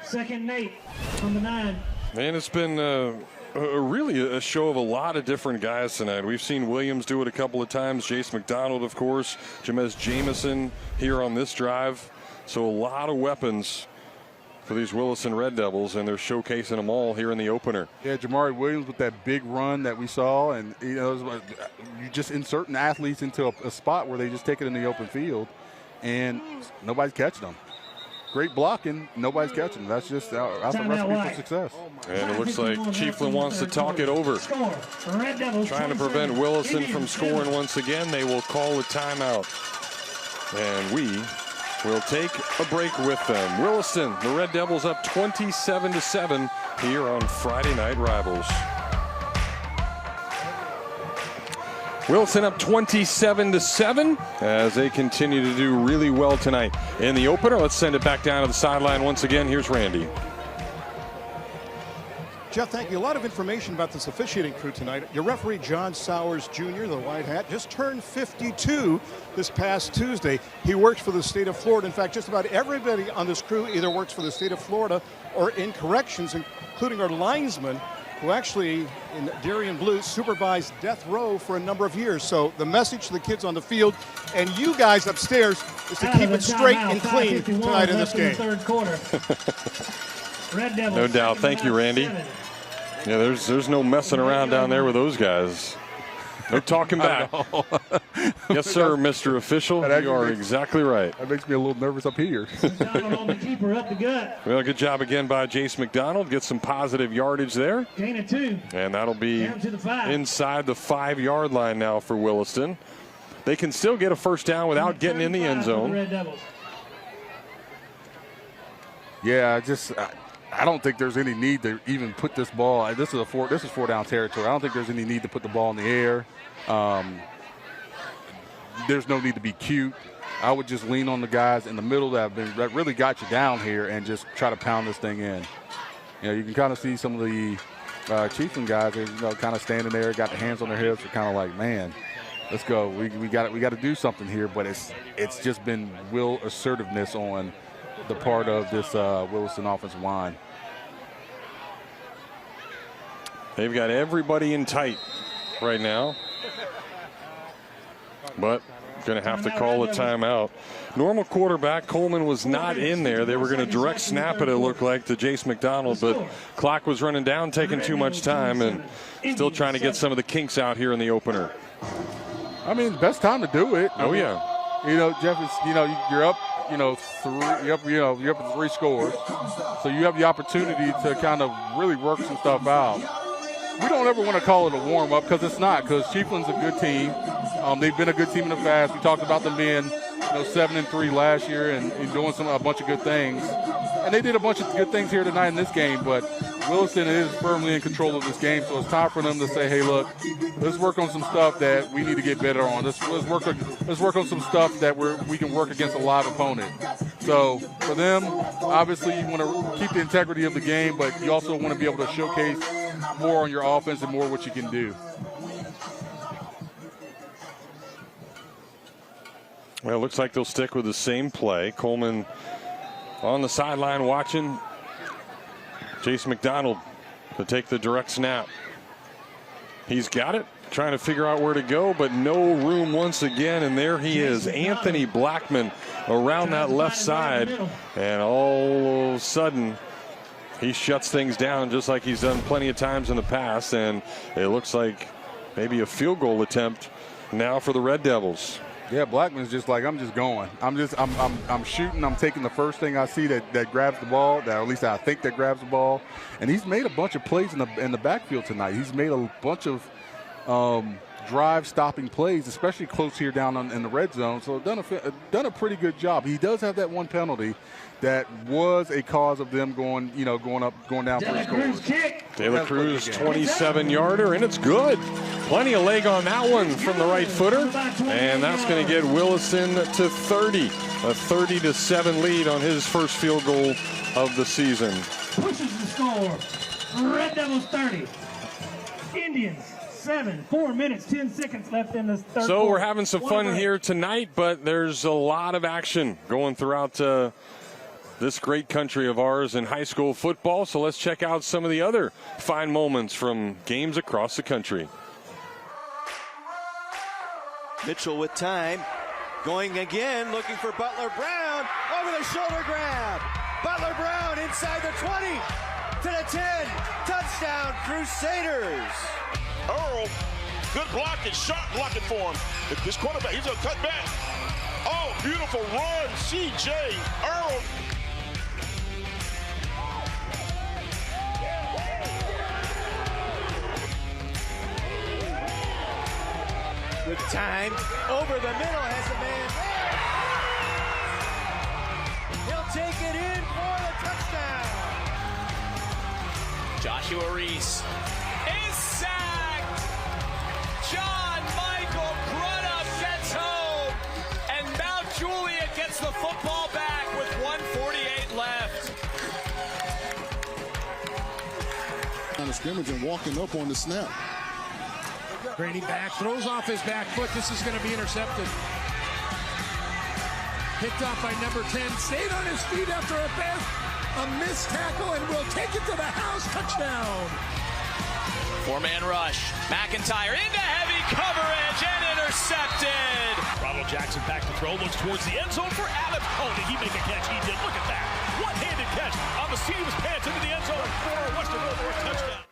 Second and 8 from the 9. And it's been really a show of a lot of different guys tonight. We've seen Williams do it a couple of times. Jace McDonald, of course. Jamez Jamison here on this drive. So a lot of weapons for these Williston Red Devils, and they're showcasing them all here in the opener. Yeah, Jamari Williams with that big run that we saw. And, you just inserting athletes into a spot where they just take it in the open field, and nobody's catching them. Great blocking, nobody's catching. That's just a recipe for success. And it looks like Chiefland wants to talk it over. Trying to prevent Williston from scoring once again. They will call a timeout. And we will take a break with them. Williston, the Red Devils up 27-7 here on Friday Night Rivals. Williston up 27-7 as they continue to do really well tonight in the opener. Let's send it back down to the sideline once again. Here's Randy. Jeff, thank you. A lot of information about this officiating crew tonight. Your referee, John Sowers Jr., the white hat, just turned 52 this past Tuesday. He works for the state of Florida. In fact, just about everybody on this crew either works for the state of Florida or in corrections, including our linesman, who actually, in Darien Blue, supervised death row for a number of years. So the message to the kids on the field and you guys upstairs is to keep it straight and clean tonight in this game. Third quarter. Red Devils. No doubt. Thank you, Randy. Yeah, there's no messing around down there with those guys. No talking back. Yes, sir, Mr. Official. You are exactly right. That makes me a little nervous up here. On the keeper up the gut. Well, good job again by Jace McDonald. Get some positive yardage there. Gain of 2. And that'll be Down to the 5. inside the 5-yard line now for Williston. They can still get a first down without getting in the end zone. Red Devils. Yeah, I don't think there's any need to even put this ball. This is 4-down territory. I don't think there's any need to put the ball in the air. There's no need to be cute. I would just lean on the guys in the middle that really got you down here and just try to pound this thing in. You know, you can kind of see some of the Chiefland guys, kind of standing there, got their hands on their hips, are kind of like, man, let's go. We got to do something here. But it's just been real assertiveness on the part of this Williston offensive line. They've got everybody in tight right now, but going to have to call a timeout. Normal quarterback Coleman was not in there. They were going to direct snap it looked like, to Jace McDonald, but clock was running down, taking too much time, and still trying to get some of the kinks out here in the opener. I mean, best time to do it. Oh, yeah. You know, Jeff, you're up. You're up 3 scores, so you have the opportunity to kind of really work some stuff out. We don't ever want to call it a warm-up because it's not, because Chiefland's a good team. They've been a good team in the past. We talked about them being 7-3 last year and doing a bunch of good things. And they did a bunch of good things here tonight in this game, but Williston is firmly in control of this game, so it's time for them to say, hey, look, let's work on some stuff that we need to get better on. Let's work on some stuff that we can work against a live opponent. So for them, obviously you want to keep the integrity of the game, but you also want to be able to showcase more on your offense and more what you can do. Well, it looks like they'll stick with the same play. Coleman on the sideline watching. Jace McDonald to take the direct snap. He's got it, trying to figure out where to go, but no room once again, and there he is, Anthony Blackman around that left side, and all of a sudden he shuts things down just like he's done plenty of times in the past, and it looks like maybe a field goal attempt now for the Red Devils. Yeah, Blackman's just like, I'm just going. I'm shooting. I'm taking the first thing I see that grabs the ball, that at least I think that grabs the ball. And he's made a bunch of plays in the backfield tonight. He's made a bunch of drive-stopping plays, especially close here down in the red zone. So done a pretty good job. He does have that one penalty that was a cause of them going down 3 scores. De La Cruz 27-yarder, and it's good. Plenty of leg on that one from the right footer, and that's going to get Williston to 30. A 30-7 lead on his first field goal of the season. Pushes the score. Red Devils 30. Indians 7. 4 minutes, 10 seconds left in this third So quarter. we're having some fun here tonight, but there's a lot of action going throughout this great country of ours in high school football. So let's check out some of the other fine moments from games across the country. Mitchell with time, going again, looking for Butler Brown, over the shoulder grab. Butler Brown inside the 20, to the 10, touchdown Crusaders. Earl, good blocking, sharp blocking for him. This quarterback, he's gonna cut back. Oh, beautiful run, C.J. Earl. With time, over the middle, has a man there. He'll take it in for the touchdown. Joshua Reese is sacked. John Michael scrimmage and walking up on the snap. Brady back, throws off his back foot. This is going to be intercepted. Picked off by number 10. Stayed on his feet after a missed tackle and will take it to the house. Touchdown. Four-man rush. McIntyre into heavy coverage and intercepted. Ronald Jackson back to throw. Looks towards the end zone for Adams. Oh, did he make a catch? He did. Look at that. One-handed catch on the seat of his pants into the end zone for a Western Illinois touchdown.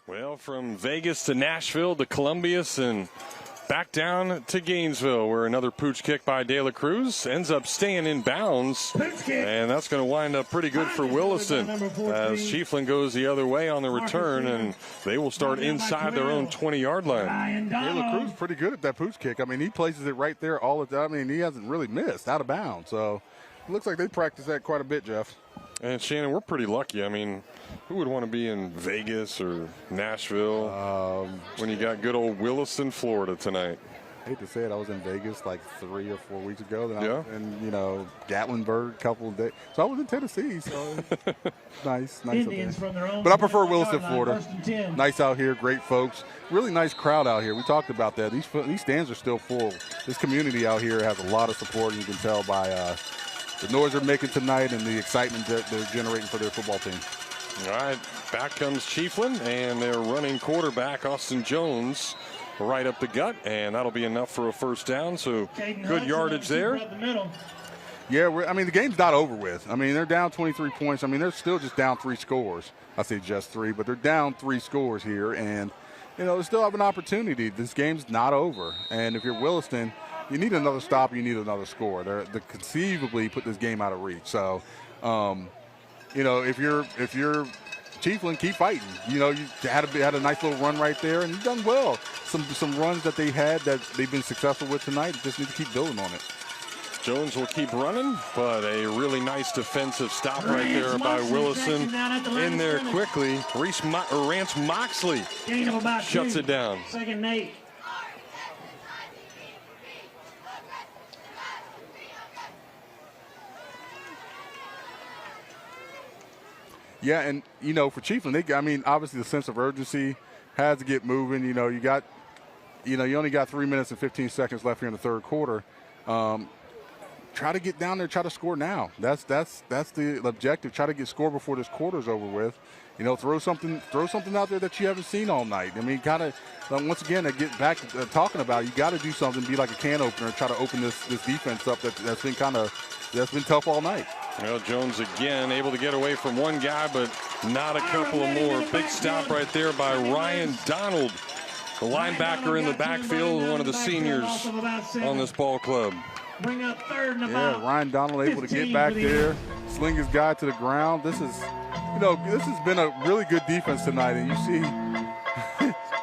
Well, from Vegas to Nashville to Columbus and back down to Gainesville, where another pooch kick by De La Cruz ends up staying in bounds. And that's going to wind up pretty good for Williston as Chiefland goes the other way on the return, and they will start inside their own 20-yard line. De La Cruz pretty good at that pooch kick. I mean, he places it right there all the time. I mean, he hasn't really missed out of bounds. So it looks like they practice that quite a bit, Jeff. And Shannon, we're pretty lucky. I mean, who would want to be in Vegas or Nashville when you got good old Williston, Florida tonight? I hate to say it, I was in Vegas like 3 or 4 weeks ago. Then I Yeah. was in, Gatlinburg a couple of days. So I was in Tennessee. So nice Indians up from there. their own But I prefer 20-yard Williston, line, Florida. 1st and 10. Nice out here, great folks. Really nice crowd out here. We talked about that. These stands are still full. This community out here has a lot of support, and you can tell by the noise they're making tonight and the excitement that they're generating for their football team. All right, back comes Chiefland, and their running quarterback, Austin Jones, right up the gut, and that'll be enough for a first down. So good yardage there. Yeah, the game's not over with. I mean, they're down 23 points. I mean, they're still just down 3 scores. I say just 3, but they're down 3 scores here, and they still have an opportunity. This game's not over, and if you're Williston, you need another stop. You need another score. They conceivably put this game out of reach. So, if you're Chiefland, keep fighting. You had a nice little run right there, and you've done well. Some runs that they had that they've been successful with tonight. Just need to keep building on it. Jones will keep running, but a really nice defensive stop right there by Williston. In there quickly, Rance Moxley shuts it down. Second and 8. Yeah, and for Chiefland, obviously the sense of urgency has to get moving. You only got 3 minutes and 15 seconds left here in the third quarter. Try to get down there, try to score now. That's the objective. Try to score before this quarter's over with. Throw something out there that you haven't seen all night. I mean, once again, to get back to talking about it, you got to do something, be like a can opener, and try to open this defense up that's been tough all night. Well, Jones again able to get away from one guy, but not a couple of more. Big stop right there by Ryan Donald, the linebacker in the backfield, one of the seniors on this ball club. Bring up third and Yeah, Ryan Donald able to get back there, sling his guy to the ground. This has been a really good defense tonight, and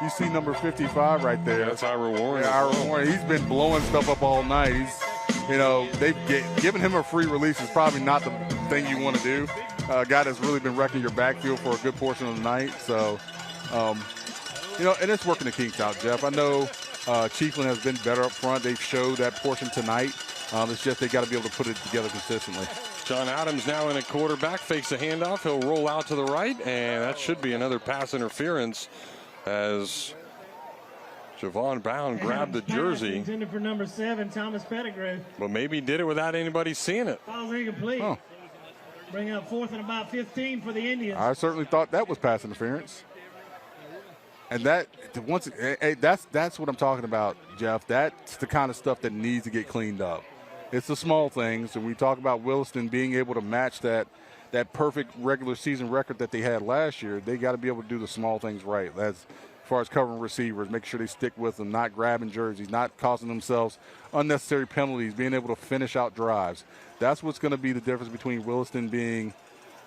you see number 55 right there. That's Ira Warren. Yeah, Ira Warren. He's been blowing stuff up all night. They've given him a free release is probably not the thing you want to do. A guy that's really been wrecking your backfield for a good portion of the night. So, and it's working the kinks out, Jeff. I know Chiefland has been better up front. They've showed that portion tonight. It's just they got to be able to put it together consistently. John Adams now in a quarterback, fakes a handoff. He'll roll out to the right, and that should be another pass interference as Javon Brown grabbed the jersey. Intended for number 7, Thomas Pettigrew. But maybe he did it without anybody seeing it. Ball's incomplete. Oh. Bring up 4th and about 15 for the Indians. I certainly thought that was pass interference. And that's what I'm talking about, Jeff. That's the kind of stuff that needs to get cleaned up. It's the small things, and we talk about Williston being able to match that perfect regular season record that they had last year. They got to be able to do the small things right. That's as far as covering receivers, making sure they stick with them, not grabbing jerseys, not causing themselves unnecessary penalties, being able to finish out drives. That's what's going to be the difference between Williston being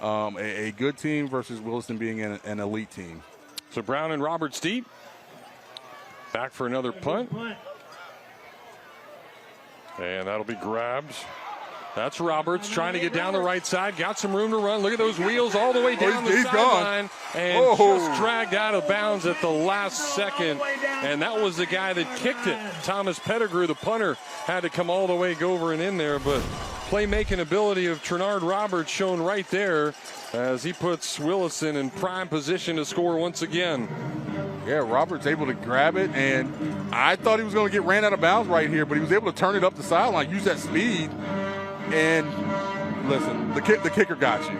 a good team versus Williston being an elite team. So Brown and Roberts deep. Back for another punt. And that'll be grabbed. That's Roberts trying to get down the right side. Got some room to run. Look at those wheels all the way down the sideline. And just dragged out of bounds at the last second. And that was the guy that kicked it. Thomas Pettigrew, the punter, had to come all the way over and in there. But playmaking ability of Trenard Roberts shown right there as he puts Williston in prime position to score once again. Yeah, Roberts able to grab it, and I thought he was going to get ran out of bounds right here, but he was able to turn it up the sideline, use that speed, and listen, the kicker got you.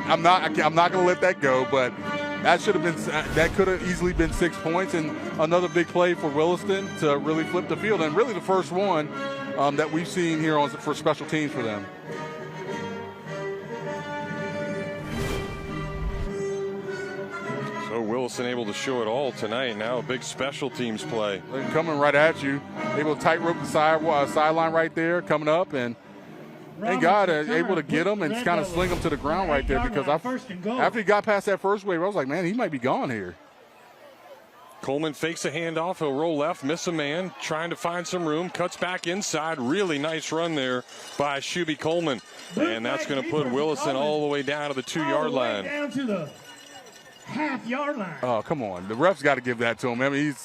I'm not going to let that go, but that could have easily been 6 points, and another big play for Williston to really flip the field, and really the first one that we've seen here for special teams for them. So Williston able to show it all tonight. Now a big special teams play. They're coming right at you. Able to tightrope the sideline right there, coming up, and thank God able to get him and kind of sling him to the ground right there, because after he got past that first wave, I was like, man, he might be gone here. Coleman fakes a handoff. He'll roll left, miss a man, trying to find some room, cuts back inside. Really nice run there by Shuby Coleman. And that's going to put Williston all the way down to the 2-yard line. Down to the half-yard line. Oh, come on. The ref's got to give that to him. I mean,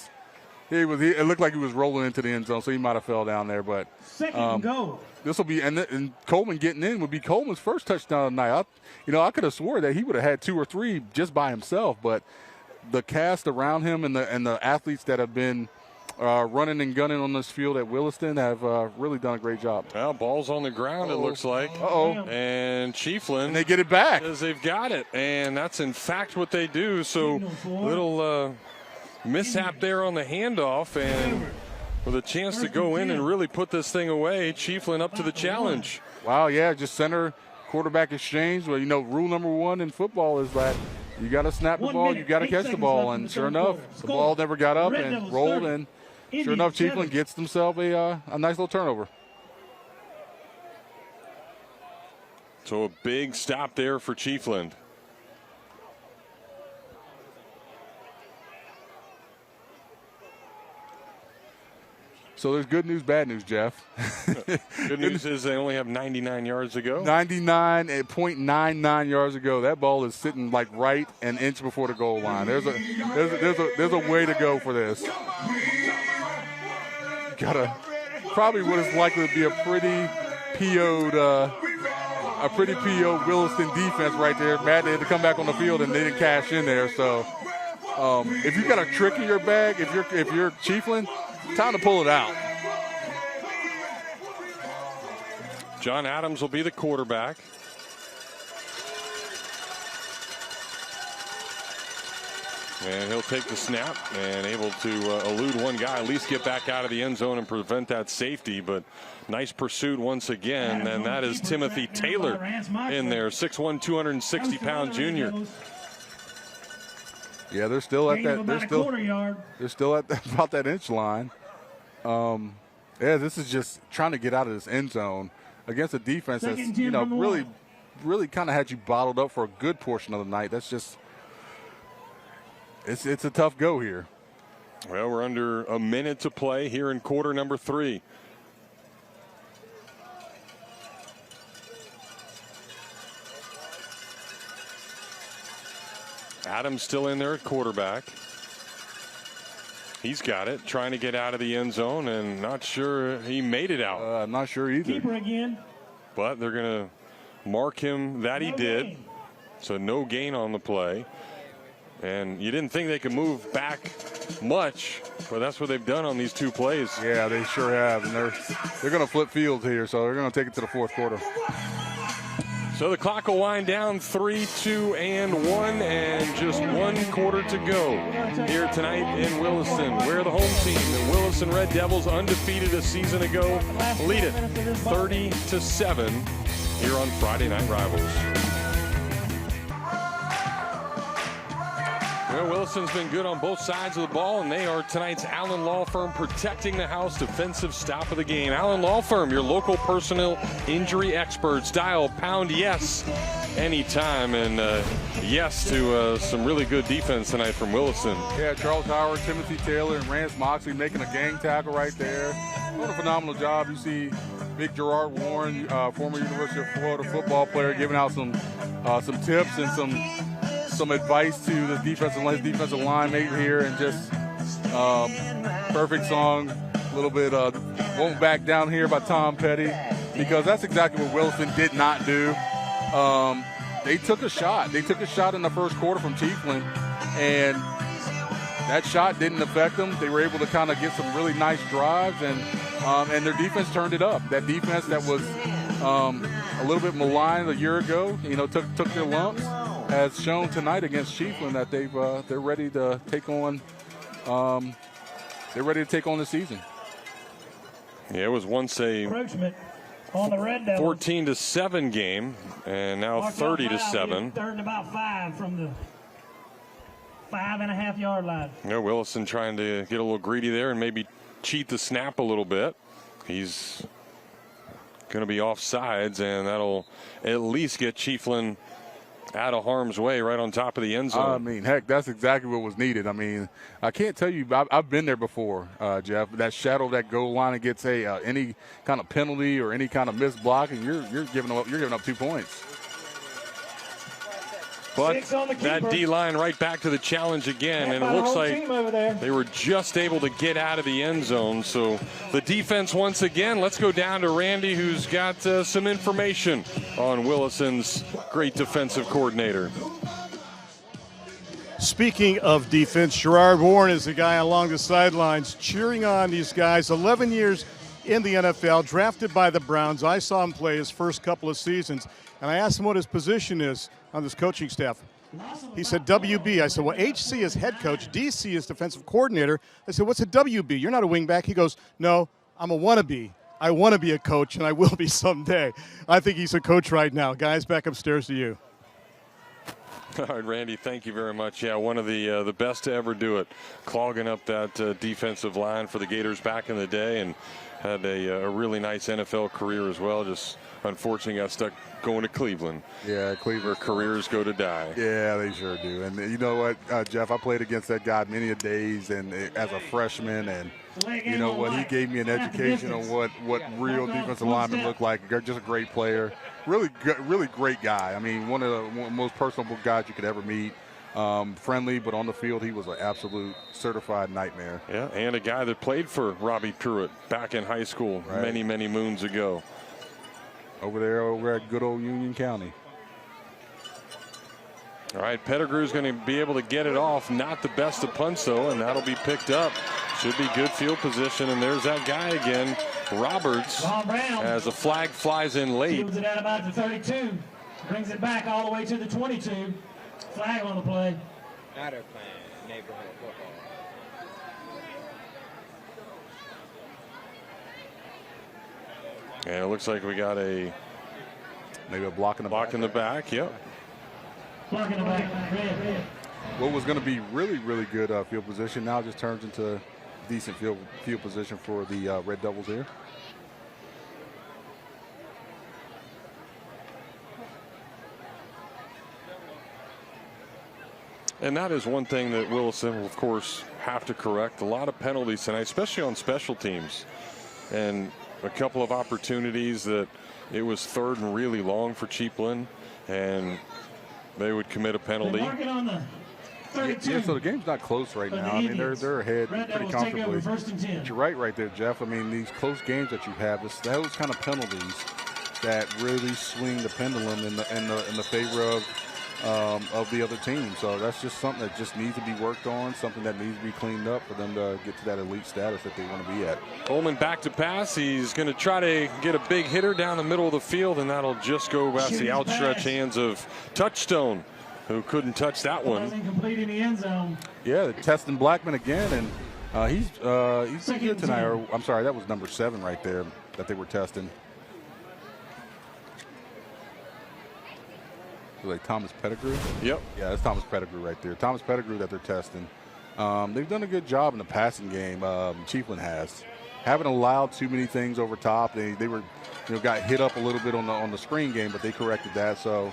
it looked like he was rolling into the end zone, so he might have fell down there. But second and goal. This will be, and Coleman getting in would be Coleman's first touchdown of the night. I could have swore that he would have had 2 or 3 just by himself, but the cast around him and the athletes that have been running and gunning on this field at Williston have really done a great job. Well, ball's on the ground, it looks like. And Chiefland. And they get it back. Says they've got it, and that's in fact what they do. So little mishap there on the handoff, and with a chance to go in and really put this thing away, Chiefland up to the challenge. Wow, yeah, just center quarterback exchange. Well, rule number 1 in football is that you got to snap the ball, you got to catch the ball, and sure enough, the ball never got up and rolled, and sure enough, Chiefland gets themselves a nice little turnover. So a big stop there for Chiefland. So there's good news, bad news, Jeff. Good news is they only have 99 yards to go. 99.99 yards to go. That ball is sitting like right an inch before the goal line. There's a way to go for this. Got probably what is likely to be a pretty PO'd Williston defense right there. Matt, they had to come back on the field and they didn't cash in there. So if you got a trick in your bag, if you're Chiefland, time to pull it out. John Adams will be the quarterback. And he'll take the snap and able to elude one guy, at least get back out of the end zone and prevent that safety. But nice pursuit once again, and that is Timothy Taylor in there, 6'1", 260-pound junior. Yeah, they're still at that. They're still at about that inch line. Yeah, this is just trying to get out of this end zone against a defense that's really kind of had you bottled up for a good portion of the night. That's just it's a tough go here. Well, we're under a minute to play here in quarter number 3. Adams still in there at quarterback. He's got it, trying to get out of the end zone, and not sure he made it out. I'm not sure either. Keeper again. But they're going to mark him that he did. So no gain on the play. And you didn't think they could move back much, but that's what they've done on these 2 plays. Yeah, they sure have, and they're going to flip fields here, so they're going to take it to the 4th quarter. So the clock will wind down, 3, 2, and 1, and just 1 quarter to go here tonight in Williston. We're the home team. The Williston Red Devils, undefeated a season ago, lead it 30-7 here on Friday Night Rivals. Well, Williston's been good on both sides of the ball, and they are tonight's Allen Law Firm, protecting the house, defensive stop of the game. Allen Law Firm, your local personal injury experts. Dial pound yes anytime, and yes to some really good defense tonight from Williston. Yeah, Charles Howard, Timothy Taylor, and Rance Moxley making a gang tackle right there. What a phenomenal job. You see big Gerard Warren, former University of Florida football player, giving out some tips and some advice to the defensive line mate here, and just perfect song. A little bit Won't Back Down Here by Tom Petty. because that's exactly what Williston did not do. They took a shot. They took a shot in the first quarter from Chiefland, and that shot didn't affect them. They were able to kind of get some really nice drives, and their defense turned it up. That defense that was a little bit maligned a year ago, took their lumps, has shown tonight against Chiefland that they're ready to take on. They're ready to take on the season. Yeah, it was once a Encroachment on the Red Devils. 14-7 game, and now 30-7. Third and about 5 from the 5.5-yard line. Williston trying to get a little greedy there and maybe cheat the snap a little bit. He's going to be offsides, and that'll at least get Chiefland out of harm's way right on top of the end zone. I mean, heck, that's exactly what was needed. I mean, I can't tell you, I've been there before, Jeff. That shadow, that goal line, and gets any kind of penalty or any kind of missed block, and you're giving up 2 points. But that D-line right back to the challenge again, and it looks like they were just able to get out of the end zone. So the defense once again. Let's go down to Randy, who's got some information on Williston's great defensive coordinator. Speaking of defense, Gerard Warren is the guy along the sidelines cheering on these guys. 11 years in the NFL, drafted by the Browns. I saw him play his first couple of seasons, and I asked him what his position is on this coaching staff. He said WB. I said, well, HC is head coach, DC is defensive coordinator. I said, what's a WB? You're not a wingback. He goes, no, I'm a wannabe. I want to be a coach, and I will be someday. I think he's a coach right now. Guys, back upstairs to you. All right, Randy, thank you very much. Yeah, one of the best to ever do it, clogging up that defensive line for the Gators back in the day, and had a really nice NFL career as well. Just unfortunately got stuck going to Cleveland. Yeah, Cleveland. Where careers go to die. Yeah, they sure do. And you know what, Jeff, I played against that guy many a days, and as a freshman, and you know what, he gave me an education on what real defensive linemen look like. Just a great player. Really great guy. I mean, one of the most personable guys you could ever meet. Friendly, but on the field, he was an absolute certified nightmare. Yeah, and a guy that played for Robbie Pruitt back in high school many, many moons ago. Over at good old Union County. All right, Pettigrew's going to be able to get it off. Not the best of punts, though, and that'll be picked up. Should be good field position, and there's that guy again, Roberts, as a flag flies in late. Moves it out about the 32. Brings it back all the way to the 22. Flag on the play. Now they're playing neighborhood football. And it looks like we got maybe a block in the back. Yep. Block in the back. Red. What was going to be really good field position now just turns into decent field position for the Red Devils here. And that is one thing that Williston will, of course, have to correct. A lot of penalties tonight, especially on special teams. And a couple of opportunities that it was third and really long for Chiefland, and they would commit a penalty. On the yeah, so the game's not close right now. I mean, they're ahead pretty comfortably. But you're right there, Jeff. I mean, these close games that you have, those kind of penalties that really swing the pendulum in the favor of the other team. So that's just something that just needs to be worked on, something that needs to be cleaned up for them to get to that elite status that they want to be at. Coleman back to pass. He's going to try to get a big hitter down the middle of the field, and that'll just go past the outstretched hands of Touchstone, who couldn't touch that one. Wasn't complete in the end zone. Yeah, testing Blackman again, and he's good tonight. Or, I'm sorry, that was number 7 right there that they were testing. Like Thomas Pettigrew? Yep. Yeah, that's Thomas Pettigrew right there. Thomas Pettigrew that they're testing. They've done a good job in the passing game. Chiefland has. Haven't allowed too many things over top. They were, got hit up a little bit on the screen game, but they corrected that. So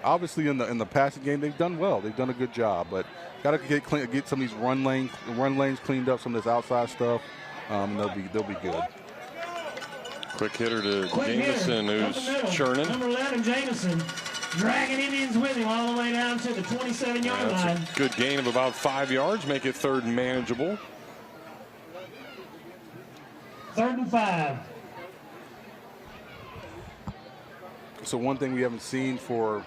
obviously in the passing game, they've done well. They've done a good job, but got to get some of these run lanes cleaned up, some of this outside stuff. And they'll be good. Quick hitter to Jameson, who's churning. Number 11, Jameson, dragging Indians with him all the way down to the 27-yard line. A good gain of about 5 yards, make it third and manageable. 3rd and 5. So one thing we haven't seen for a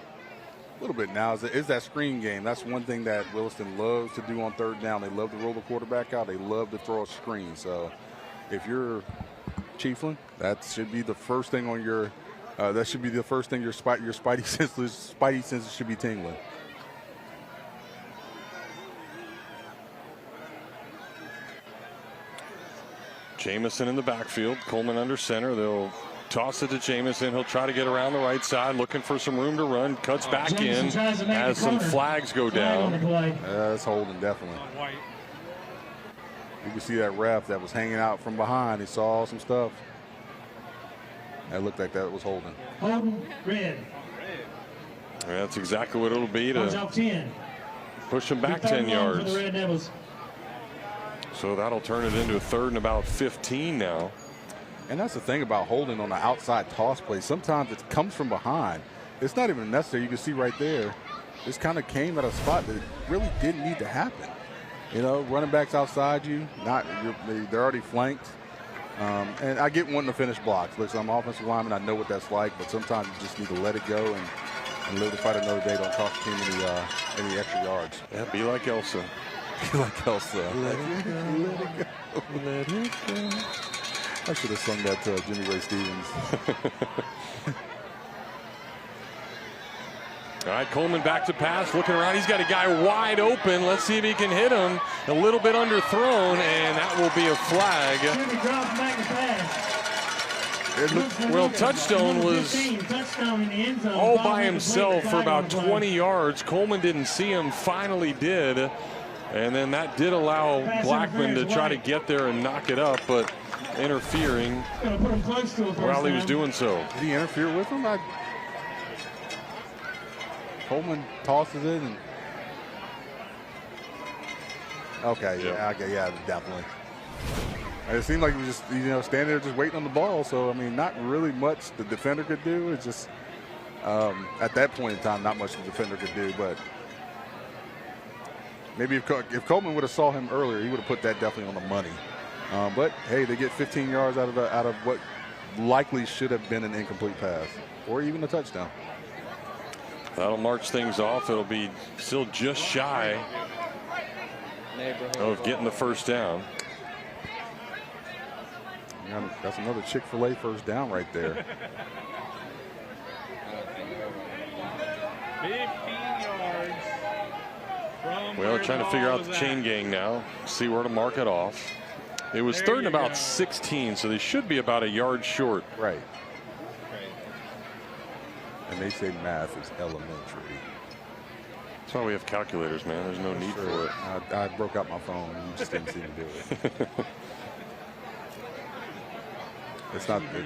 little bit now is that screen game. That's one thing that Williston loves to do on third down. They love to roll the quarterback out. They love to throw a screen. So if you're Chiefland, that should be the first thing on your that should be the first thing your spidey senses should be tingling. Jamison in the backfield, Coleman under center. They'll toss it to Jamison. He'll try to get around the right side, looking for some room to run. Cuts back in as some flags go down. That's holding, definitely. You can see that ref that was hanging out from behind. He saw some stuff. That looked like that was holding. Holding, red. That's exactly what it'll be to push him back 10 yards. So that'll turn it into a third and about 15 now. And that's the thing about holding on the outside toss play. Sometimes it comes from behind. It's not even necessary. You can see right there, this kind of came at a spot that really didn't need to happen. You know, running backs outside you, they're already flanked. And I get wanting to finish blocks. Listen, I'm an offensive lineman. I know what that's like, but sometimes you just need to let it go and live to fight another day. Don't cost the team any extra yards. Yeah, be like Elsa. Be like Elsa. Let it go. Let it go. I should have sung that to Jimmy Ray Stevens. All right, Coleman back to pass, looking around. He's got a guy wide open. Let's see if he can hit him. A little bit underthrown, and that will be a flag. Well, Touchstone was all by himself for about 20 yards. Coleman didn't see him, finally did. And then that did allow Blackman to try to get there and knock it up, but interfering while he was doing so. Did he interfere with him? Coleman tosses it and yeah, definitely. And it seemed like he was just standing there just waiting on the ball. So I mean, not really much the defender could do. It's just at that point in time, not much the defender could do. But maybe if Coleman would have saw him earlier, he would have put that definitely on the money. But hey, they get 15 yards out of what likely should have been an incomplete pass or even a touchdown. That'll march things off. It'll be still just shy of getting the first down. That's another Chick-fil-A first down right there. 15 yards. Well, trying to figure out the chain gang now. See where to mark it off. It was third and about 16, so they should be about a yard short. Right. And they say math is elementary. That's why we have calculators, man. There's no need for it. I broke out my phone and you just didn't see me do it. It's not good.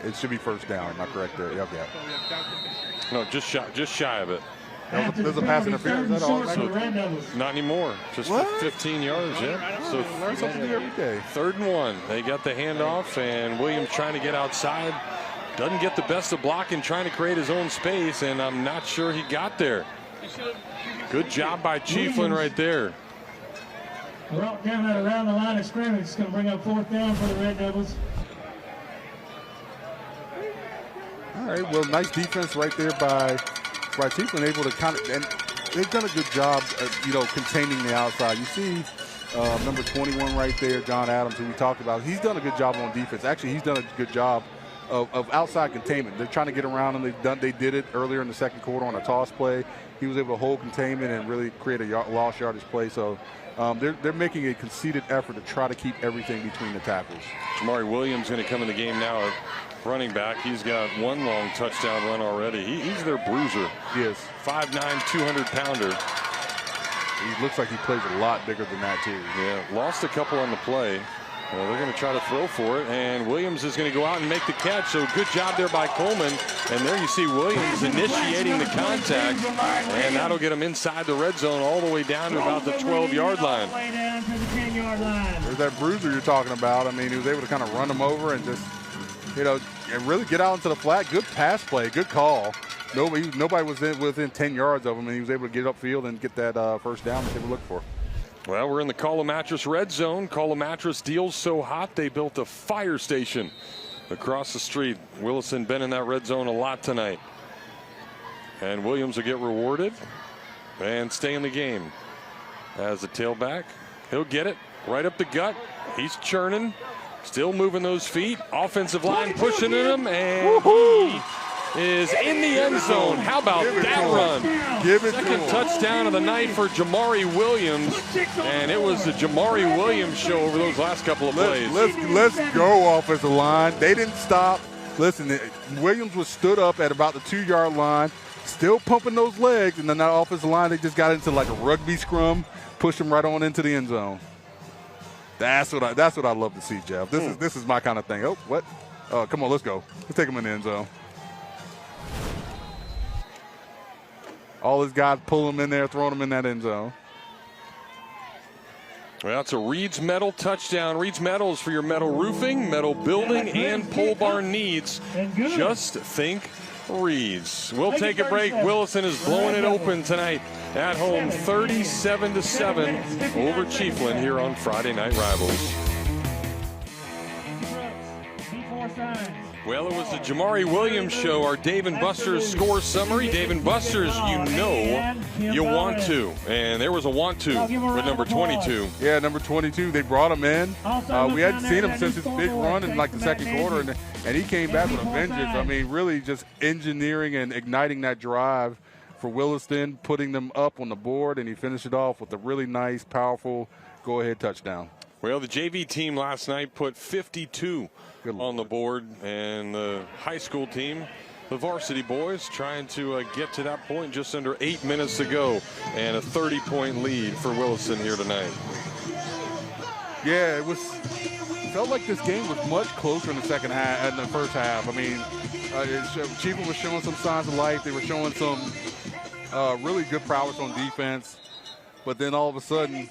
It should be first down. Am I correct there? Yep. No, just shy of it. There's a pass interference. Is that all? Not anymore. Just 15 yards. Yeah. So learn something new every day. 3rd and 1. They got the handoff, and Williams trying to get outside. Doesn't get the best of blocking, trying to create his own space, and I'm not sure he got there. Good job by Chiefland right there. Brought down that around the line of scrimmage. It's going to bring up 4th down for the Red Devils. All right, well, nice defense right there by Chiefland, able to and they've done a good job, containing the outside. You see number 21 right there, John Adams, who we talked about. He's done a good job on defense. Actually, he's done a good job of outside containment. They're trying to get around him. They did it earlier in the second quarter on a toss play. He was able to hold containment and really create a lost yardage play. So they're making a conceited effort to try to keep everything between the tackles. Jamari Williams going to come in the game now at running back. He's got one long touchdown run already. He's their bruiser. He is. 5'9", 200-pounder. He looks like he plays a lot bigger than that, too. Yeah, lost a couple on the play. Well, they're going to try to throw for it, and Williams is going to go out and make the catch. So good job there by Coleman. And there you see Williams initiating the contact, and that'll get him inside the red zone all the way down to about the 12-yard line. There's that bruiser you're talking about. I mean, he was able to kind of run him over and just, and really get out into the flat. Good pass play, good call. Nobody was within 10 yards of him, and he was able to get upfield and get that first down that they were looking for. Well, we're in the Call-A-Mattress red zone. Call-A-Mattress deals so hot they built a fire station across the street. Williston been in that red zone a lot tonight. And Williams will get rewarded and stay in the game. As a tailback, he'll get it right up the gut. He's churning, still moving those feet. Offensive line pushing at him, and he is in the end zone. How about that run? Second touchdown of the night for Jamari Williams, and it was the Jamari Williams show over those last couple of plays. Let's go, offensive line. They didn't stop. Listen, Williams was stood up at about the 2-yard line, still pumping those legs, and then that offensive line, they just got into like a rugby scrum, pushed him right on into the end zone. That's what I love to see, Jeff. This is my kind of thing. Oh, what? Come on, let's go. Let's take him in the end zone. All his guys pull him in there, throwing him in that end zone. Well, it's a Reed's Metal touchdown. Reed's Metal is for your metal roofing, metal building, and pole barn needs. Just think Reed's. We'll take a break. Williston is blowing it open tonight at home, 37-7 over Chiefland here on Friday Night Rivals. Well, it was the Jamari Williams show, our Dave & Buster's score summary. Dave & Buster's, you know you want to. And there was a want to with number 22. Yeah, number 22. They brought him in. We hadn't seen him since his big run in like the second quarter, and he came back with a vengeance. I mean, really just engineering and igniting that drive for Williston, putting them up on the board, and he finished it off with a really nice, powerful go-ahead touchdown. Well, the JV team last night put 52 on the board, and the high school team, the varsity boys, trying to get to that point just under 8 minutes to go, and a 30-point lead for Williston here tonight. Yeah, it felt like this game was much closer in the second half, in the first half. I mean, Chiefland was showing some signs of life. They were showing some really good prowess on defense, but then all of a sudden,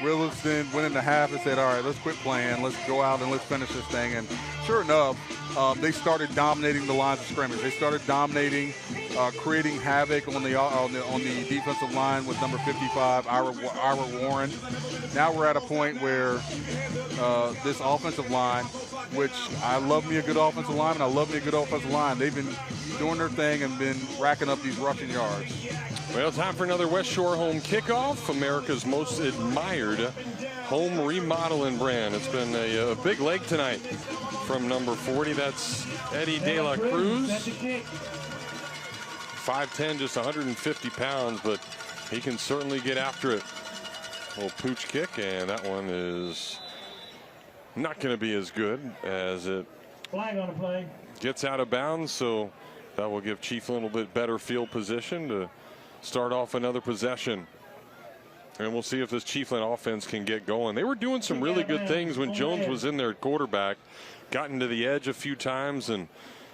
Williston went in the half and said, all right, let's quit playing. Let's go out and let's finish this thing. And sure enough, they started dominating the lines of scrimmage. They started dominating, creating havoc on the defensive line with number 55, Ira Warren. Now we're at a point where this offensive line, which I love me a good offensive line, and I love me a good offensive line. They've been doing their thing and been racking up these rushing yards. Well, time for another West Shore home kickoff, America's most admired home remodeling brand. It's been a big leg tonight from number 40. That's Eddie De La Cruz. 5'10", just 150 pounds, but he can certainly get after it. Little pooch kick, and that one is not going to be as good as it gets out of bounds, so that will give Chiefland a little bit better field position to start off another possession. And we'll see if this Chiefland offense can get going. They were doing some really good things when Jones was in there at quarterback. Gotten to the edge a few times and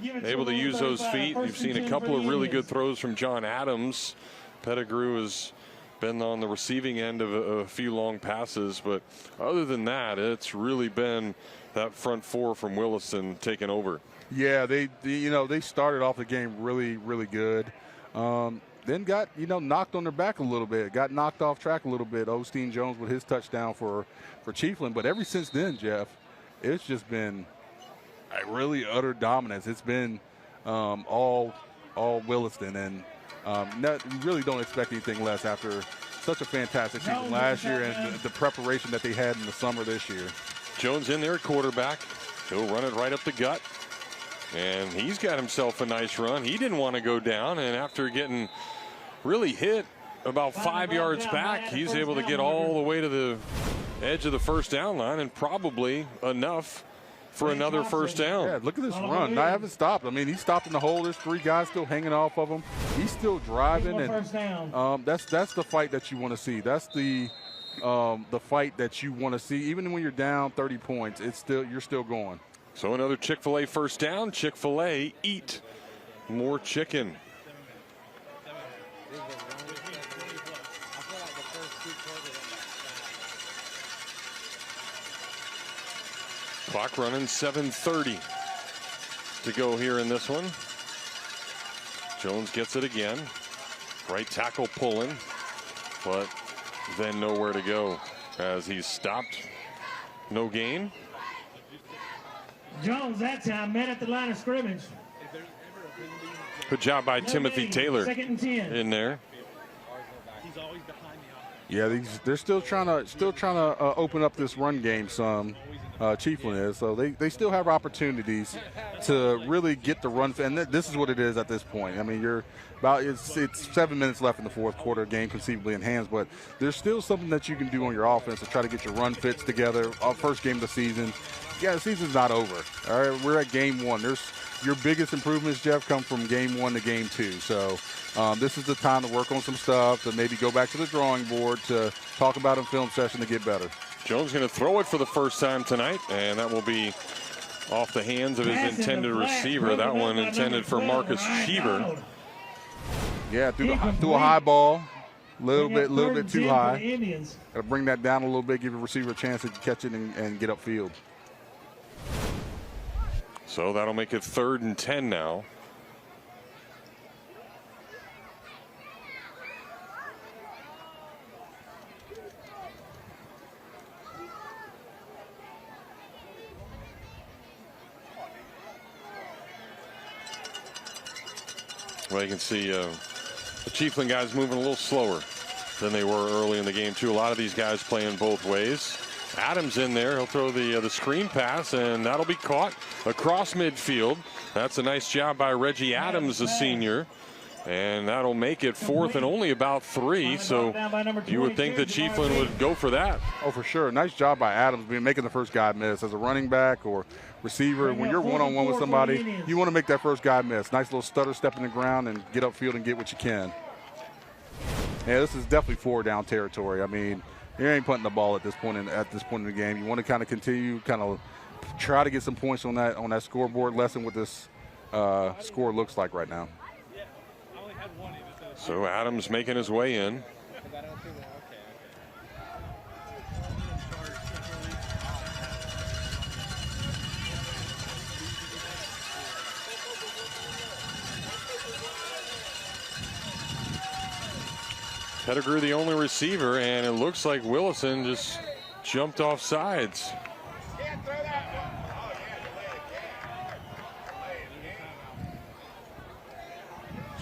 able to use those feet. You've seen a couple of really good throws from John Adams. Pettigrew has been on the receiving end of a few long passes. But other than that, it's really been that front four from Williston taking over. Yeah, they started off the game really, really good. Then got, knocked on their back a little bit, got knocked off track a little bit. Osteen Jones with his touchdown for Chiefland. But ever since then, Jeff, it's just been a really utter dominance. It's been all Williston, and you really don't expect anything less after such a fantastic season last year and the preparation that they had in the summer this year. Jones in there at quarterback. He'll run it right up the gut. And he's got himself a nice run. He didn't want to go down, and after getting really hit about 5 yards back, he's able to get all the way to the edge of the first down line, and probably enough for another first down. Yeah, look at this run. I haven't stopped. I mean, he's stopped in the hole. There's 3 guys still hanging off of him. He's still driving, and that's the fight that you want to see. That's the fight that you want to see. Even when you're down 30 points, you're still going. So another Chick-fil-A first down. Chick-fil-A, eat more chicken. Clock running, 7:30 to go here in this one. Jones gets it again. Right tackle pulling, but then nowhere to go as he's stopped. No gain. Jones that time met at the line of scrimmage. Good job by Timothy Taylor Second and 10. in there. Yeah, they're still trying to open up this run game some. Chiefland is, so they still have opportunities to really get the run. And this is what it is at this point. I mean, it's 7 minutes left in the fourth quarter, game conceivably in hands, but there's still something that you can do on your offense to try to get your run fits together. First game of the season. Yeah, the season's not over. All right, we're at game one. Your biggest improvements, Jeff, come from game 1 to game 2. So this is the time to work on some stuff, to maybe go back to the drawing board, to talk about in film session to get better. Jones going to throw it for the first time tonight, and that will be off the hands of his intended receiver. That one intended for Marcus Cheever. Yeah, threw a high ball, little bit too high. Got to bring that down a little bit, give the receiver a chance to catch it and get upfield. So that'll make it 3rd and 10 now. Well, you can see the Chiefland guys moving a little slower than they were early in the game, too. A lot of these guys playing both ways. Adams in there. He'll throw the screen pass, and that'll be caught across midfield. That's a nice job by Reggie Adams, the senior. And that'll make it 4th and only about 3. So you would think that Chiefland would go for that. Oh, for sure. Nice job by Adams making the first guy miss. As a running back or receiver, when you're one-on-one with somebody, you want to make that first guy miss. Nice little stutter step in the ground and get upfield and get what you can. Yeah, this is definitely 4-down territory. I mean, you ain't putting the ball at this point in the game. You want to kind of continue, try to get some points on that scoreboard. Lesson what this score looks like right now. So Adams making his way in. Pettigrew the only receiver, and it looks like Williston just jumped off sides.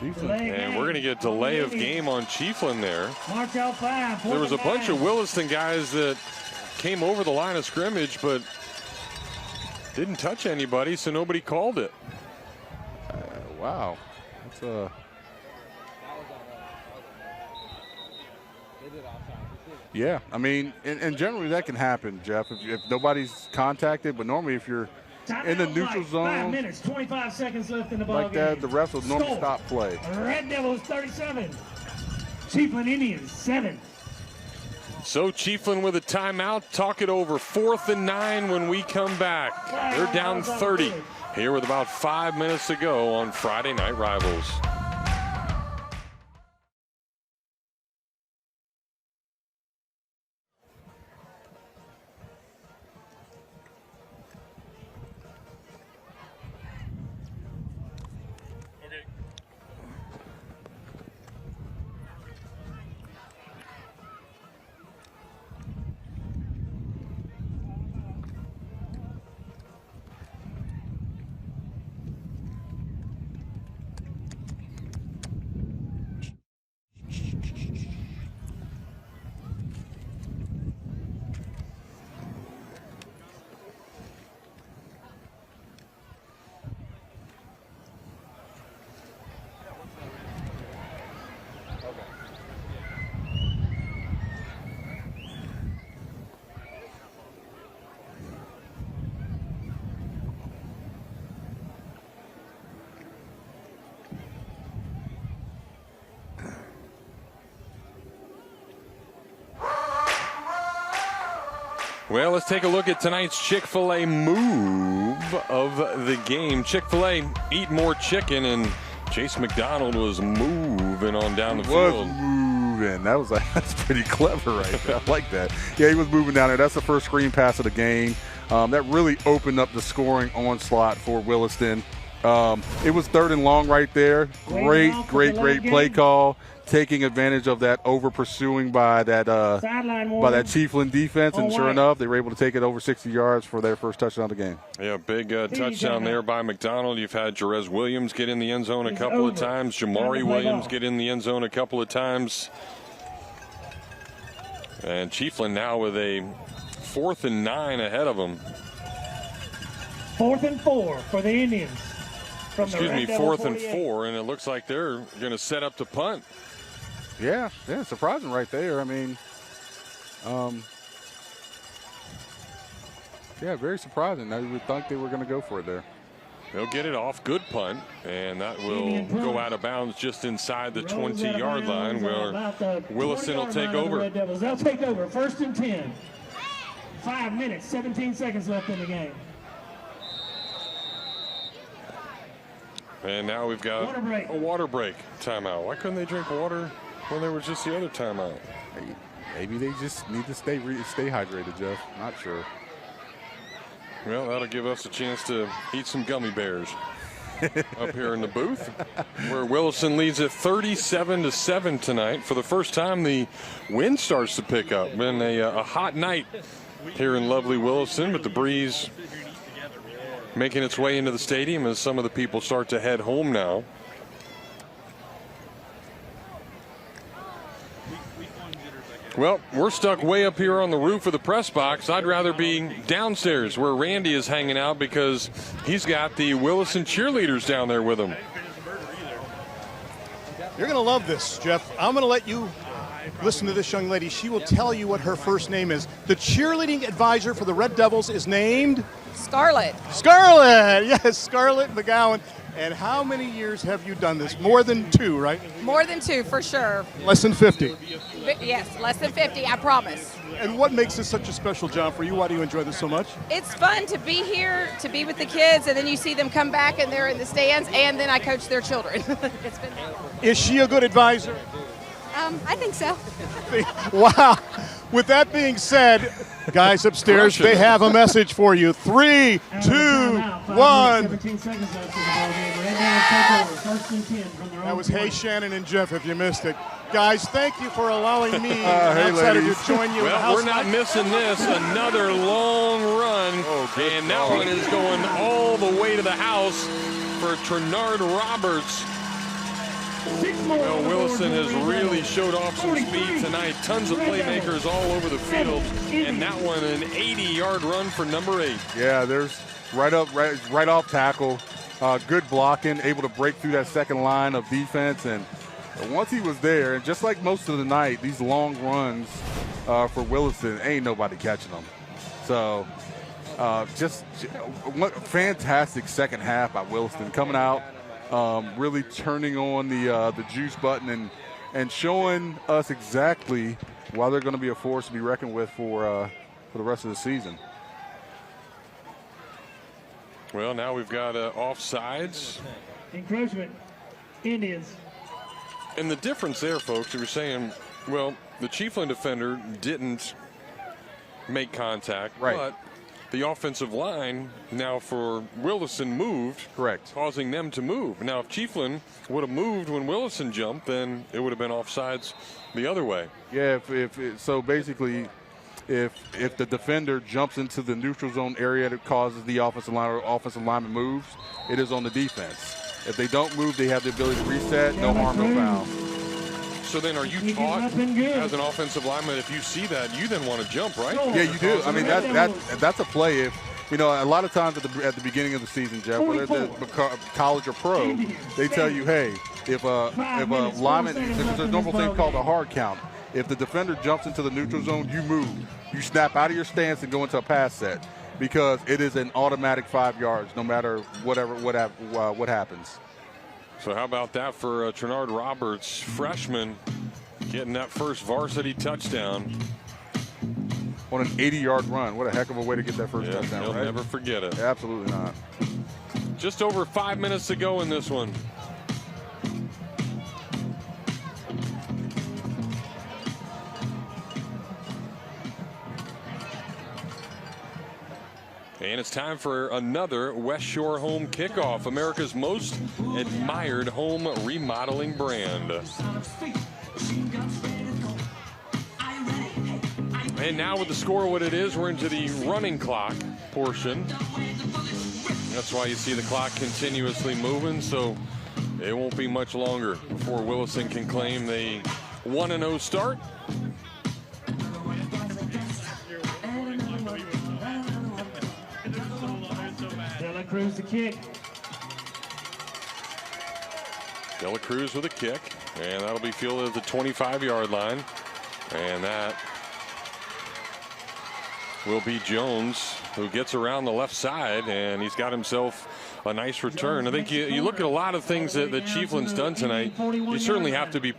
And we're going to get delay of game on Chiefland there. March out 5. There was a bunch of Williston guys that came over the line of scrimmage, but didn't touch anybody, so nobody called it. Wow. That's yeah, I mean, and generally that can happen, Jeff, if nobody's contacted, but normally if you're in the neutral zone, 5 minutes, 25 seconds left in the ball like that, game. the refs will normally stop play. Red Devils 37, Chiefland Indians 7. So Chiefland with a timeout. Talk it over. 4th and 9 when we come back. They're down 30 here with about 5 minutes to go on Friday Night Rivals. Well, let's take a look at tonight's Chick-fil-A move of the game. Chick-fil-A eat more chicken, and Chase McDonald was moving on down the field. Moving. That's pretty clever right there. I like that. Yeah, he was moving down there. That's the first screen pass of the game. That really opened up the scoring onslaught for Williston. It was 3rd and long right there. Great play call, taking advantage of that over pursuing by that Chiefland defense, and sure enough, they were able to take it over 60 yards for their first touchdown of the game. Yeah, big touchdown there by McDonald. You've had Jerez Williams get in the end zone a couple of times. Jamari Williams get in the end zone a couple of times. And Chiefland now with a 4th and 9 ahead of them. 4th and 4 for the Indians. Excuse me, 4th and 4, and it looks like they're going to set up to punt. Yeah, surprising right there. I mean, yeah, very surprising. I would think they were going to go for it there. They'll get it off. Good punt, and that will go out of bounds just inside the 20-yard line where Williston will take over. They'll take over. 1st and 10. 5 minutes, 17 seconds left in the game. And now we've got a water break timeout. Why couldn't they drink water when there was just the other timeout? Maybe they just need to stay hydrated, Jeff. Not sure. Well, that'll give us a chance to eat some gummy bears up here in the booth, where Williston leads at 37-7 tonight. For the first time, the wind starts to pick up. Been a hot night here in lovely Williston, but the breeze making its way into the stadium as some of the people start to head home now. Well, we're stuck way up here on the roof of the press box. I'd rather be downstairs where Randy is hanging out because he's got the Williston cheerleaders down there with him. You're going to love this, Jeff. I'm going to let you listen to this young lady. She will tell you what her first name is. The cheerleading advisor for the Red Devils is named? Scarlett. Scarlett! Yes, Scarlett McGowan. And how many years have you done this? More than 2, right? More than 2, for sure. Less than 50? Yes, less than 50, I promise. And what makes this such a special job for you? Why do you enjoy this so much? It's fun to be here, to be with the kids, and then you see them come back and they're in the stands, and then I coach their children. It's been fun. Is she a good advisor? I think so. Wow. With that being said, guys upstairs, they have a message for you. 3, 2, 1. 17 seconds left in the ball game. Red Devils take over. 1st and 10 from their own That was 20. Hey Shannon and Jeff, if you missed it. Guys, thank you for allowing me, an outsider, to join you. Well, we're not missing this. Another long run. And that one is going all the way to the house for Trenard Roberts. Well, Williston has really showed off some speed tonight. Tons of playmakers all over the field. And that one, an 80-yard run for number 8. Yeah, there's right off tackle. Good blocking, able to break through that second line of defense. And once he was there, and just like most of the night, these long runs for Williston, ain't nobody catching them. So just what fantastic second half by Williston, coming out, really turning on the juice button and showing us exactly why they're going to be a force to be reckoned with for the rest of the season. Well, now we've got offsides. Encroachment, Indians. And the difference there, folks, you were saying, well, the Chiefland defender didn't make contact, right, but the offensive line now for Williston moved, correct, causing them to move. Now, if Chiefland would have moved when Williston jumped, then it would have been offsides the other way. Yeah, so basically, if the defender jumps into the neutral zone area that causes the offensive lineman moves, it is on the defense. If they don't move, they have the ability to reset. No harm, no foul. So then, are you taught as an offensive lineman, if you see that, you then want to jump, right? Yeah, you do. I mean, that's a play. If you know, a lot of times at the beginning of the season, Jeff, whether they're college or pro, they tell you, hey, if a lineman, there's a normal thing called a hard count. If the defender jumps into the neutral zone, you move. You snap out of your stance and go into a pass set, because it is an automatic 5 yards, no matter what happens. So how about that for Trenard Roberts, freshman, getting that first varsity touchdown on an 80-yard run. What a heck of a way to get that first touchdown. He'll right? never forget it. Absolutely not. Just over 5 minutes to go in this one. And it's time for another West Shore home kickoff, America's most admired home remodeling brand. And now with the score what it is, we're into the running clock portion. That's why you see the clock continuously moving, so it won't be much longer before Williston can claim a 1-0 start. Dela Cruz to kick. Dela Cruz with a kick, and that'll be fielded at the 25-yard line. And that will be Jones, who gets around the left side, and he's got himself a nice return. I think you look at a lot of things that Chiefland's done tonight. You certainly have to be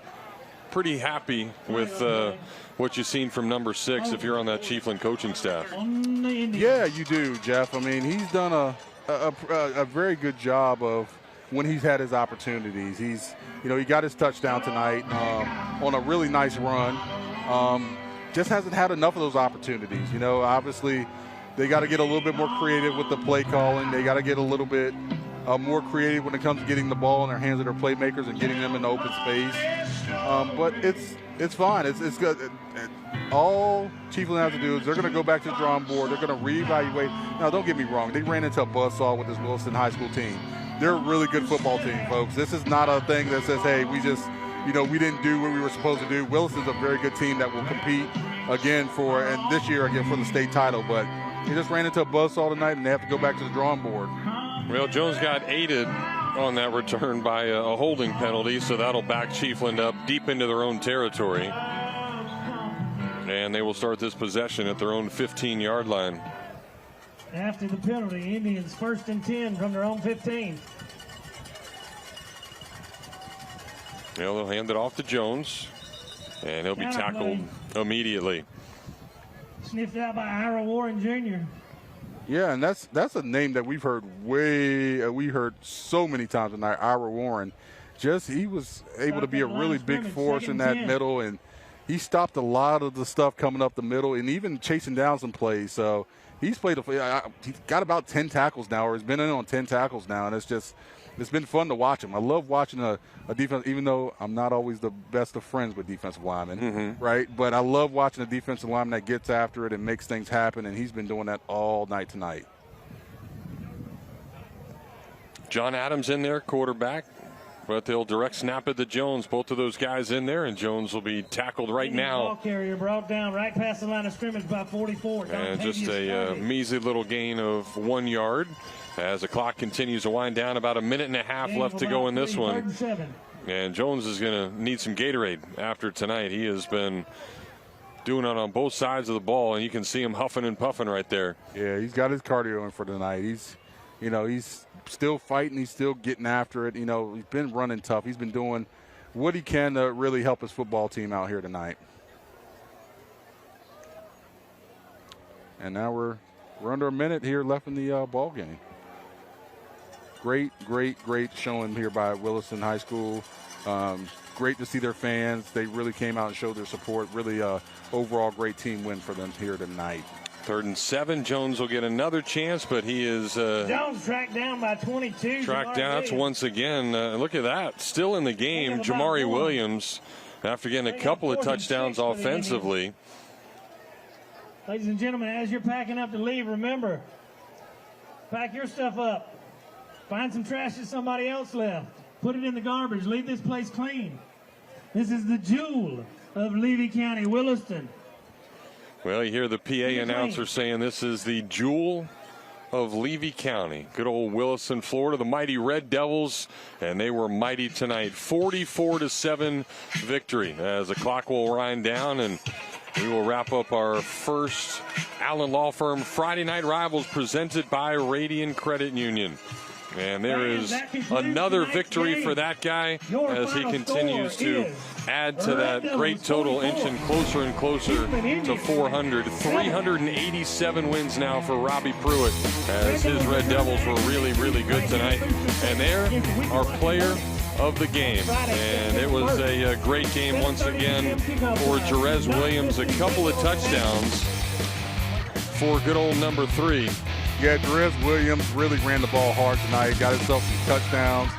pretty happy with what you've seen from number 6 if you're on that Chiefland coaching staff. Yeah, you do, Jeff. I mean, he's done a very good job of when he's had his opportunities. He's, he got his touchdown tonight on a really nice run. Just hasn't had enough of those opportunities. Obviously they got to get a little bit more creative with the play calling. They got to get a little bit more creative when it comes to getting the ball in their hands of their playmakers and getting them in the open space. But it's fine. It's good. All Chiefland has to do is they're going to go back to the drawing board. They're going to reevaluate. Now, don't get me wrong. They ran into a buzzsaw with this Williston High School team. They're a really good football team, folks. This is not a thing that says, hey, we just, we didn't do what we were supposed to do. Williston's a very good team that will compete again and this year again for the state title. But they just ran into a buzzsaw tonight, and they have to go back to the drawing board. Well, Jones got aided on that return by a holding penalty, so that'll back Chiefland up deep into their own territory. And they will start this possession at their own 15-yard line. After the penalty, Indians 1st and 10 from their own 15. They'll hand it off to Jones, and he'll be tackled immediately. Sniffed out by Ira Warren Jr. Yeah, and that's a name that we've heard we heard so many times tonight. Ira Warren, he was able to be a really big force in that middle, and he stopped a lot of the stuff coming up the middle, and even chasing down some plays. So he's got about 10 tackles now, or has been in on 10 tackles now, and it's been fun to watch him. I love watching a defense, even though I'm not always the best of friends with defensive linemen, right? But I love watching a defensive lineman that gets after it and makes things happen, and he's been doing that all night tonight. John Adams in there, quarterback, but they'll direct snap it to Jones. Both of those guys in there, and Jones will be tackled right now. Ball carrier brought down right past the line of scrimmage by 44. And just a measly little gain of 1 yard. As the clock continues to wind down, about a minute and a half left to go in this one. And Jones is going to need some Gatorade after tonight. He has been doing it on both sides of the ball, and you can see him huffing and puffing right there. Yeah, he's got his cardio in for tonight. He's still fighting. He's still getting after it. He's been running tough. He's been doing what he can to really help his football team out here tonight. And now we're under a minute here left in the ball game. Great showing here by Williston High School. Great to see their fans. They really came out and showed their support. Really overall great team win for them here tonight. 3rd and 7. Jones will get another chance, but he is Jones tracked down by 22. Tracked down. That's once again. Look at that. Still in the game. Jamari Williams, after getting a couple of touchdowns offensively. Ladies and gentlemen, as you're packing up to leave, remember, pack your stuff up. Find some trash that somebody else left. Put it in the garbage. Leave this place clean. This is the jewel of Levy County, Williston. Well, you hear the PA announcer saying this is the jewel of Levy County. Good old Williston, Florida, the mighty Red Devils, and they were mighty tonight. 44-7 victory as the clock will wind down, and we will wrap up our first Allen Law Firm Friday Night Rivals presented by Radian Credit Union. And there is another victory for that guy as he continues to add to that great total, inching closer and closer to 400. 387 wins now for Robbie Pruitt as his Red Devils were really, really good tonight. And there, our player of the game. And it was a great game once again for Jerez Williams. A couple of touchdowns for good old number 3. Yeah, Darius Williams really ran the ball hard tonight. Got himself some touchdowns.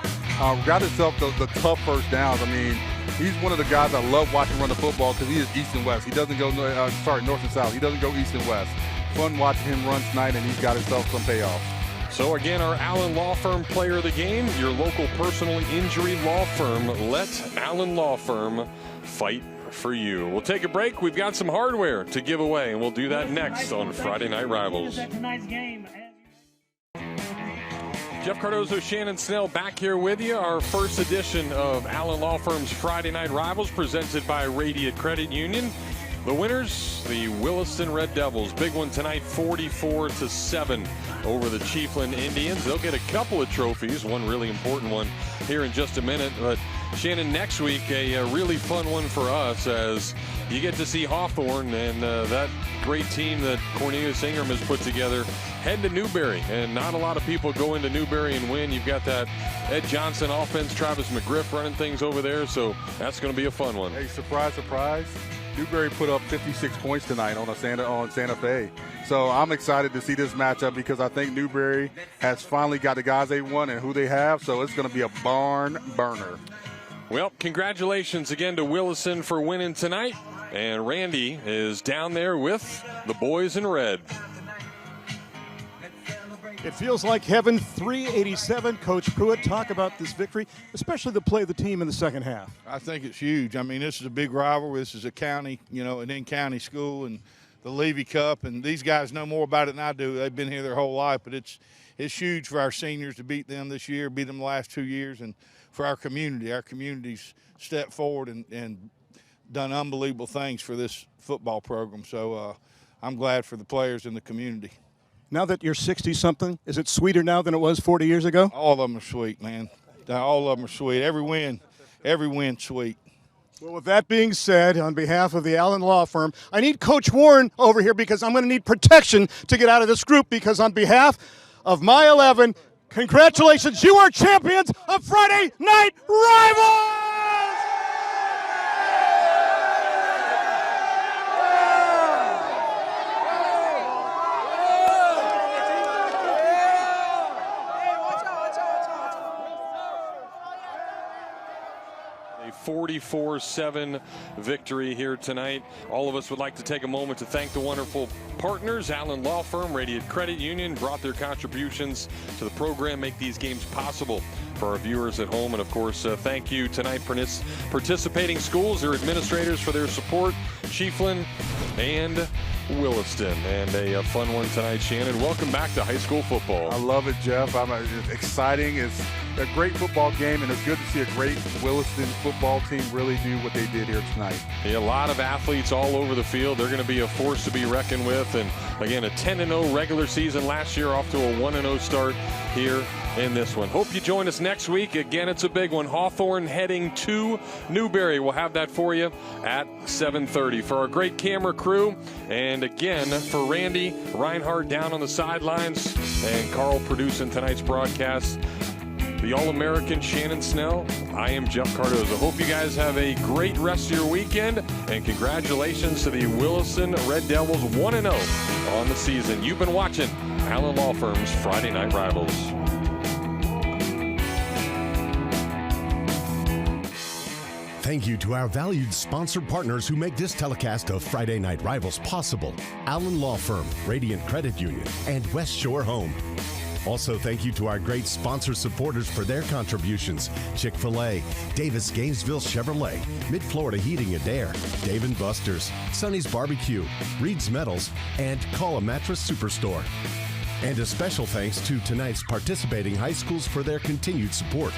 Got himself the tough first downs. I mean, he's one of the guys I love watching run the football because he is east and west. He doesn't go, north and south. He doesn't go east and west. Fun watching him run tonight, and he's got himself some payoff. So again, our Allen Law Firm player of the game, your local personal injury law firm. Let Allen Law Firm fight for you. We'll take a break. We've got some hardware to give away, and we'll do that next on Friday Night Rivals. Jeff Cardozo, Shannon Snell back here with you. Our first edition of Allen Law Firm's Friday Night Rivals presented by Radiant Credit Union. The winners, the Williston Red Devils. Big one tonight, 44-7 over the Chiefland Indians. They'll get a couple of trophies, one really important one here in just a minute. But Shannon, next week, a really fun one for us as you get to see Hawthorne and that great team that Cornelius Ingram has put together head to Newberry. And not a lot of people go into Newberry and win. You've got that Ed Johnson offense, Travis McGriff running things over there. So that's going to be a fun one. Hey, surprise, surprise. Newberry put up 56 points tonight on Santa Fe. So I'm excited to see this matchup because I think Newberry has finally got the guys they want and who they have. So it's going to be a barn burner. Well, congratulations again to Williston for winning tonight. And Randy is down there with the boys in red. It feels like heaven, 387. Coach Pruitt, talk about this victory, especially the play of the team in the second half. I think it's huge. I mean, this is a big rivalry. This is a county, an in-county school, and the Levy Cup, and these guys know more about it than I do. They've been here their whole life, but it's huge for our seniors to beat them this year, beat them the last 2 years, and for our community. Our community's stepped forward and done unbelievable things for this football program. So I'm glad for the players in the community. Now that you're 60-something, is it sweeter now than it was 40 years ago? All of them are sweet, man. All of them are sweet. Every win's sweet. Well, with that being said, on behalf of the Allen Law Firm, I need Coach Warren over here because I'm going to need protection to get out of this group because on behalf of my 11, congratulations, you are champions of Friday Night Rivals! A 44-7 victory here tonight. All of us would like to take a moment to thank the wonderful partners. Allen Law Firm, Radiant Credit Union brought their contributions to the program, make these games possible for our viewers at home. And of course, thank you tonight participating schools, their administrators for their support, Chiefland and Williston. And a fun one tonight, Shannon. Welcome back to high school football. I love it, Jeff. It's exciting. It's a great football game, and it's good to see a great Williston football team really do what they did here tonight. Yeah, a lot of athletes all over the field. They're going to be a force to be reckoned with. And again, a 10-0 regular season last year, off to a 1-0 start here in this one. Hope you join us next week. Again, it's a big one. Hawthorne heading to Newberry. We'll have that for you at 7:30. For our great camera crew, and again, for Randy Reinhardt down on the sidelines, and Carl producing tonight's broadcast, the All-American Shannon Snell, I am Jeff Cardozo. Hope you guys have a great rest of your weekend, and congratulations to the Williston Red Devils, 1-0 on the season. You've been watching Allen Law Firm's Friday Night Rivals. Thank you to our valued sponsor partners who make this telecast of Friday Night Rivals possible. Allen Law Firm, Radiant Credit Union, and West Shore Home. Also, thank you to our great sponsor supporters for their contributions. Chick-fil-A, Davis Gainesville Chevrolet, Mid-Florida Heating and Air, Dave & Buster's, Sonny's Barbecue, Reed's Metals, and Call a Mattress Superstore. And a special thanks to tonight's participating high schools for their continued support.